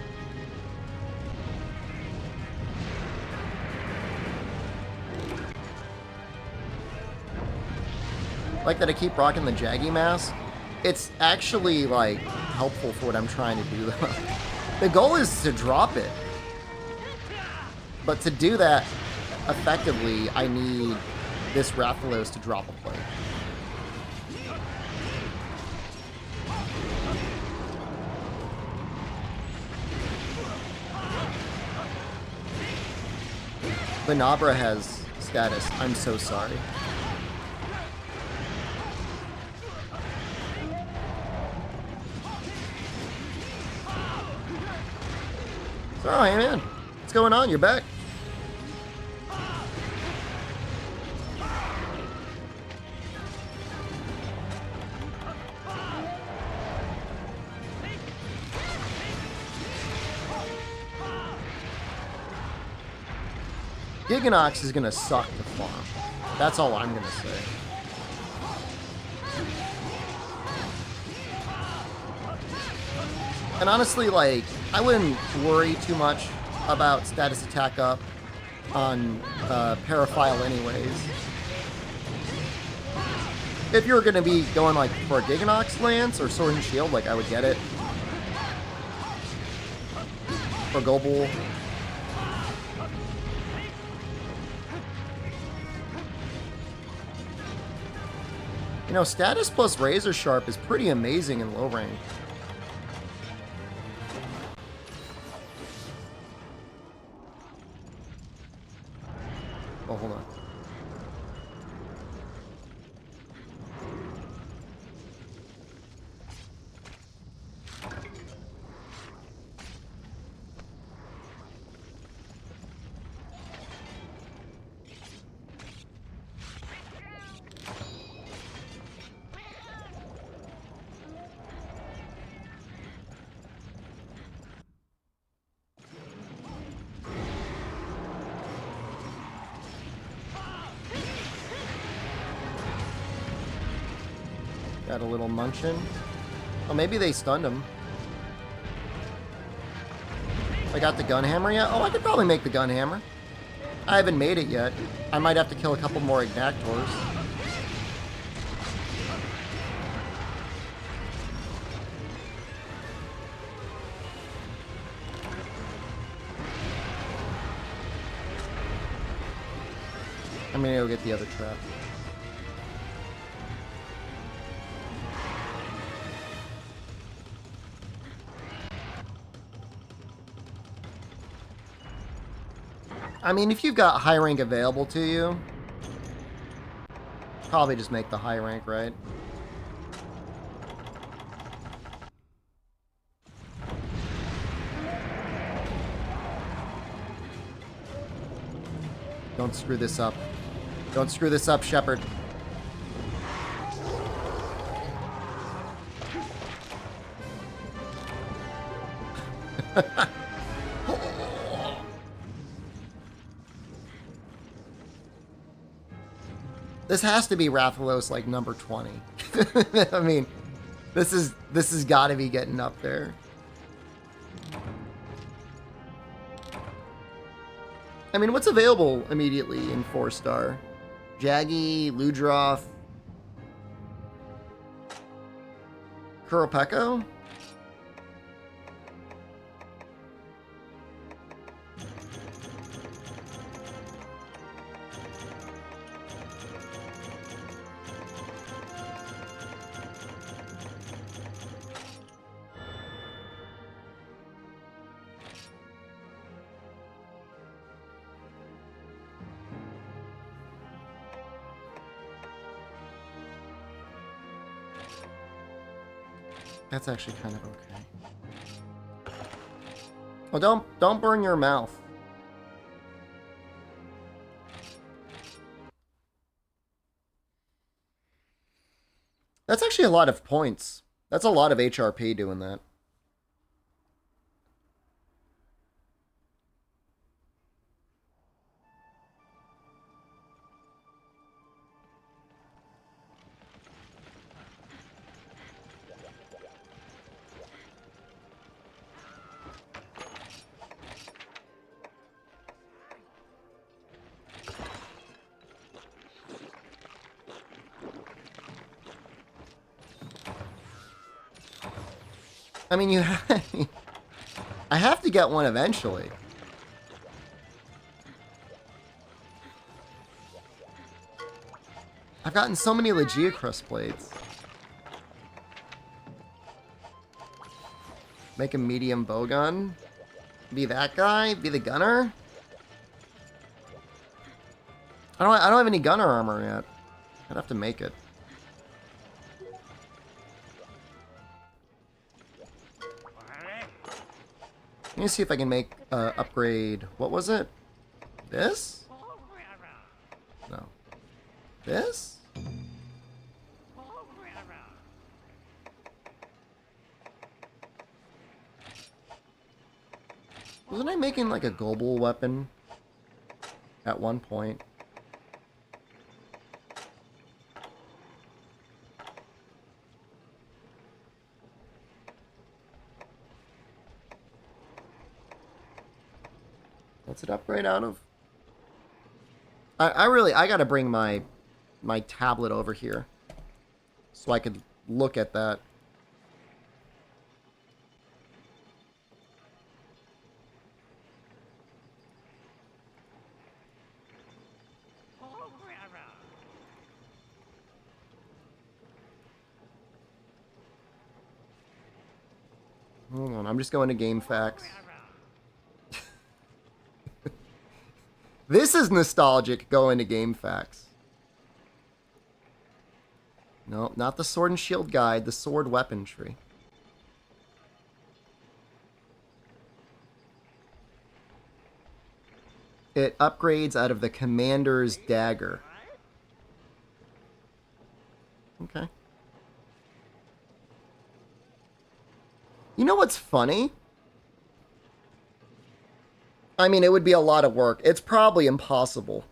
Like that I keep rocking the Jaggy mask. It's actually like helpful for what I'm trying to do though. The goal is to drop it. But to do that effectively, I need this Rathalos to drop a plate. Benabra has status. I'm so sorry. Oh, hey man. What's going on? You're back. Giganox is gonna suck to farm. That's all I'm gonna say. And honestly, like, I wouldn't worry too much about status attack up on Paraphile anyways. If you're gonna be going like for a Giganox Lance or Sword and Shield, like I would get it. Or Gobull. You know, status plus Razor Sharp is pretty amazing in low rank. Oh, hold on. Got a little munchin'. Oh, maybe they stunned him. I got the gun hammer yet? Oh, I could probably make the gun hammer. I haven't made it yet. I might have to kill a couple more Ignactors. I'm gonna go get the other trap. I mean, if you've got high rank available to you, probably just make the high rank, right? Don't screw this up. Don't screw this up, Shepard. This has to be Rathalos like number 20. I mean, this is got to be getting up there. I mean, what's available immediately in 4-star? Jaggy, Ludroth. Kuropeko? That's actually kind of okay. Well, don't burn your mouth. That's actually a lot of points. That's a lot of HRP doing that. I mean, you have, I have to get one eventually. I've gotten so many Legia crust plates. Make a medium bow gun. Be that guy. Be the gunner. I don't have any gunner armor yet. I'd have to make it. Let me see if I can make upgrade. What was it? This? No. This? Wasn't I making like a global weapon at one point? What's it upgrade out of? I gotta bring my tablet over here so I could look at that. Hold on, I'm just going to game facts. This is nostalgic going to game facts. No, not the sword and shield guide, the sword weapon tree. It upgrades out of the commander's dagger. Okay. You know what's funny? I mean, it would be a lot of work. It's probably impossible.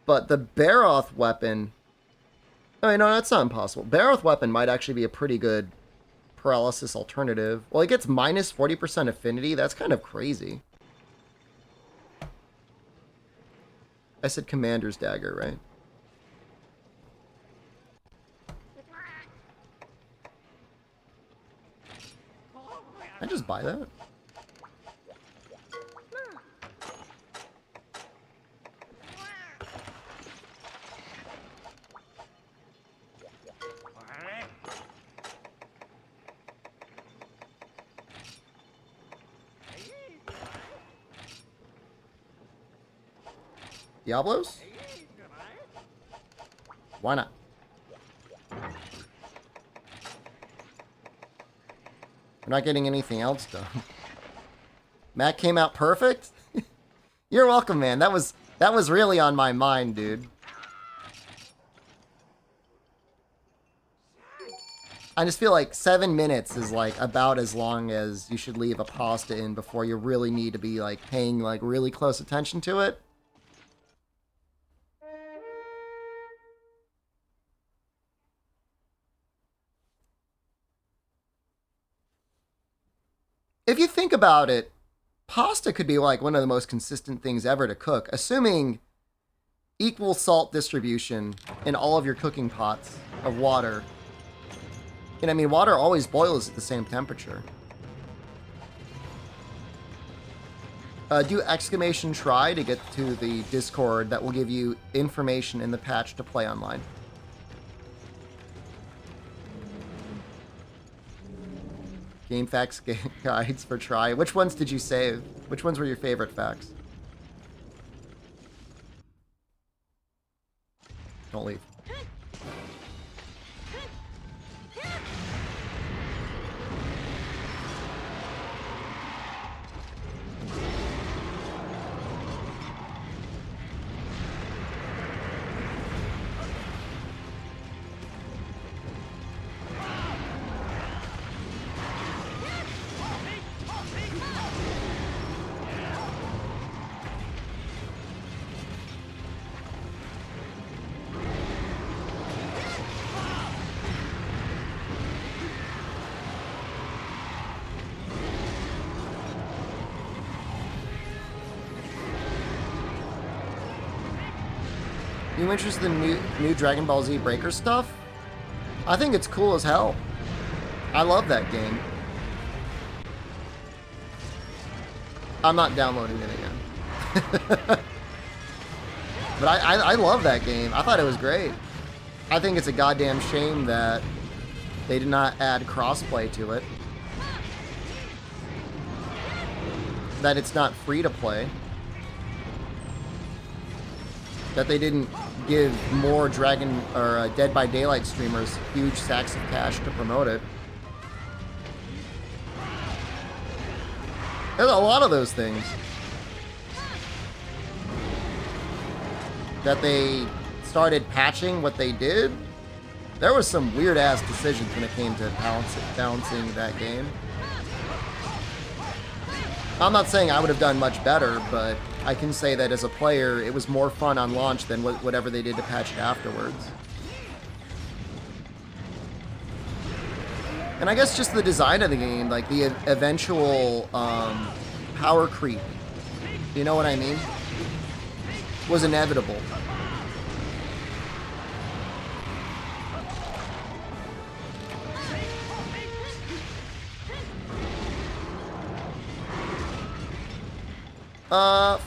But the Baroth weapon... I mean, no, that's not impossible. Baroth weapon might actually be a pretty good paralysis alternative. Well, it gets minus 40% affinity. That's kind of crazy. I said commander's dagger, right? I just buy that. Diablos? Why not? We're not getting anything else done. Matt came out perfect? You're welcome, man. That was really on my mind, dude. I just feel like 7 minutes is like about as long as you should leave a pasta in before you really need to be like paying like really close attention to it. If you think about it, pasta could be like one of the most consistent things ever to cook, assuming equal salt distribution in all of your cooking pots of water And I mean, water always boils at the same temperature. Do exclamation try to get to the Discord that will give you information in the patch to play online. Game facts guides for try. Which ones did you save? Which ones were your favorite facts? Don't leave. You interested in new Dragon Ball Z Breaker stuff? I think it's cool as hell. I love that game. I'm not downloading it again. But I love that game. I thought it was great. I think it's a goddamn shame that they did not add crossplay to it. That it's not free to play. That they didn't give more Dragon or Dead by Daylight streamers huge sacks of cash to promote it. There's a lot of those things that they started patching what they did. There was some weird ass decisions when it came to balancing that game. I'm not saying I would have done much better, but I can say that as a player, it was more fun on launch than whatever they did to patch it afterwards. And I guess just the design of the game, like the eventual power creep, you know what I mean, was inevitable.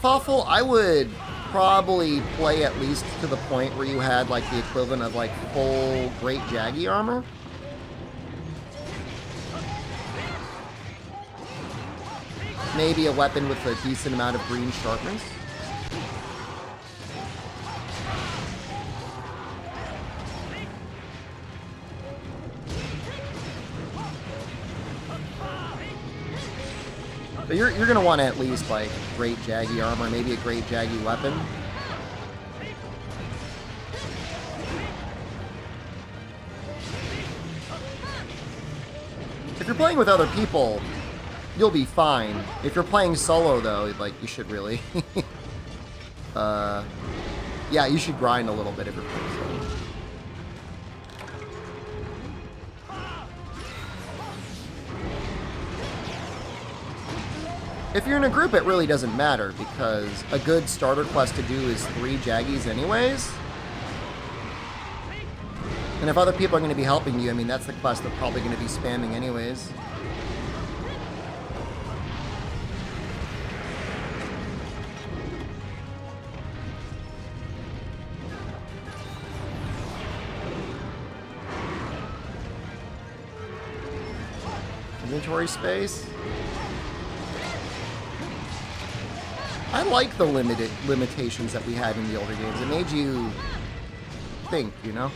Fawful, I would probably play at least to the point where you had like the equivalent of like full Great Jaggy armor. Maybe a weapon with a decent amount of green sharpness. But you're going to want at least, like, Great Jaggy armor, maybe a Great Jaggy weapon. If you're playing with other people, you'll be fine. If you're playing solo, though, like, you should really... yeah, you should grind a little bit if you're playing solo. If you're in a group, it really doesn't matter, because a good starter quest to do is 3 Jaggies anyways. And if other people are going to be helping you, I mean, that's the quest they're probably going to be spamming anyways. Inventory space. I like the limitations that we had in the older games. It made you think, you know?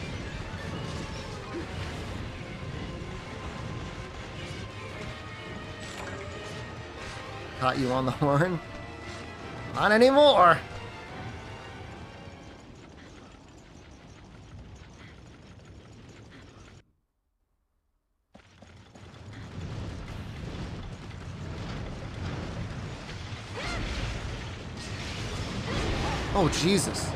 Caught you on the horn? Not anymore! Oh, Jesus.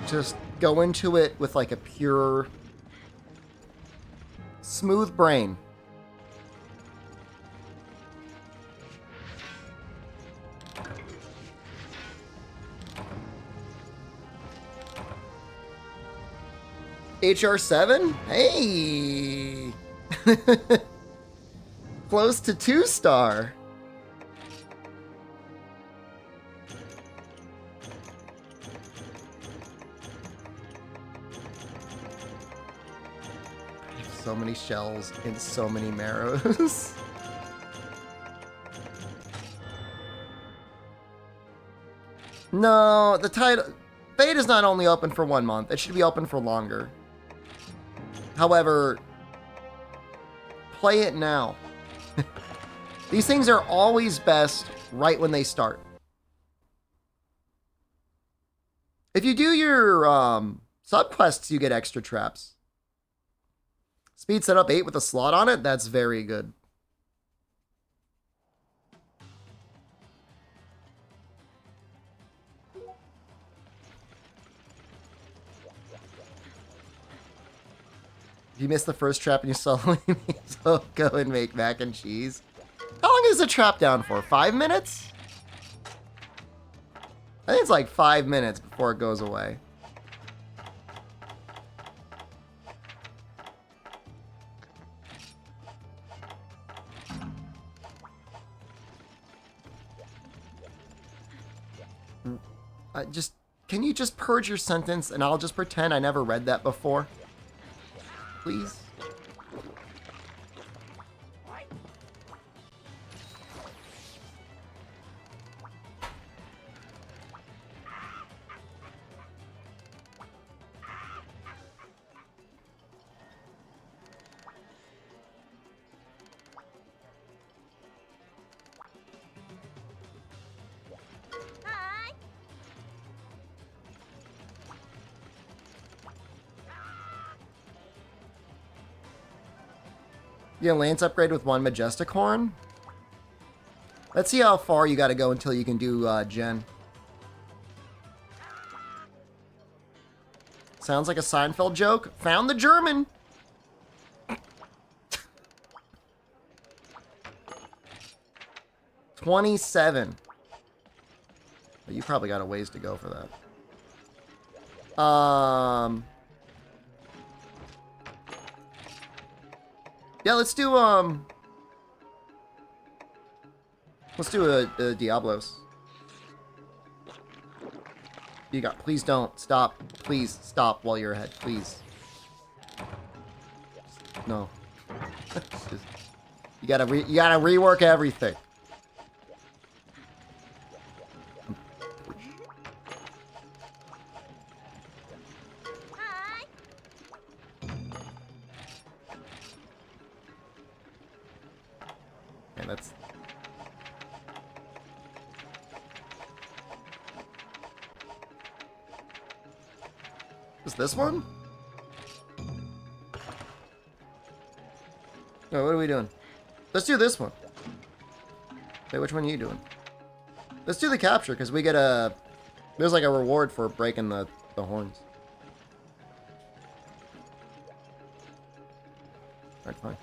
Just go into it with like a pure, smooth brain. HR7? Hey! Close to 2-star. So many shells and so many marrows. No, the title... Fate is not only open for 1 month. It should be open for longer. However, play it now. These things are always best right when they start. If you do your subquests, you get extra traps. Speed setup 8 with a slot on it, that's very good. If you missed the first trap and you solo so go and make mac and cheese. How long is the trap down for? 5 minutes? I think it's like 5 minutes before it goes away. Can you just purge your sentence and I'll just pretend I never read that before? Please? Yeah, Lance upgrade with 1 Majestic Horn. Let's see how far you gotta go until you can do Gen. Sounds like a Seinfeld joke. Found the German! 27. But you probably got a ways to go for that. Yeah, let's do a Diablos. You got, please don't stop. Please stop while you're ahead, please. No. you gotta rework everything. Okay, that's... Is this one? No, what are we doing? Let's do this one. Wait, which one are you doing? Let's do the capture, because we get a... There's like a reward for breaking the horns. Alright, fine.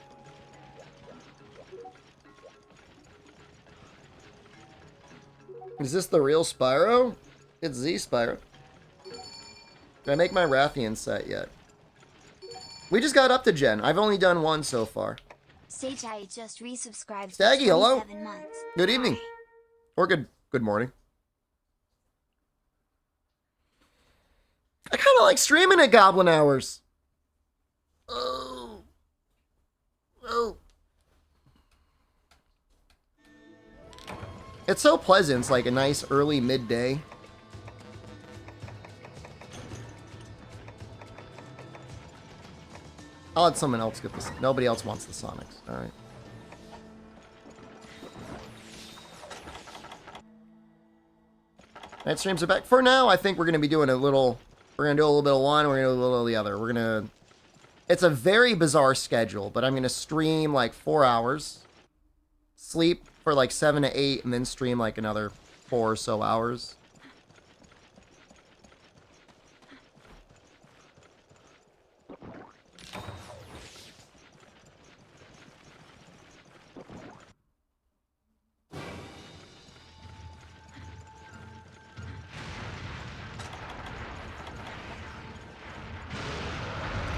Is this the real Spyro? It's Z Spyro. Did I make my Rathian set yet? We just got up to Gen. I've only done 1 so far. Sage, I just resubscribed. Staggy, hello. 27 months. Good evening. Or good morning. I kind of like streaming at Goblin Hours. Oh. It's so pleasant. It's like a nice early midday. I'll let someone else get this. Nobody else wants the Sonics. Alright. Night streams are back. For now, I think we're going to be doing a little... We're going to do a little bit of one, we're going to do a little of the other. We're going to... It's a very bizarre schedule, but I'm going to stream like 4 hours. Sleep for like 7 to 8, and then stream like another 4 or so hours.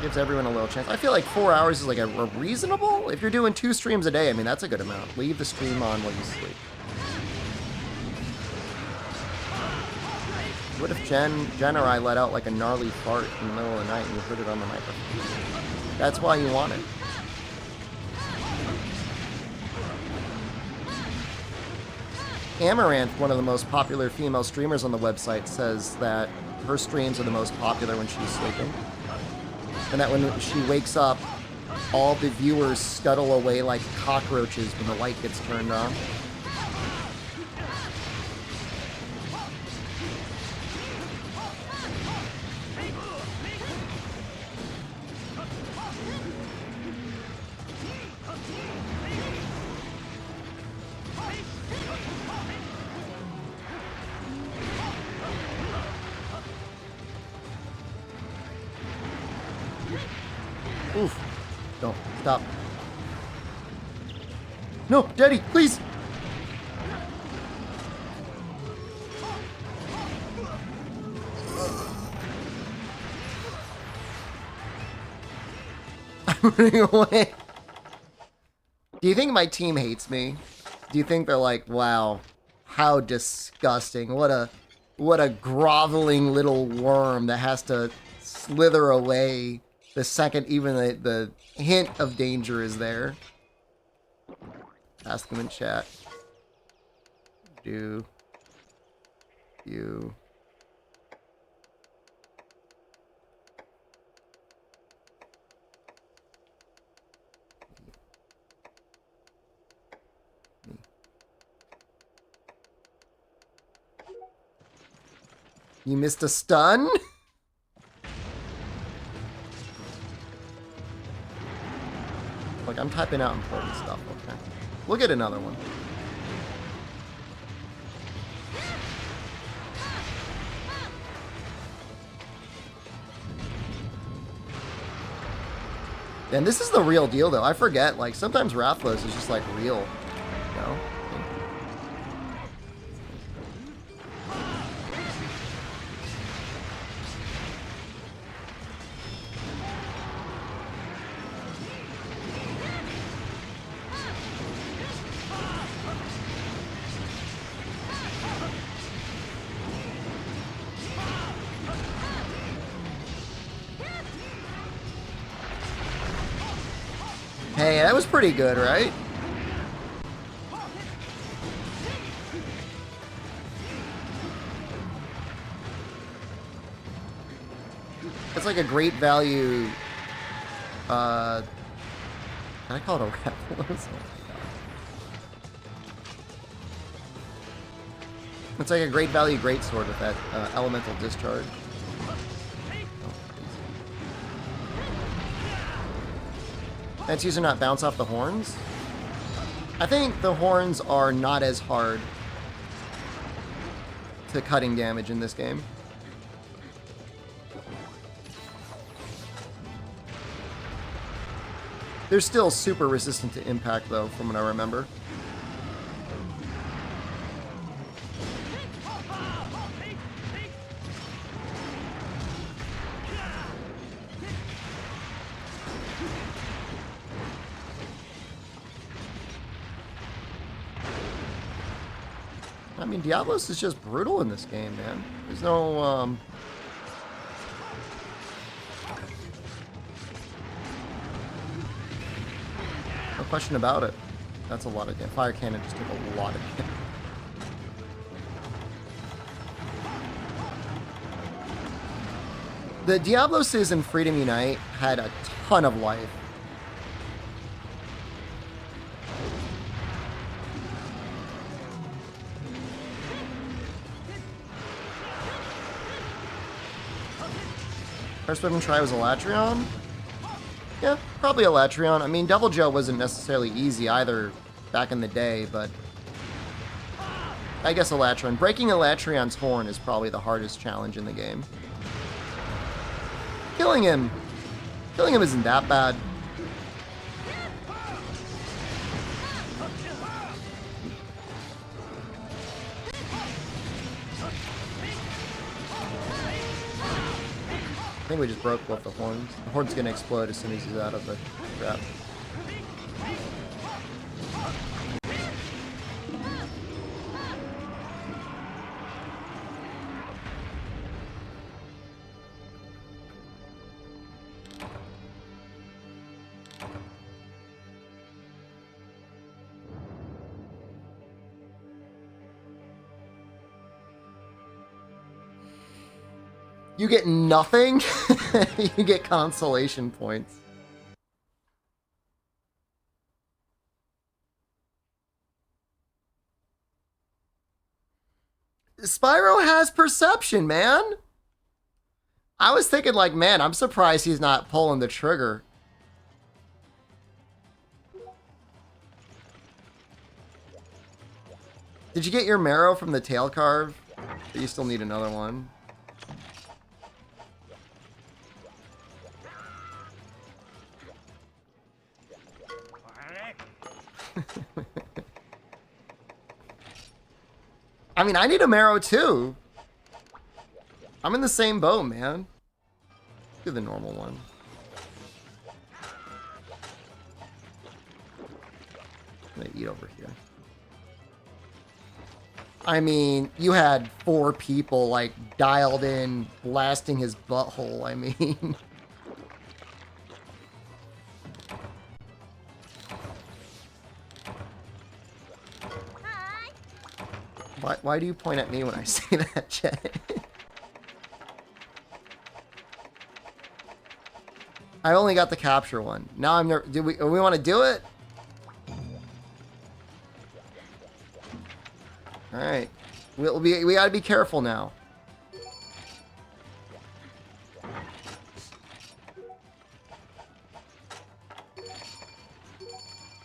Gives everyone a little chance. I feel like 4 hours is like a reasonable. If you're doing 2 streams a day, I mean that's a good amount. Leave the stream on while you sleep. What if Jen or I let out like a gnarly fart in the middle of the night and you heard it on the microphone? That's why you want it. Amaranth, one of the most popular female streamers on the website, says that her streams are the most popular when she's sleeping. And that when she wakes up, all the viewers scuttle away like cockroaches when the light gets turned on. Oof. Don't. Stop. No, Daddy, please! I'm running away. Do you think my team hates me? Do you think they're like, wow, how disgusting. What a groveling little worm that has to slither away the second even the hint of danger is there. Ask them in chat. Do you You missed a stun? Like, I'm typing out important stuff, okay. We'll get another one. And this is the real deal, though. I forget, like, sometimes Rathlos is just, like, real, you know? Hey, that was pretty good, right? It's like a great value. Can I call it a raffle? Oh my God. It's like a great value greatsword with that elemental discharge. That's user not bounce off the horns. I think the horns are not as hard to cutting damage in this game. They're still super resistant to impact, though, from what I remember. I mean, Diablos is just brutal in this game, man. There's no, no question about it. That's a lot of damage. Fire Cannon just took a lot of damage. The Diabloses in Freedom Unite had a ton of life. First weapon try was Elatrion? Yeah, probably Elatrion. I mean, Devil Joe wasn't necessarily easy either back in the day, but I guess Elatrion. Breaking Elatrion's horn is probably the hardest challenge in the game. Killing him isn't that bad. I think we just broke both the horns. The horn's gonna explode as soon as he's out of the trap. You get nothing? You get consolation points. Spyro has perception, man. I was thinking like, man, I'm surprised he's not pulling the trigger. Did you get your marrow from the tail carve? But you still need another one. I mean, I need a marrow too. I'm in the same boat, man. Do the normal one. I'm gonna eat over here. I mean, you had 4 people like dialed in, blasting his butthole. I mean. Why do you point at me when I say that, Chet? I only got the capture one. Now I'm never. Do we want to do it? All right. We gotta be careful now.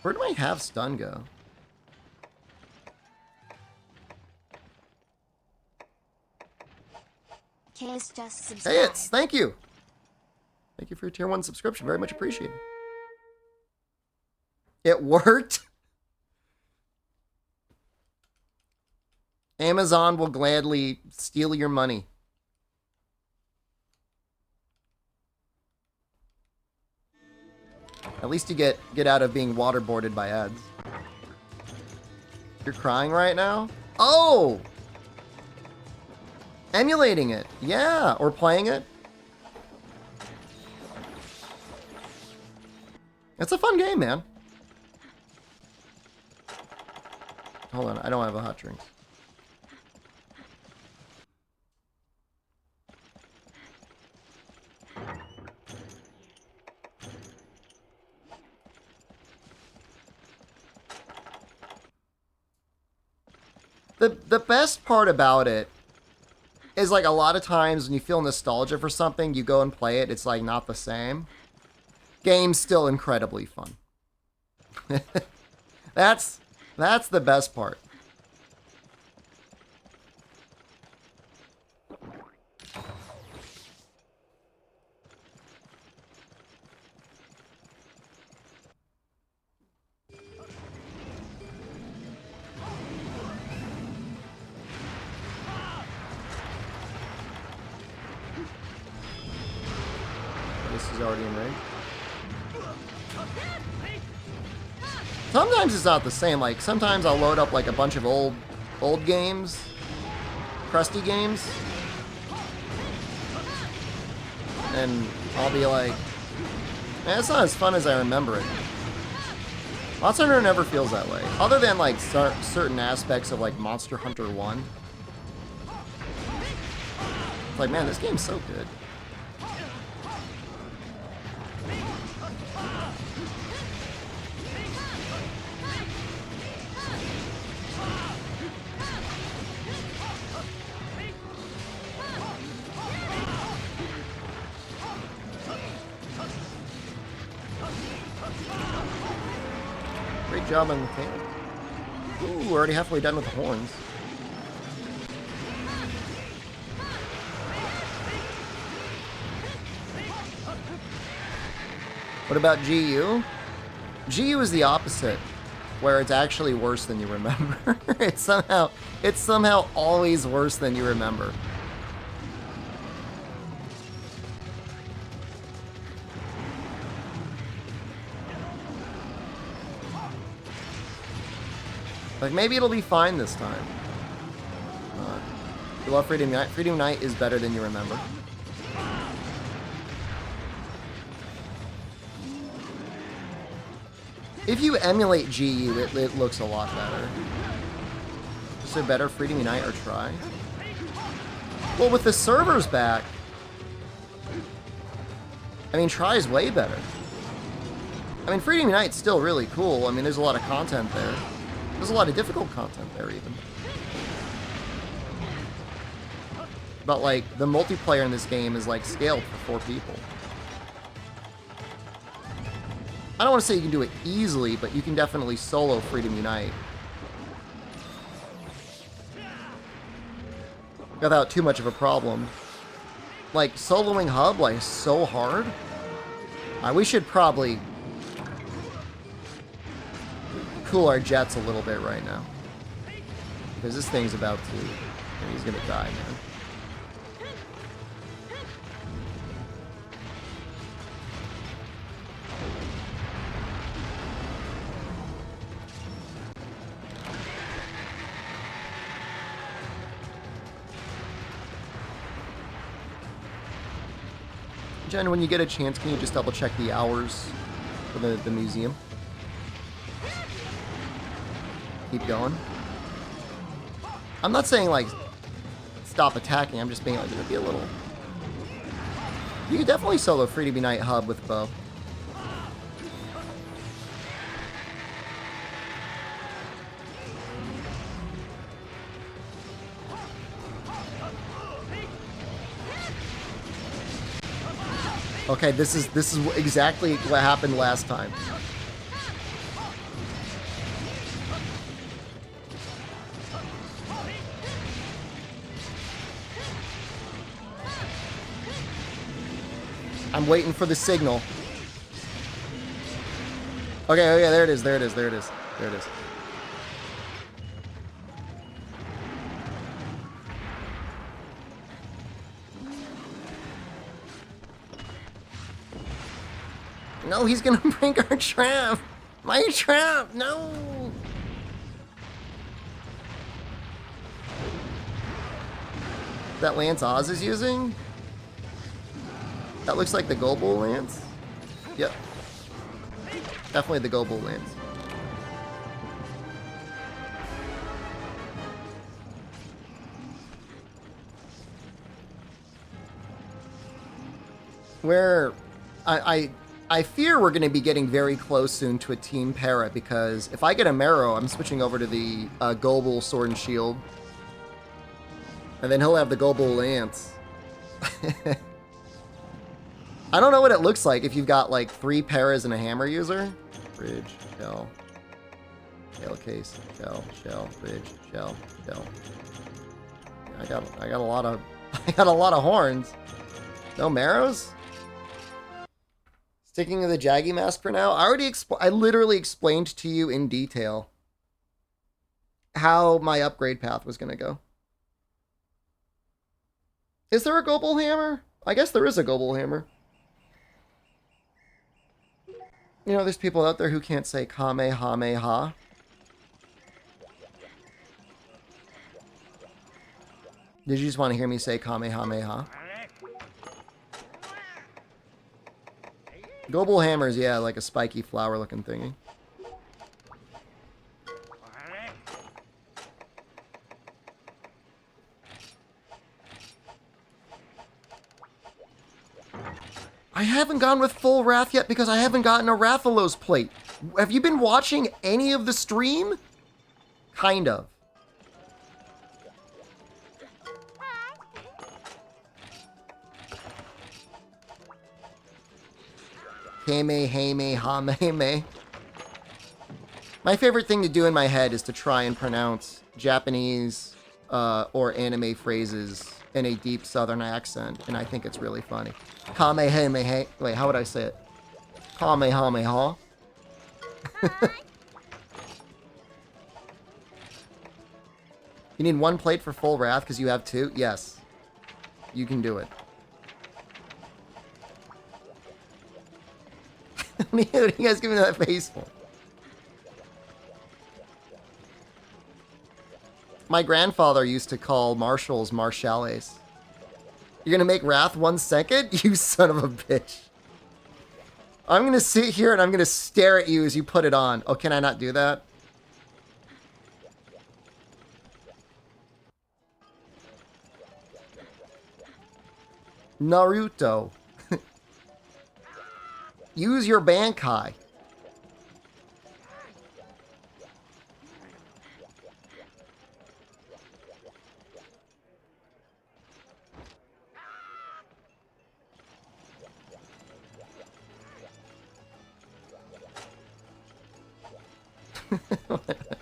Where do I have stun go? Case just subscribed. Hey, thank you. Thank you for your tier 1 subscription. Very much appreciated. It worked. Amazon will gladly steal your money. At least you get out of being waterboarded by ads. You're crying right now? Oh! Emulating it. Yeah, or playing it. It's a fun game, man. Hold on, I don't have a hot drink. The best part about it is like a lot of times when you feel nostalgia for something, you go and play it, it's like not the same. Game's still incredibly fun. That's the best part. This is already in range. Sometimes it's not the same. Like sometimes I'll load up like a bunch of old games, crusty games, and I'll be like, man, it's not as fun as I remember it. Monster Hunter never feels that way, other than like certain aspects of like Monster Hunter 1. It's like, man, this game's so good. Great job on the tail. Ooh, we're already halfway done with the horns. What about GU? GU is the opposite, where it's actually worse than you remember. It's somehow always worse than you remember. Like, maybe it'll be fine this time. You love Freedom Unite. Freedom Unite is better than you remember. If you emulate GU, it looks a lot better. Is there better Freedom Unite or Try? Well, with the servers back, I mean, Try is way better. I mean, Freedom Unite's still really cool. I mean, there's a lot of content there. There's a lot of difficult content there, even. But, like, the multiplayer in this game is, like, scaled for 4 people. I don't want to say you can do it easily, but you can definitely solo Freedom Unite. Without too much of a problem. Like, soloing Hub, like, so hard. We should probably cool our jets a little bit right now. Because this thing's about to... He's gonna die, man. Jen, when you get a chance, can you just double check the hours for the museum? Keep going. I'm not saying, like, stop attacking. I'm just being, like, gonna be a little... You can definitely solo Freedom Unite Hub with bow. Okay, this is exactly what happened last time. I'm waiting for the signal. Okay, there it is, there it is, there it is, there it is. No, he's gonna break our trap! My trap! No! That lance Oz is using? That looks like the Goble lance. Yep. Definitely the Goble lance. Where I fear we're going to be getting very close soon to a Team Para, because if I get a Marrow, I'm switching over to the Goble Sword and Shield. And then he'll have the Goble Lance. I don't know what it looks like if you've got like 3 Paras and a Hammer user. Bridge, shell, case, shell, bridge, shell. I got a lot of I got a lot of horns. No Marrows? Sticking to the Jaggy mask for now. I literally explained to you in detail how my upgrade path was gonna go. Is there a Goble Hammer? I guess there is a Goble Hammer. You know, there's people out there who can't say Kamehameha. Did you just want to hear me say Kamehameha? Goble Hammers, yeah, like a spiky flower looking thingy. I haven't gone with full Wrath yet because I haven't gotten a Rathalos plate. Have you been watching any of the stream? Kind of. Kamehameha. My favorite thing to do in my head is to try and pronounce Japanese or anime phrases in a deep southern accent, and I think it's really funny. Kamehameha. Wait, how would I say it? Kamehameha. You need 1 plate for full Wrath because you have 2? Yes. You can do it. What are you guys giving that face for? My grandfather used to call marshals marshales. You're gonna make Wrath 1 second? You son of a bitch. I'm gonna sit here and I'm gonna stare at you as you put it on. Oh, can I not do that? Naruto. Use your Bankai.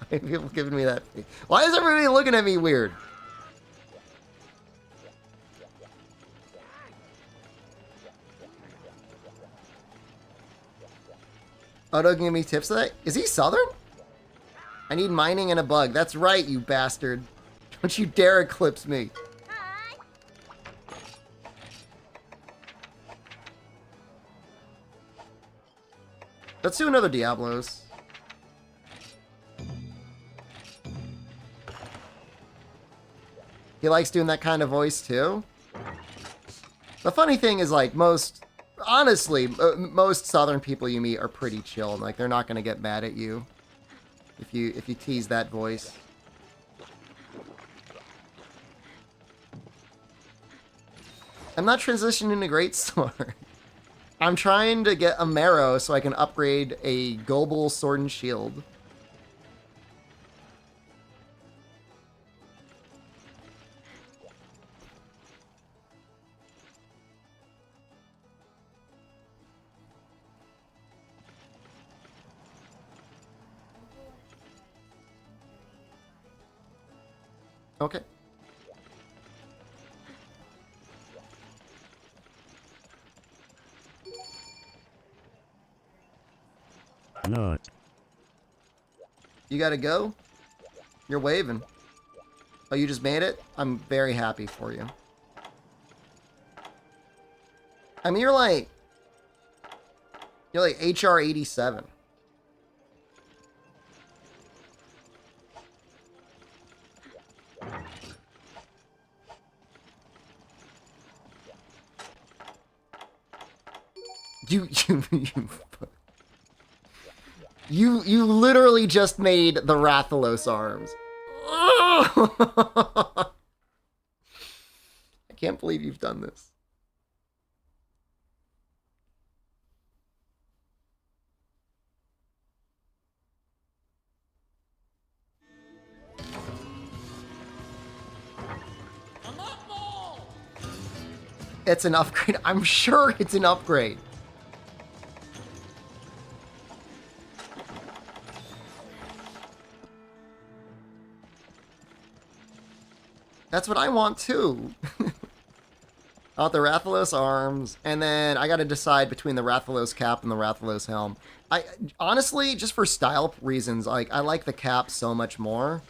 People giving me that. Why is everybody looking at me weird? Odo give me tips today? Is he Southern? I need mining and a bug. That's right, you bastard. Don't you dare eclipse me. Let's do another Diablos. He likes doing that kind of voice too. The funny thing is, like, honestly, most Southern people you meet are pretty chill. Like, they're not gonna get mad at you if you tease that voice. I'm not transitioning to Greatsword. I'm trying to get a Marrow so I can upgrade a Gobel Sword and Shield. Okay. Not. You gotta go? You're waving. Oh, you just made it? I'm very happy for you. I mean, you're like HR 87. You literally just made the Rathalos arms. I can't believe you've done this. It's an upgrade. I'm sure it's an upgrade. That's what I want too. I want the Rathalos arms, and then I gotta decide between the Rathalos cap and the Rathalos helm. I honestly, just for style reasons, like I like the cap so much more.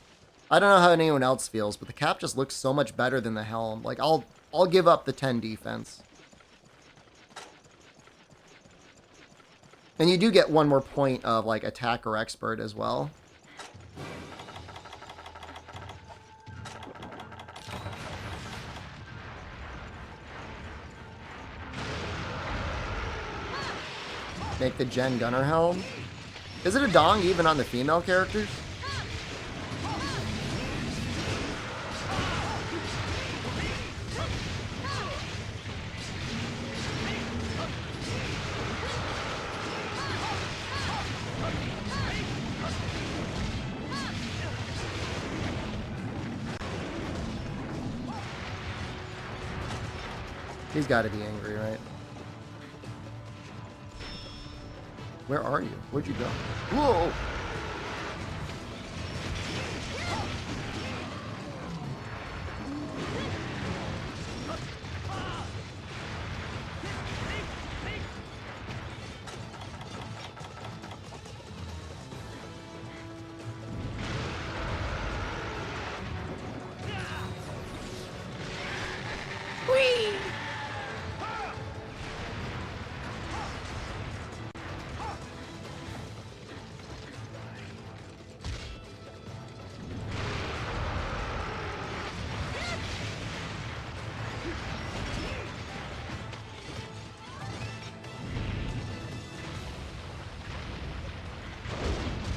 I don't know how anyone else feels, but the cap just looks so much better than the helm. Like I'll give up the 10 defense. And you do get one more point of like attack or expert as well. Make the Gen Gunner helm. Is it a dong even on the female characters? He's got to be angry, right? Where are you? Where'd you go? Whoa!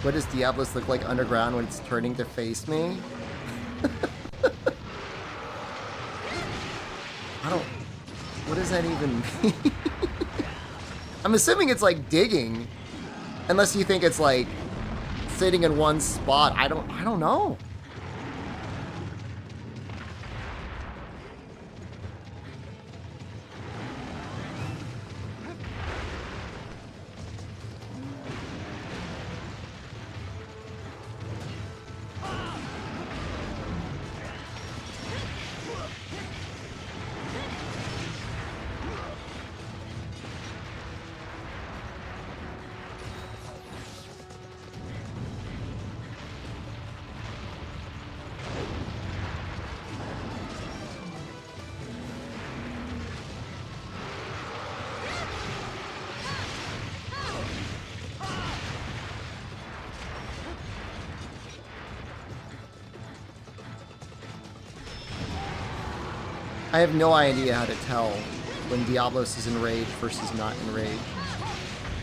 What does Diablos look like underground when it's turning to face me? I don't... What does that even mean? I'm assuming it's like digging. Unless you think it's like sitting in one spot. I don't know. I have no idea how to tell when Diablos is in rage versus not in rage.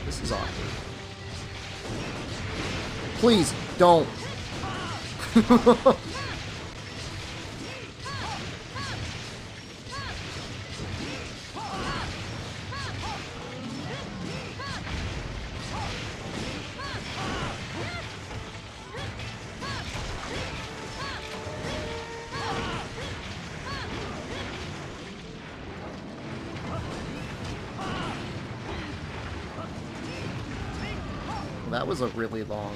This is awkward. Please, don't. That was a really long...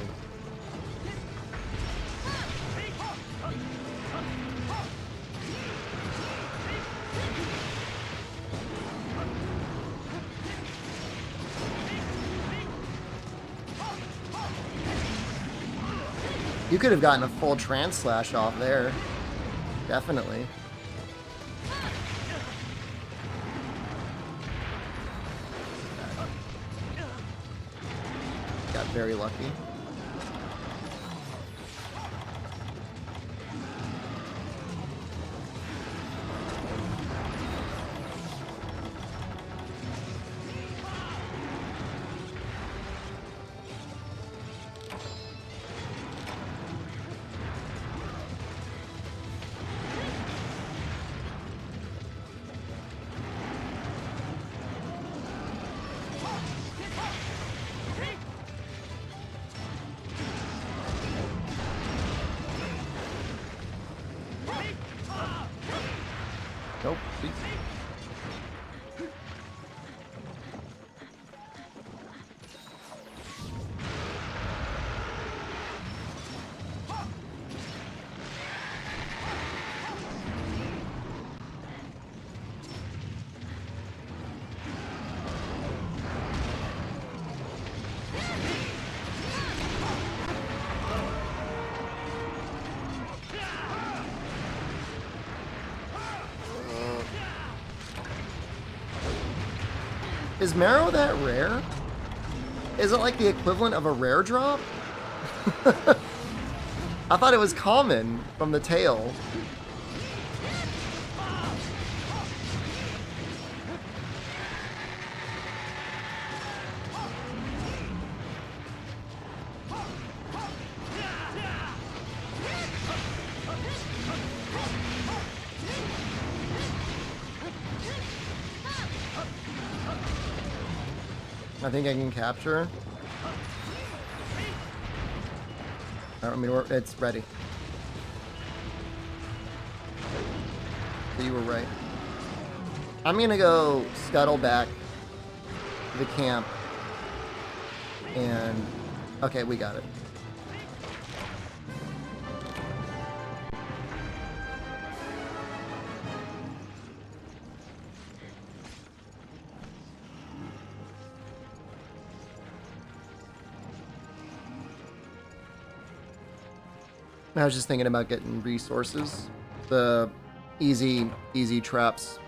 You could have gotten a full trans slash off there. Definitely. Got very lucky. Nope. Is Marrow that rare? Is it like the equivalent of a rare drop? I thought it was common from the tail. I think I can capture. I mean, it's ready. So you were right. I'm gonna go scuttle back to the camp. And okay, we got it. I was just thinking about getting resources. The easy traps.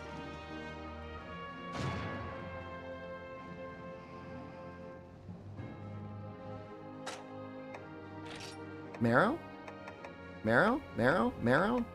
Marrow? Marrow? Marrow? Marrow?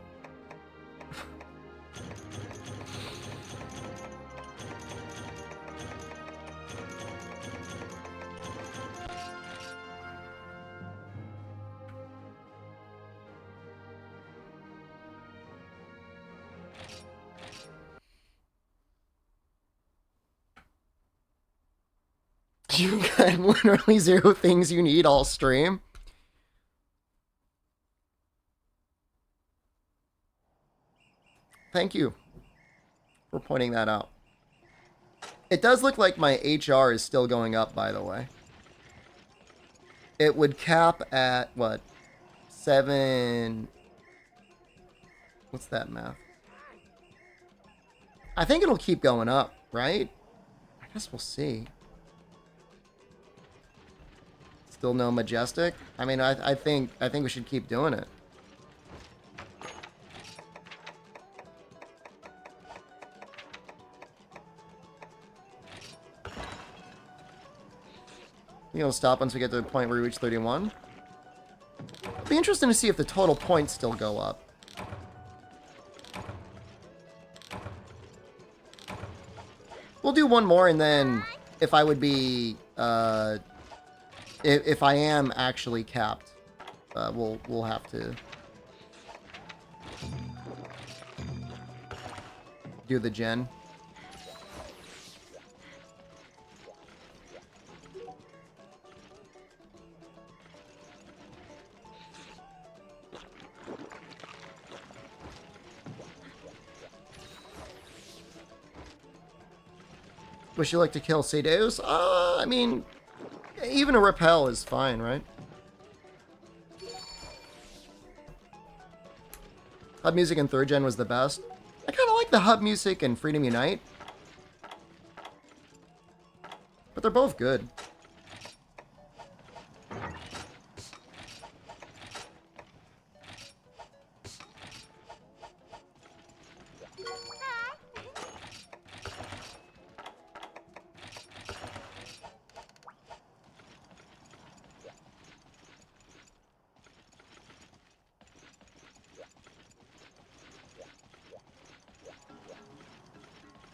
You got literally 0 things you need all stream. Thank you for pointing that out. It does look like my HR is still going up, by the way. It would cap at, what, 7... What's that math? I think it'll keep going up, right? I guess we'll see. Still no Majestic? I mean, I think we should keep doing it. You know, stop once we get to the point where we reach 31. It'll be interesting to see if the total points still go up. We'll do one more, and then if I would be, if I am actually capped, we'll have to do the gen. Wish you like to kill Sedeus? I mean, even a repel is fine, right? Hub music in 3rd gen was the best. I kind of like the hub music in Freedom Unite. But they're both good.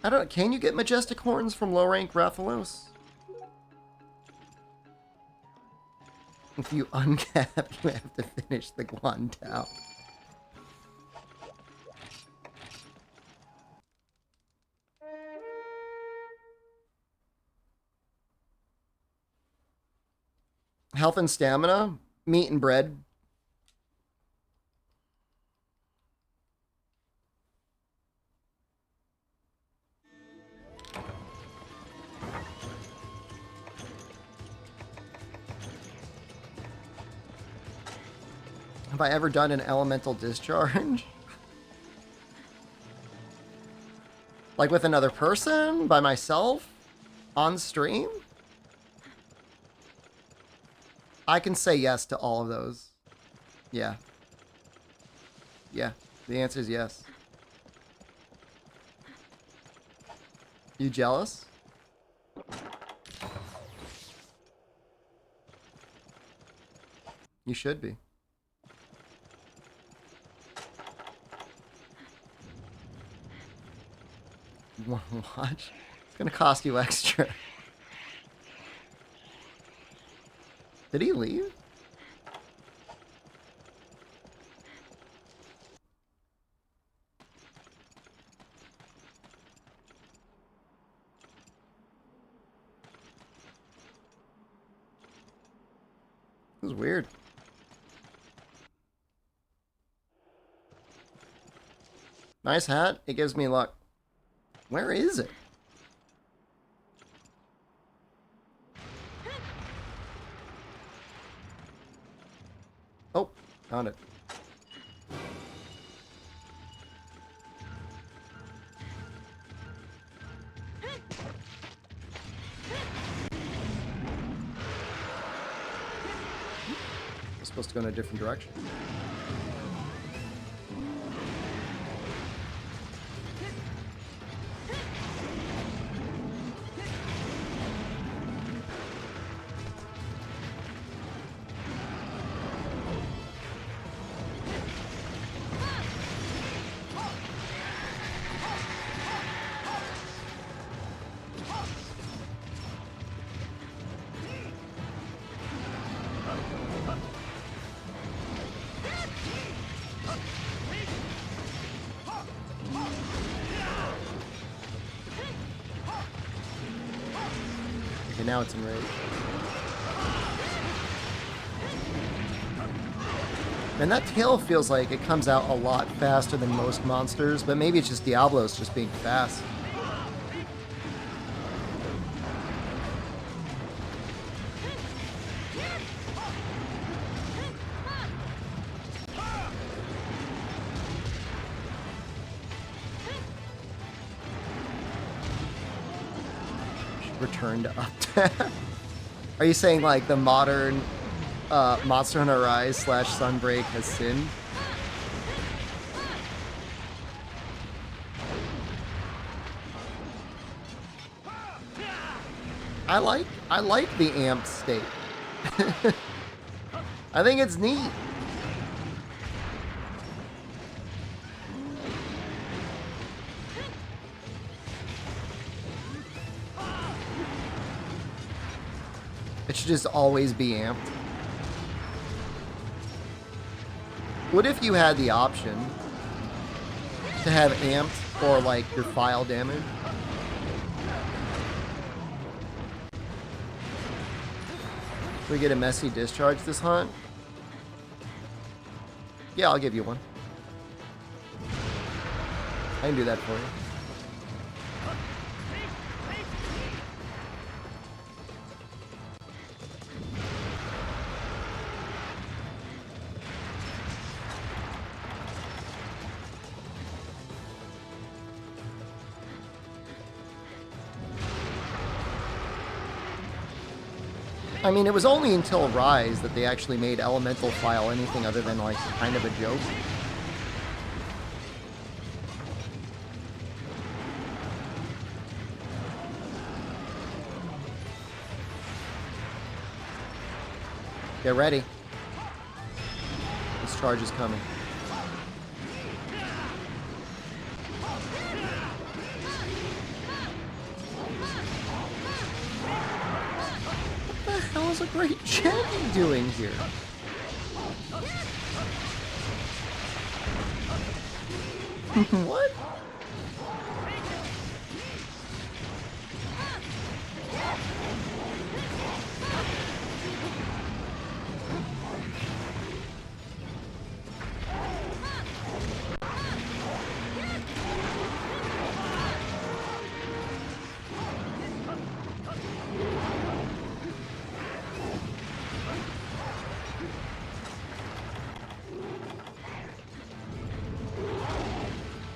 I don't. Can you get Majestic Horns from low rank Rathalos? If you uncap, you have to finish the Guandao. Health and stamina, meat and bread. Have I ever done an elemental discharge? Like with another person? By myself? On stream? I can say yes to all of those. Yeah. Yeah. The answer is yes. You jealous? You should be. You want to watch? It's gonna cost you extra. Did he leave? This is weird. Nice hat. It gives me luck. Where is it? Oh, found it. I'm supposed to go in a different direction. now it's enraged. And that tail feels like it comes out a lot faster than most monsters, but maybe it's just Diablos just being fast. Return to up. Are you saying like the modern Monster Hunter Rise / Sunbreak has sinned? I like the amped state. I think it's neat. It should just always be amped. What if you had the option to have amped for like your file damage? Can we get a messy discharge this hunt? Yeah, I'll give you one. I can do that for you. I mean, it was only until Rise that they actually made Elemental File anything other than, like, kind of a joke. Get ready. This charge is coming. What the hell is a great Jackie doing here? What?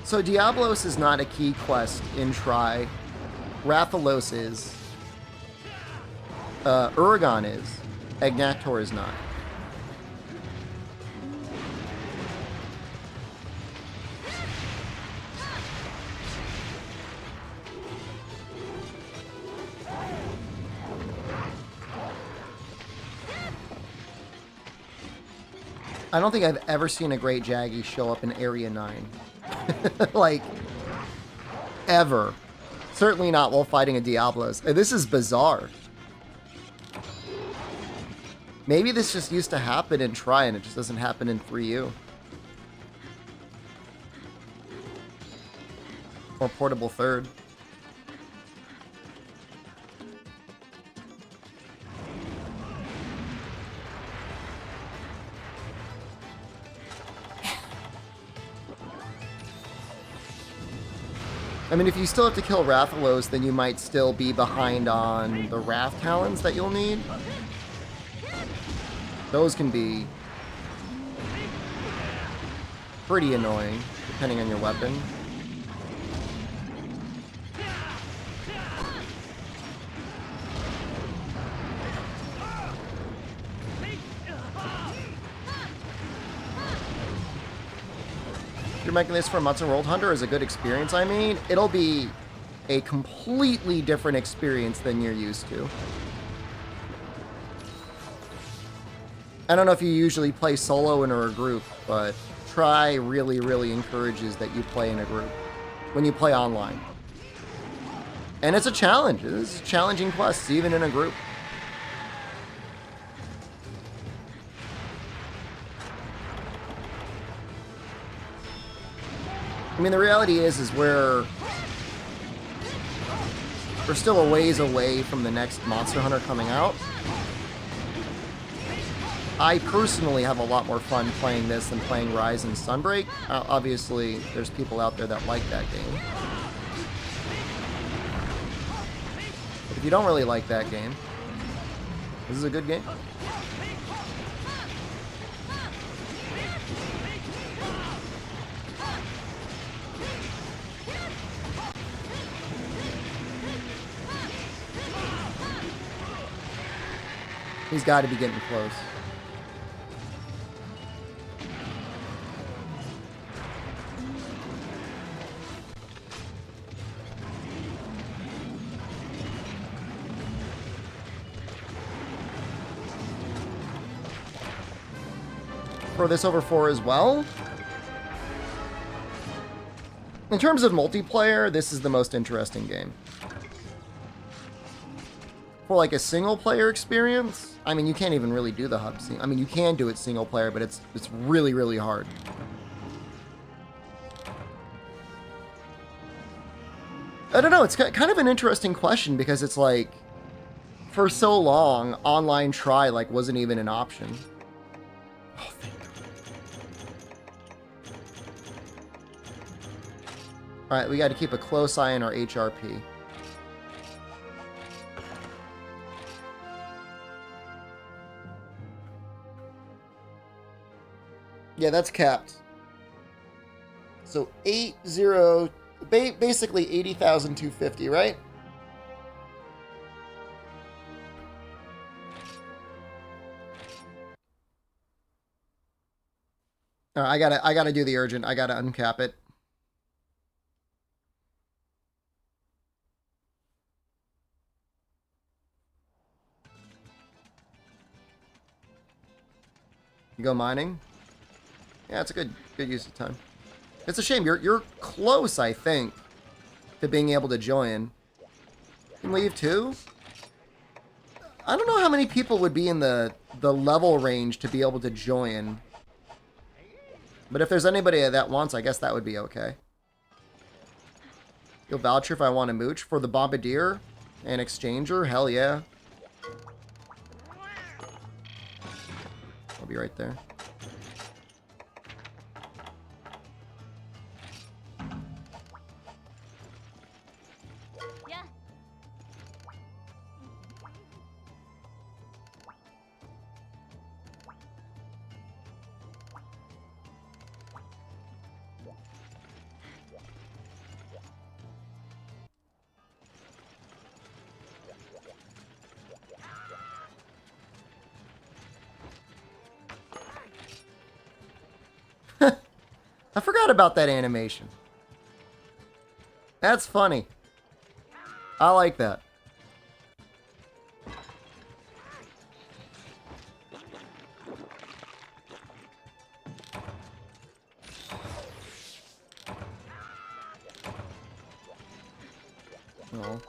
So Diablos is not a key quest in Tri. Rathalos is. Uragon is. Agnactor is not. I don't think I've ever seen a Great Jaggy show up in Area 9. Like, ever. Certainly not while fighting a Diablos. This is bizarre. Maybe this just used to happen in Tri and it just doesn't happen in 3U. Or Portable Third. I mean, if you still have to kill Rathalos, then you might still be behind on the Wrath Talons that you'll need. Those can be pretty annoying, depending on your weapon. You're making this for Monster World Hunter is a good experience. I mean, it'll be a completely different experience than you're used to. I don't know if you usually play solo or a group, but Tri really, really encourages that you play in a group when you play online. And it's a challenge. It's challenging quests, even in a group. I mean, the reality is where We're still a ways away from the next Monster Hunter coming out. I personally have a lot more fun playing this than playing Rise and Sunbreak. Obviously, there's people out there that like that game. But if you don't really like that game, this is a good game. He's got to be getting close. Throw this over 4 as well. In terms of multiplayer, this is the most interesting game. For like a single player experience, I mean, you can't even really do the hub scene. I mean, you can do it single player, but it's really, really hard. I don't know, it's kind of an interesting question because it's like, for so long, online try like wasn't even an option. Oh, thank God. Alright, we got to keep a close eye on our HRP. Yeah, that's capped. So basically 80,250, right? I gotta do the urgent. I gotta uncap it. You go mining? Yeah, it's a good use of time. It's a shame. You're close, I think, to being able to join. You can leave too? I don't know how many people would be in the level range to be able to join. But if there's anybody that wants, I guess that would be okay. You'll voucher if I want to mooch for the Bombardier and Exchanger? Hell yeah. I'll be right there. I forgot about that animation. That's funny. I like that. Oh.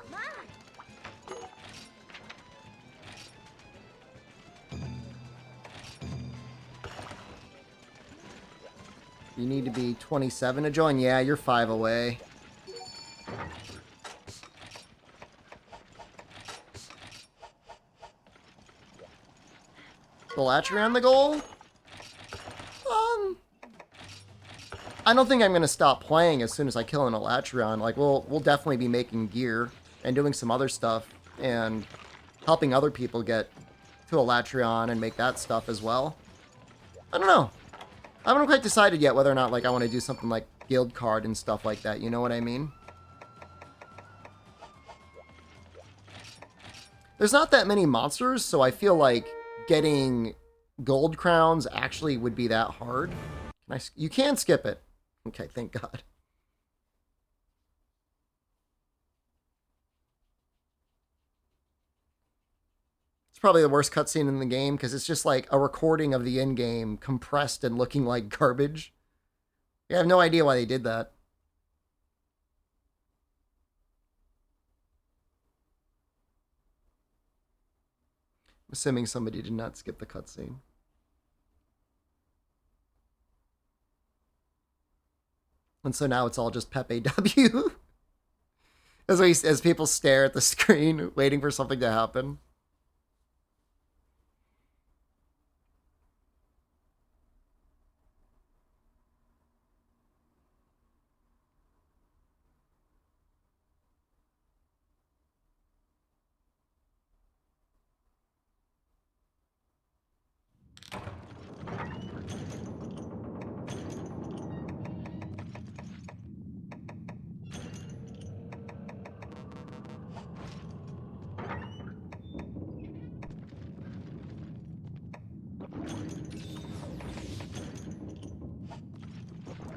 You need to be 27 to join? Yeah, you're 5 away. The Latchery the goal? I don't think I'm going to stop playing as soon as I kill an Elatrion. Like, we'll definitely be making gear and doing some other stuff and helping other people get to Elatrion and make that stuff as well. I don't know. I haven't quite decided yet whether or not, like, I want to do something like guild card and stuff like that. You know what I mean? There's not that many monsters, so I feel like getting gold crowns actually would be that hard. You can skip it. Okay, thank God. It's probably the worst cutscene in the game because it's just like a recording of the in-game compressed and looking like garbage. I have no idea why they did that. I'm assuming somebody did not skip the cutscene. And so now it's all just Pepe W. as people stare at the screen, waiting for something to happen.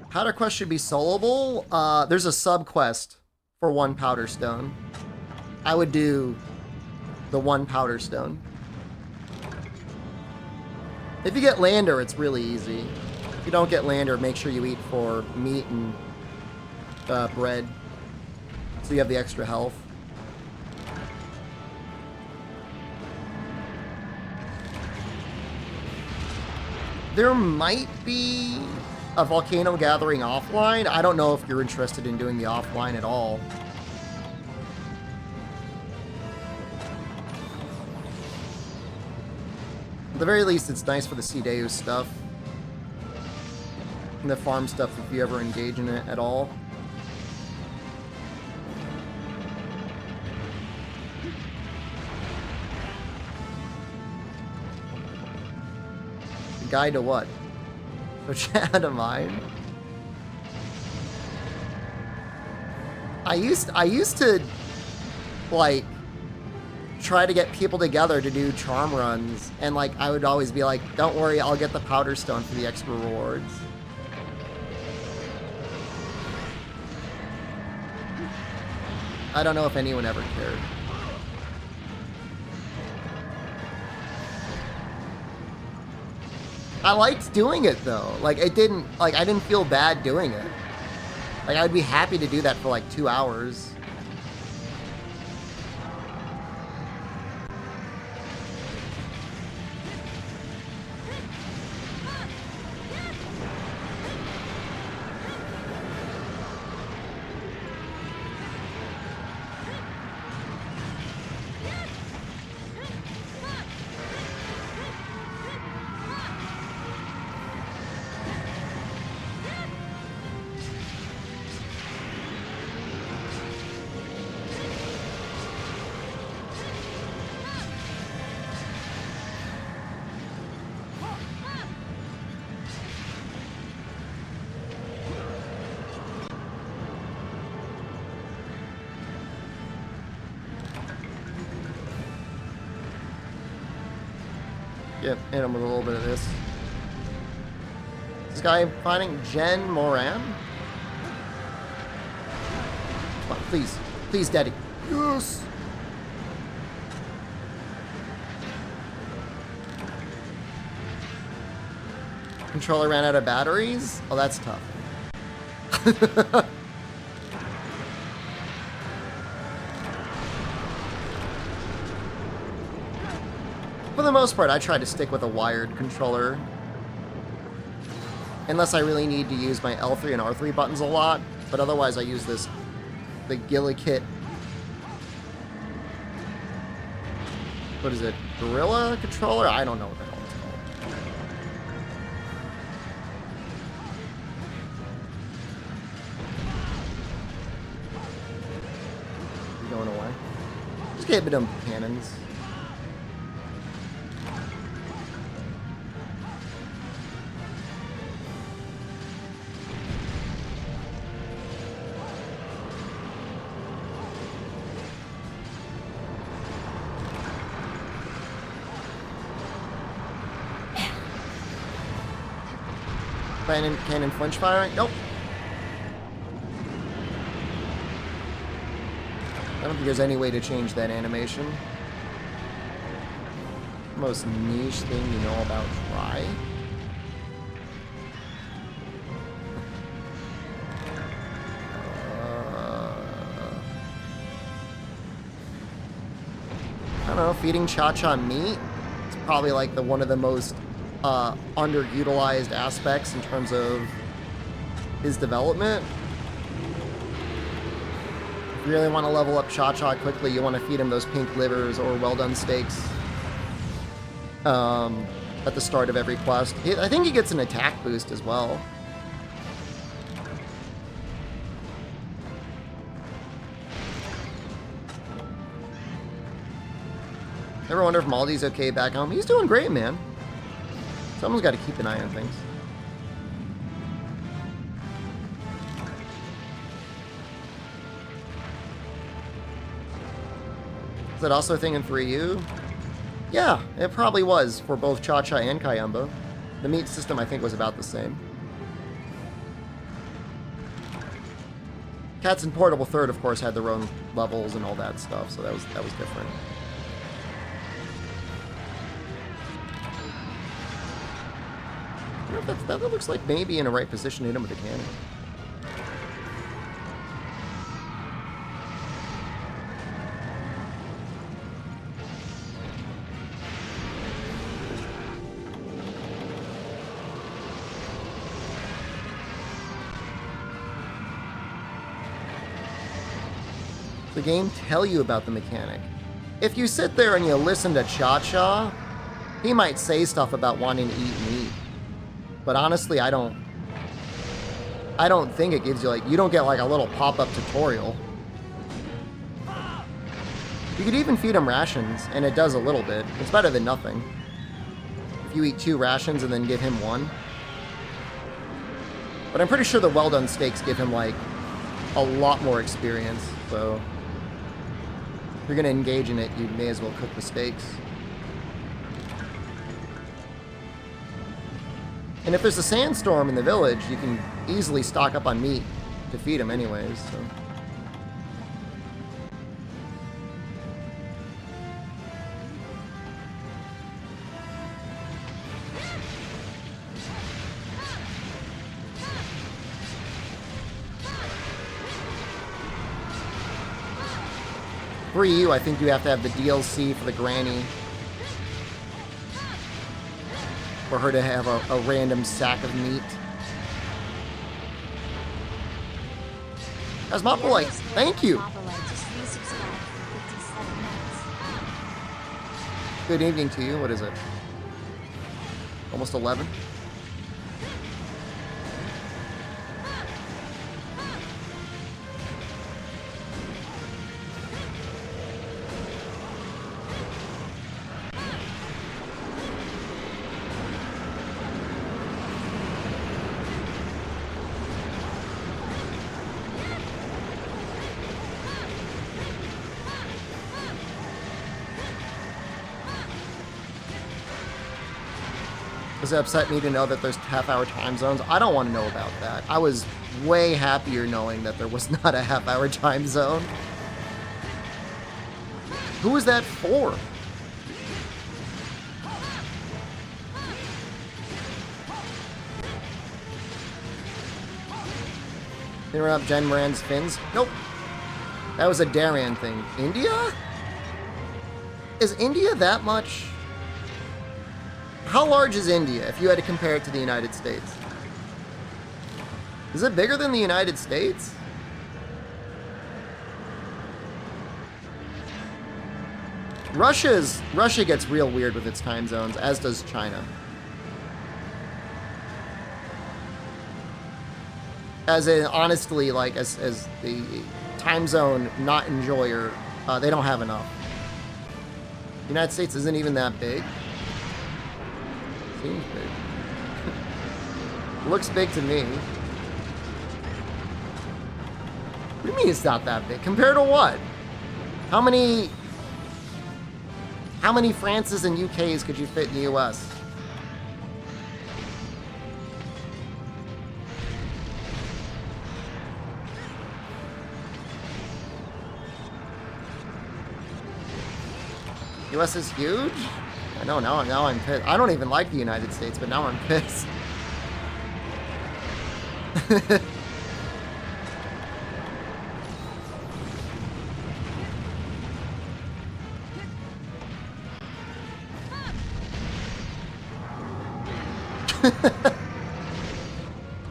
Powder quest should be soloable. There's a sub quest for 1 powder stone. I would do the 1 powder stone. If you get lander, it's really easy. If you don't get lander, make sure you eat for meat and bread, so you have the extra health. There might be a volcano gathering offline. I don't know if you're interested in doing the offline at all. At the very least, it's nice for the Deus stuff. And the farm stuff if you ever engage in it at all. Guide to what? Which had of mine. I used to like try to get people together to do charm runs, and like I would always be like, don't worry, I'll get the powder stone for the extra rewards. I don't know if anyone ever cared. I liked doing it though. Like I didn't feel bad doing it. Like I'd be happy to do that for like 2 hours. Yep, hit him with a little bit of this. This guy fighting Jen Moran? Come on, please. Please, Daddy. Yes! Controller ran out of batteries? Oh, that's tough. For the most part, I try to stick with a wired controller. Unless I really need to use my L3 and R3 buttons a lot. But otherwise, I use the Gillikit. What is it? Gorilla controller? I don't know what the hell it's called. You going away? Just get them cannons. Cannon flinch firing? Nope. I don't think there's any way to change that animation. Most niche thing you know about try. I don't know, feeding Cha-Cha meat? It's probably like one of the most underutilized aspects in terms of his development. If you really want to level up Cha-Cha quickly, you want to feed him those pink livers or well-done steaks at the start of every quest. I think he gets an attack boost as well. Ever wonder if Maldi's okay back home? He's doing great, man. Someone's got to keep an eye on things. Is that also a thing in 3U? Yeah, it probably was for both Cha-Cha and Kayamba. The meat system, I think, was about the same. Cats in Portable Third, of course, had their own levels and all that stuff, so that was different. I wonder if that looks like maybe in the right position to hit him with a cannon. The game tell you about the mechanic. If you sit there and you listen to Cha-Cha, he might say stuff about wanting to eat meat. But honestly, I don't think it gives you, like, you don't get like a little pop-up tutorial. You could even feed him rations, and it does a little bit. It's better than nothing. If you eat 2 rations and then give him 1. But I'm pretty sure the well-done steaks give him, like, a lot more experience, so if you're going to engage in it, you may as well cook the steaks. And if there's a sandstorm in the village, you can easily stock up on meat to feed him anyways, so. For you, I think you have to have the DLC for the granny. For her to have a random sack of meat. Cosmopolite, thank you. Good evening to you. What is it? Almost 11? Does it upset me to know that there's half-hour time zones? I don't want to know about that. I was way happier knowing that there was not a half-hour time zone. Who was that for? Interrupt Jen Moran's fins? Nope. That was a Darien thing. India? Is India that much? How large is India if you had to compare it to the United States? Is it bigger than the United States? Russia gets real weird with its time zones, as does China. As in, honestly, like, as the time zone not enjoyer, they don't have enough. The United States isn't even that big. Seems big. Looks big to me. What do you mean it's not that big? Compared to what? How many Frances and UKs could you fit in the US? US is huge? I know, now I'm pissed. I don't even like the United States, but now I'm pissed.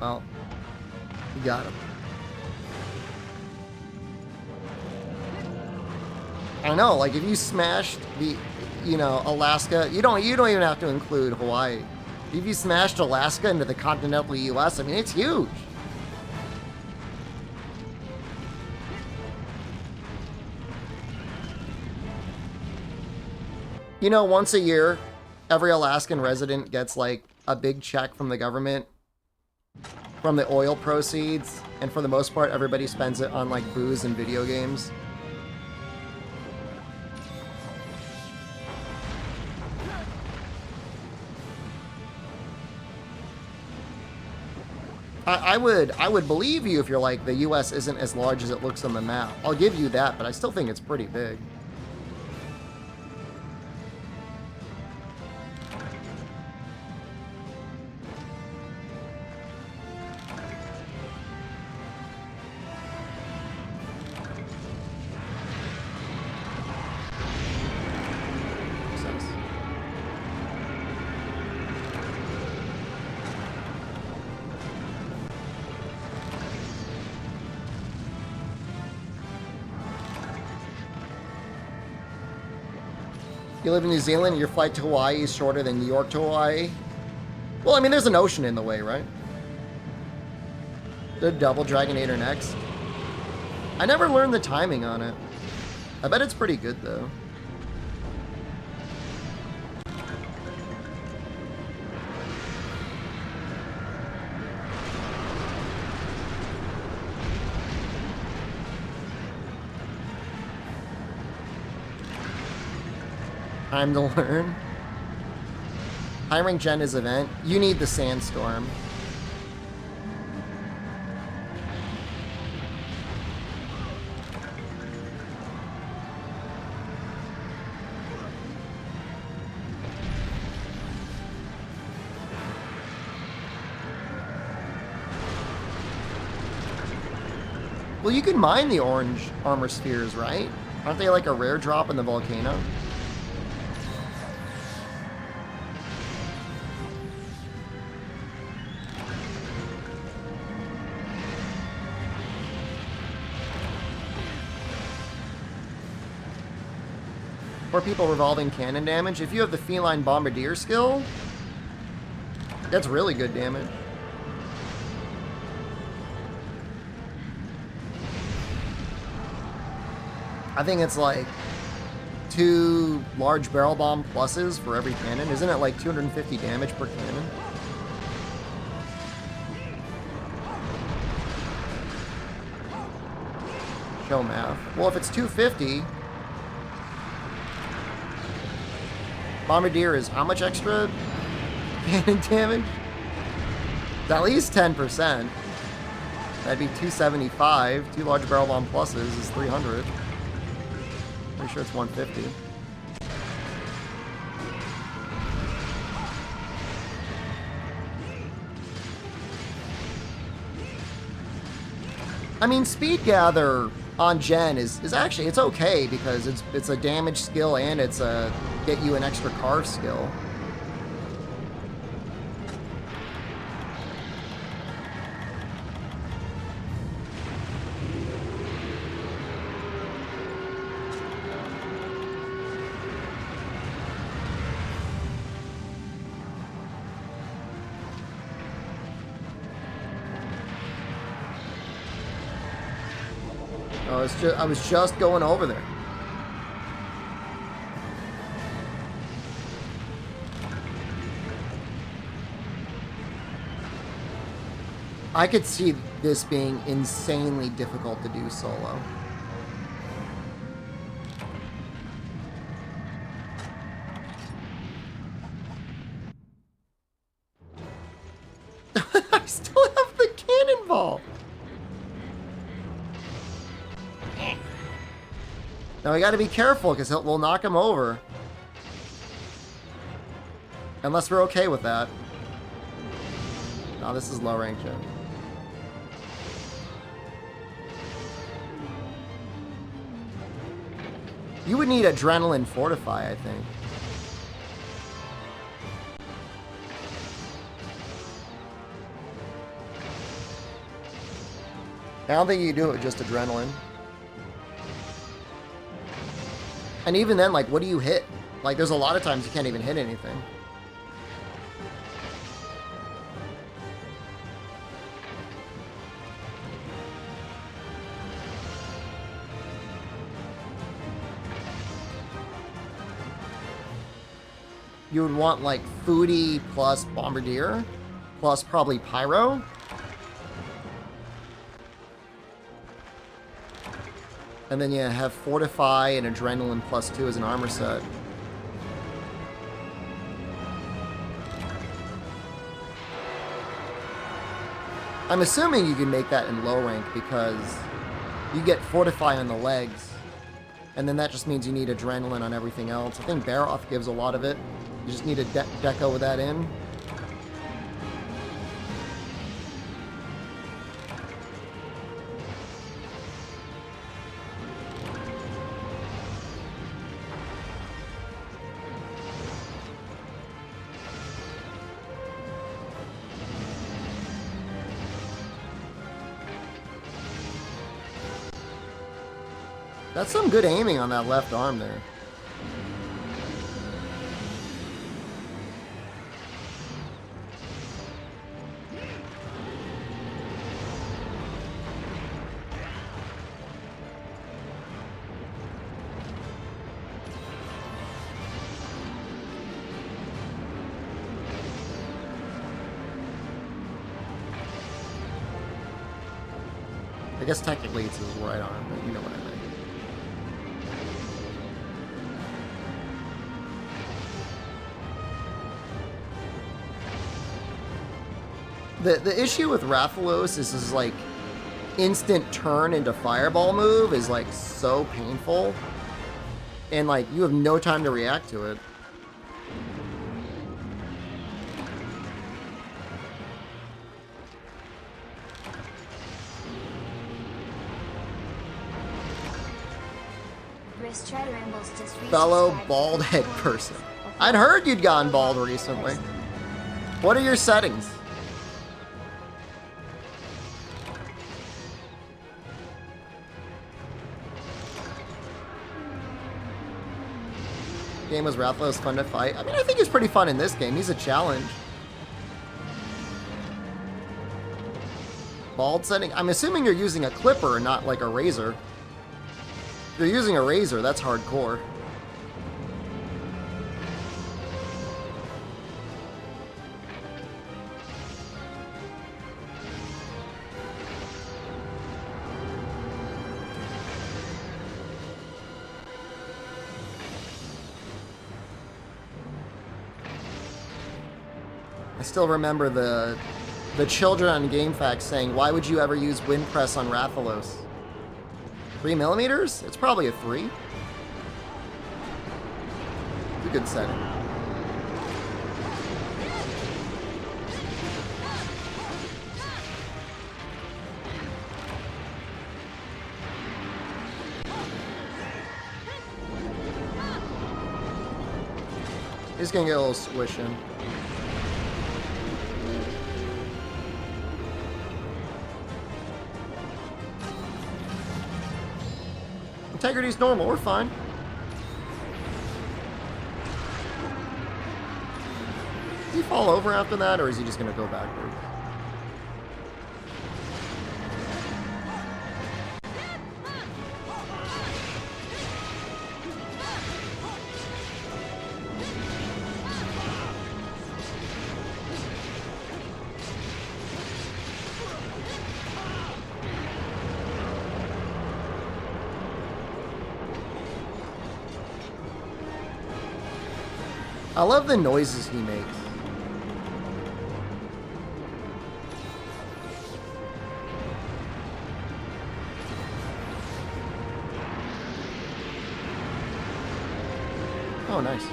Well, you got him. I know, like if you smashed the, you know, Alaska, you don't even have to include Hawaii. If you smashed Alaska into the continental U.S., I mean, it's huge. You know, once a year, every Alaskan resident gets like a big check from the government from the oil proceeds, and for the most part, everybody spends it on like booze and video games. I would believe you if you're like, the U.S. isn't as large as it looks on the map. I'll give you that, but I still think it's pretty big. You live in New Zealand, your flight to Hawaii is shorter than New York to Hawaii. Well, I mean, there's an ocean in the way, right? The Double Dragonator next. I never learned the timing on it. I bet it's pretty good, though. Time to learn. Hiring Jenna's event. You need the sandstorm. Well, you can mine the orange armor spheres, right? Aren't they like a rare drop in the volcano? Or people revolving cannon damage. If you have the feline bombardier skill, that's really good damage. I think it's like 2 large barrel bomb pluses for every cannon. Isn't it like 250 damage per cannon? Show math. Well, if it's 250... Bombardier is how much extra cannon damage? It's at least 10%. That'd be 275. 2 large barrel bomb pluses is 300. Pretty sure it's 150. I mean, Speed Gather on Gen is actually, it's okay because it's a damage skill and it's a get you an extra carve skill. I was just going over there. I could see this being insanely difficult to do solo. I still have the cannonball. Now we gotta be careful because we'll knock him over. Unless we're okay with that. No, this is low rank Gen. You would need Adrenaline Fortify, I think. I don't think you can do it with just Adrenaline. And even then, like, what do you hit? Like, there's a lot of times you can't even hit anything. You would want, like, Foodie plus Bombardier, plus probably Pyro. And then you have Fortify and Adrenaline plus 2 as an armor set. I'm assuming you can make that in low rank because you get Fortify on the legs. And then that just means you need Adrenaline on everything else. I think Baroth gives a lot of it. You just need to deco with that in. That's some good aiming on that left arm there. I guess technically it's his right arm, but you know what I mean. The issue with Rathalos is his, like, instant turn into fireball move is, like, so painful. And, like, you have no time to react to it. Fellow bald head person. I'd heard you'd gone bald recently. What are your settings? Game was Rathalos fun to fight? I mean, I think he's pretty fun in this game. He's a challenge. Bald setting? I'm assuming you're using a clipper and not like a razor. If you're using a razor, that's hardcore. I still remember the children on GameFAQs saying, why would you ever use Wind Press on Rathalos? 3mm? It's probably a 3. It's a good setting. He's gonna get a little squishing. Integrity's normal, we're fine. Did he fall over after that, or is he just gonna go backwards? I love the noises he makes. Oh, nice.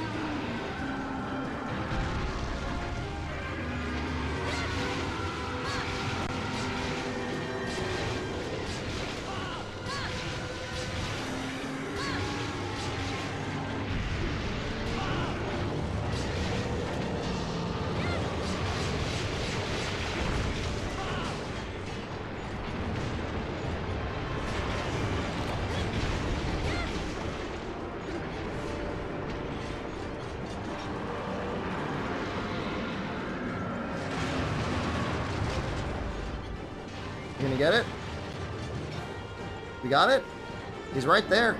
get it? We got it? He's right there.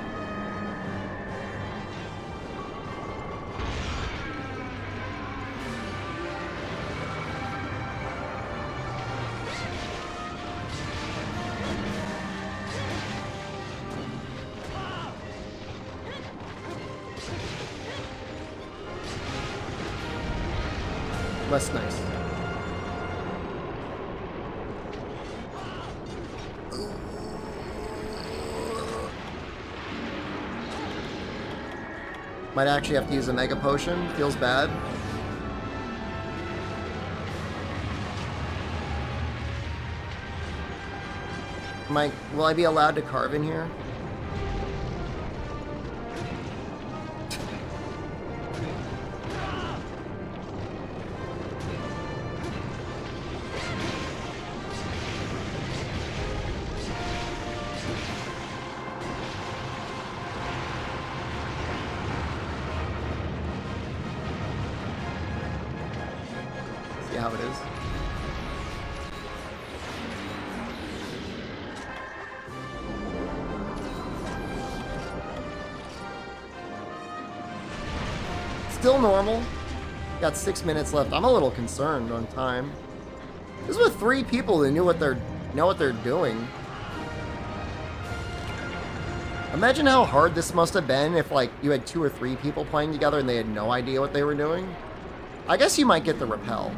Less nice. Might actually have to use a mega potion. Feels bad. Will I be allowed to carve in here? See how it is. Still normal. Got 6 minutes left. I'm a little concerned on time. This is with 3 people who know what they're doing. Imagine how hard this must have been if like you had 2 or 3 people playing together and they had no idea what they were doing. I guess you might get the repel.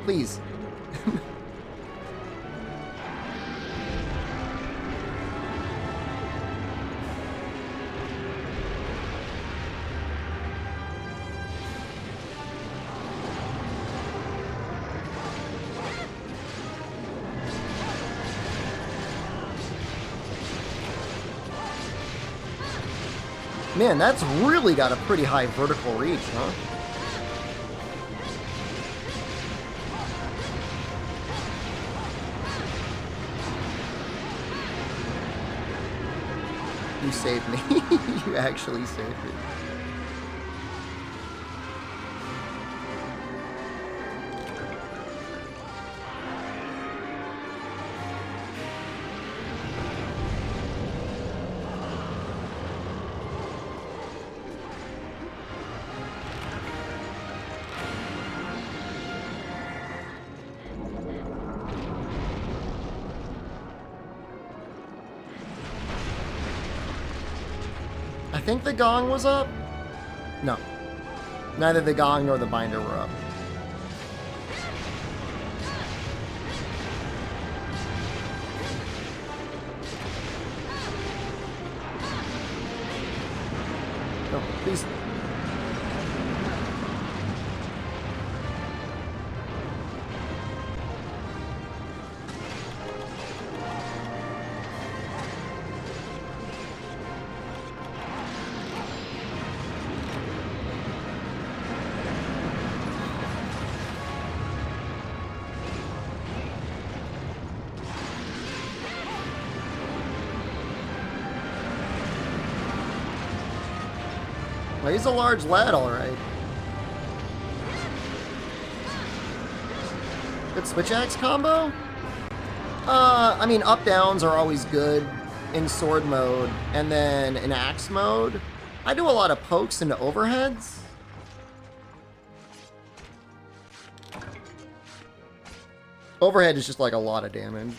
Please. Man, that's really got a pretty high vertical reach, huh? You saved me. You actually saved me. I think the gong was up? No. Neither the gong nor the binder were up. No, please. Well, he's a large lad, all right. Good switch axe combo? I mean, up downs are always good in sword mode, and then in axe mode, I do a lot of pokes into overheads. Overhead is just like a lot of damage.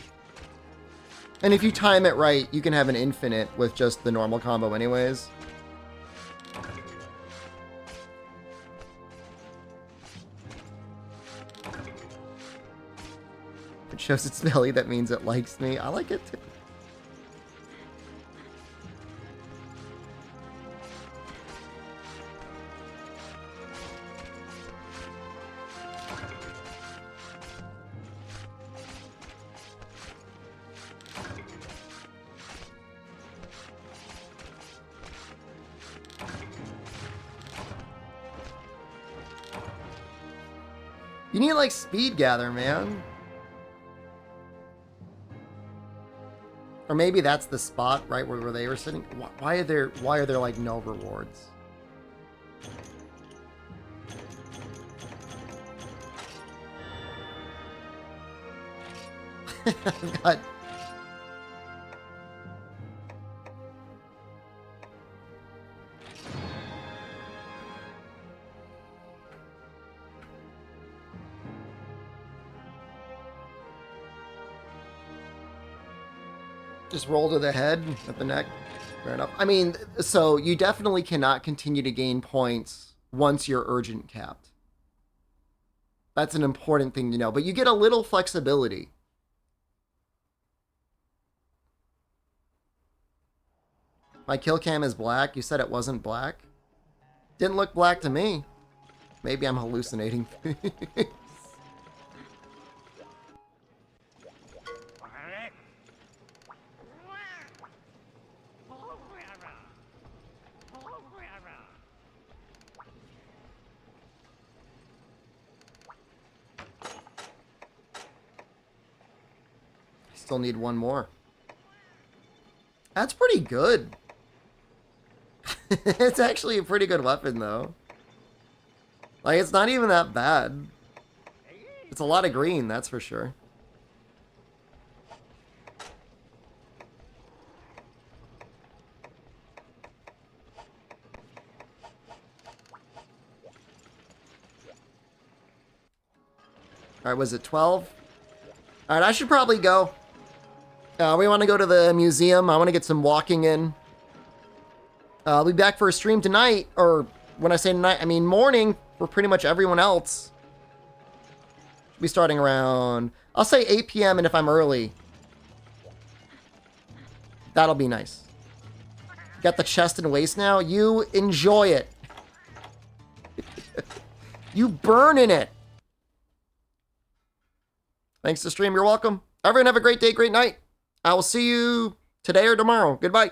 And if you time it right, you can have an infinite with just the normal combo anyways. It shows its belly, that means it likes me. I like it too. You need like speed gather, man. Or maybe that's the spot right where they were sitting. Why are there like no rewards? I've got Just roll to the head at the neck. Fair enough. I mean, so you definitely cannot continue to gain points once you're urgent capped. That's an important thing to know. But you get a little flexibility. My kill cam is black. You said it wasn't black? Didn't look black to me. Maybe I'm hallucinating. Still need one more. That's pretty good. It's actually a pretty good weapon, though. Like, it's not even that bad. It's a lot of green, that's for sure. Alright, was it 12? Alright, I should probably go. We want to go to the museum. I want to get some walking in. I'll be back for a stream tonight, or when I say tonight, I mean morning for pretty much everyone else. Should be starting around, I'll say 8 p.m. and if I'm early, that'll be nice. Got the chest and waist now. You enjoy it. You burn in it. Thanks to stream. You're welcome. Everyone have a great day, great night. I will see you today or tomorrow. Goodbye.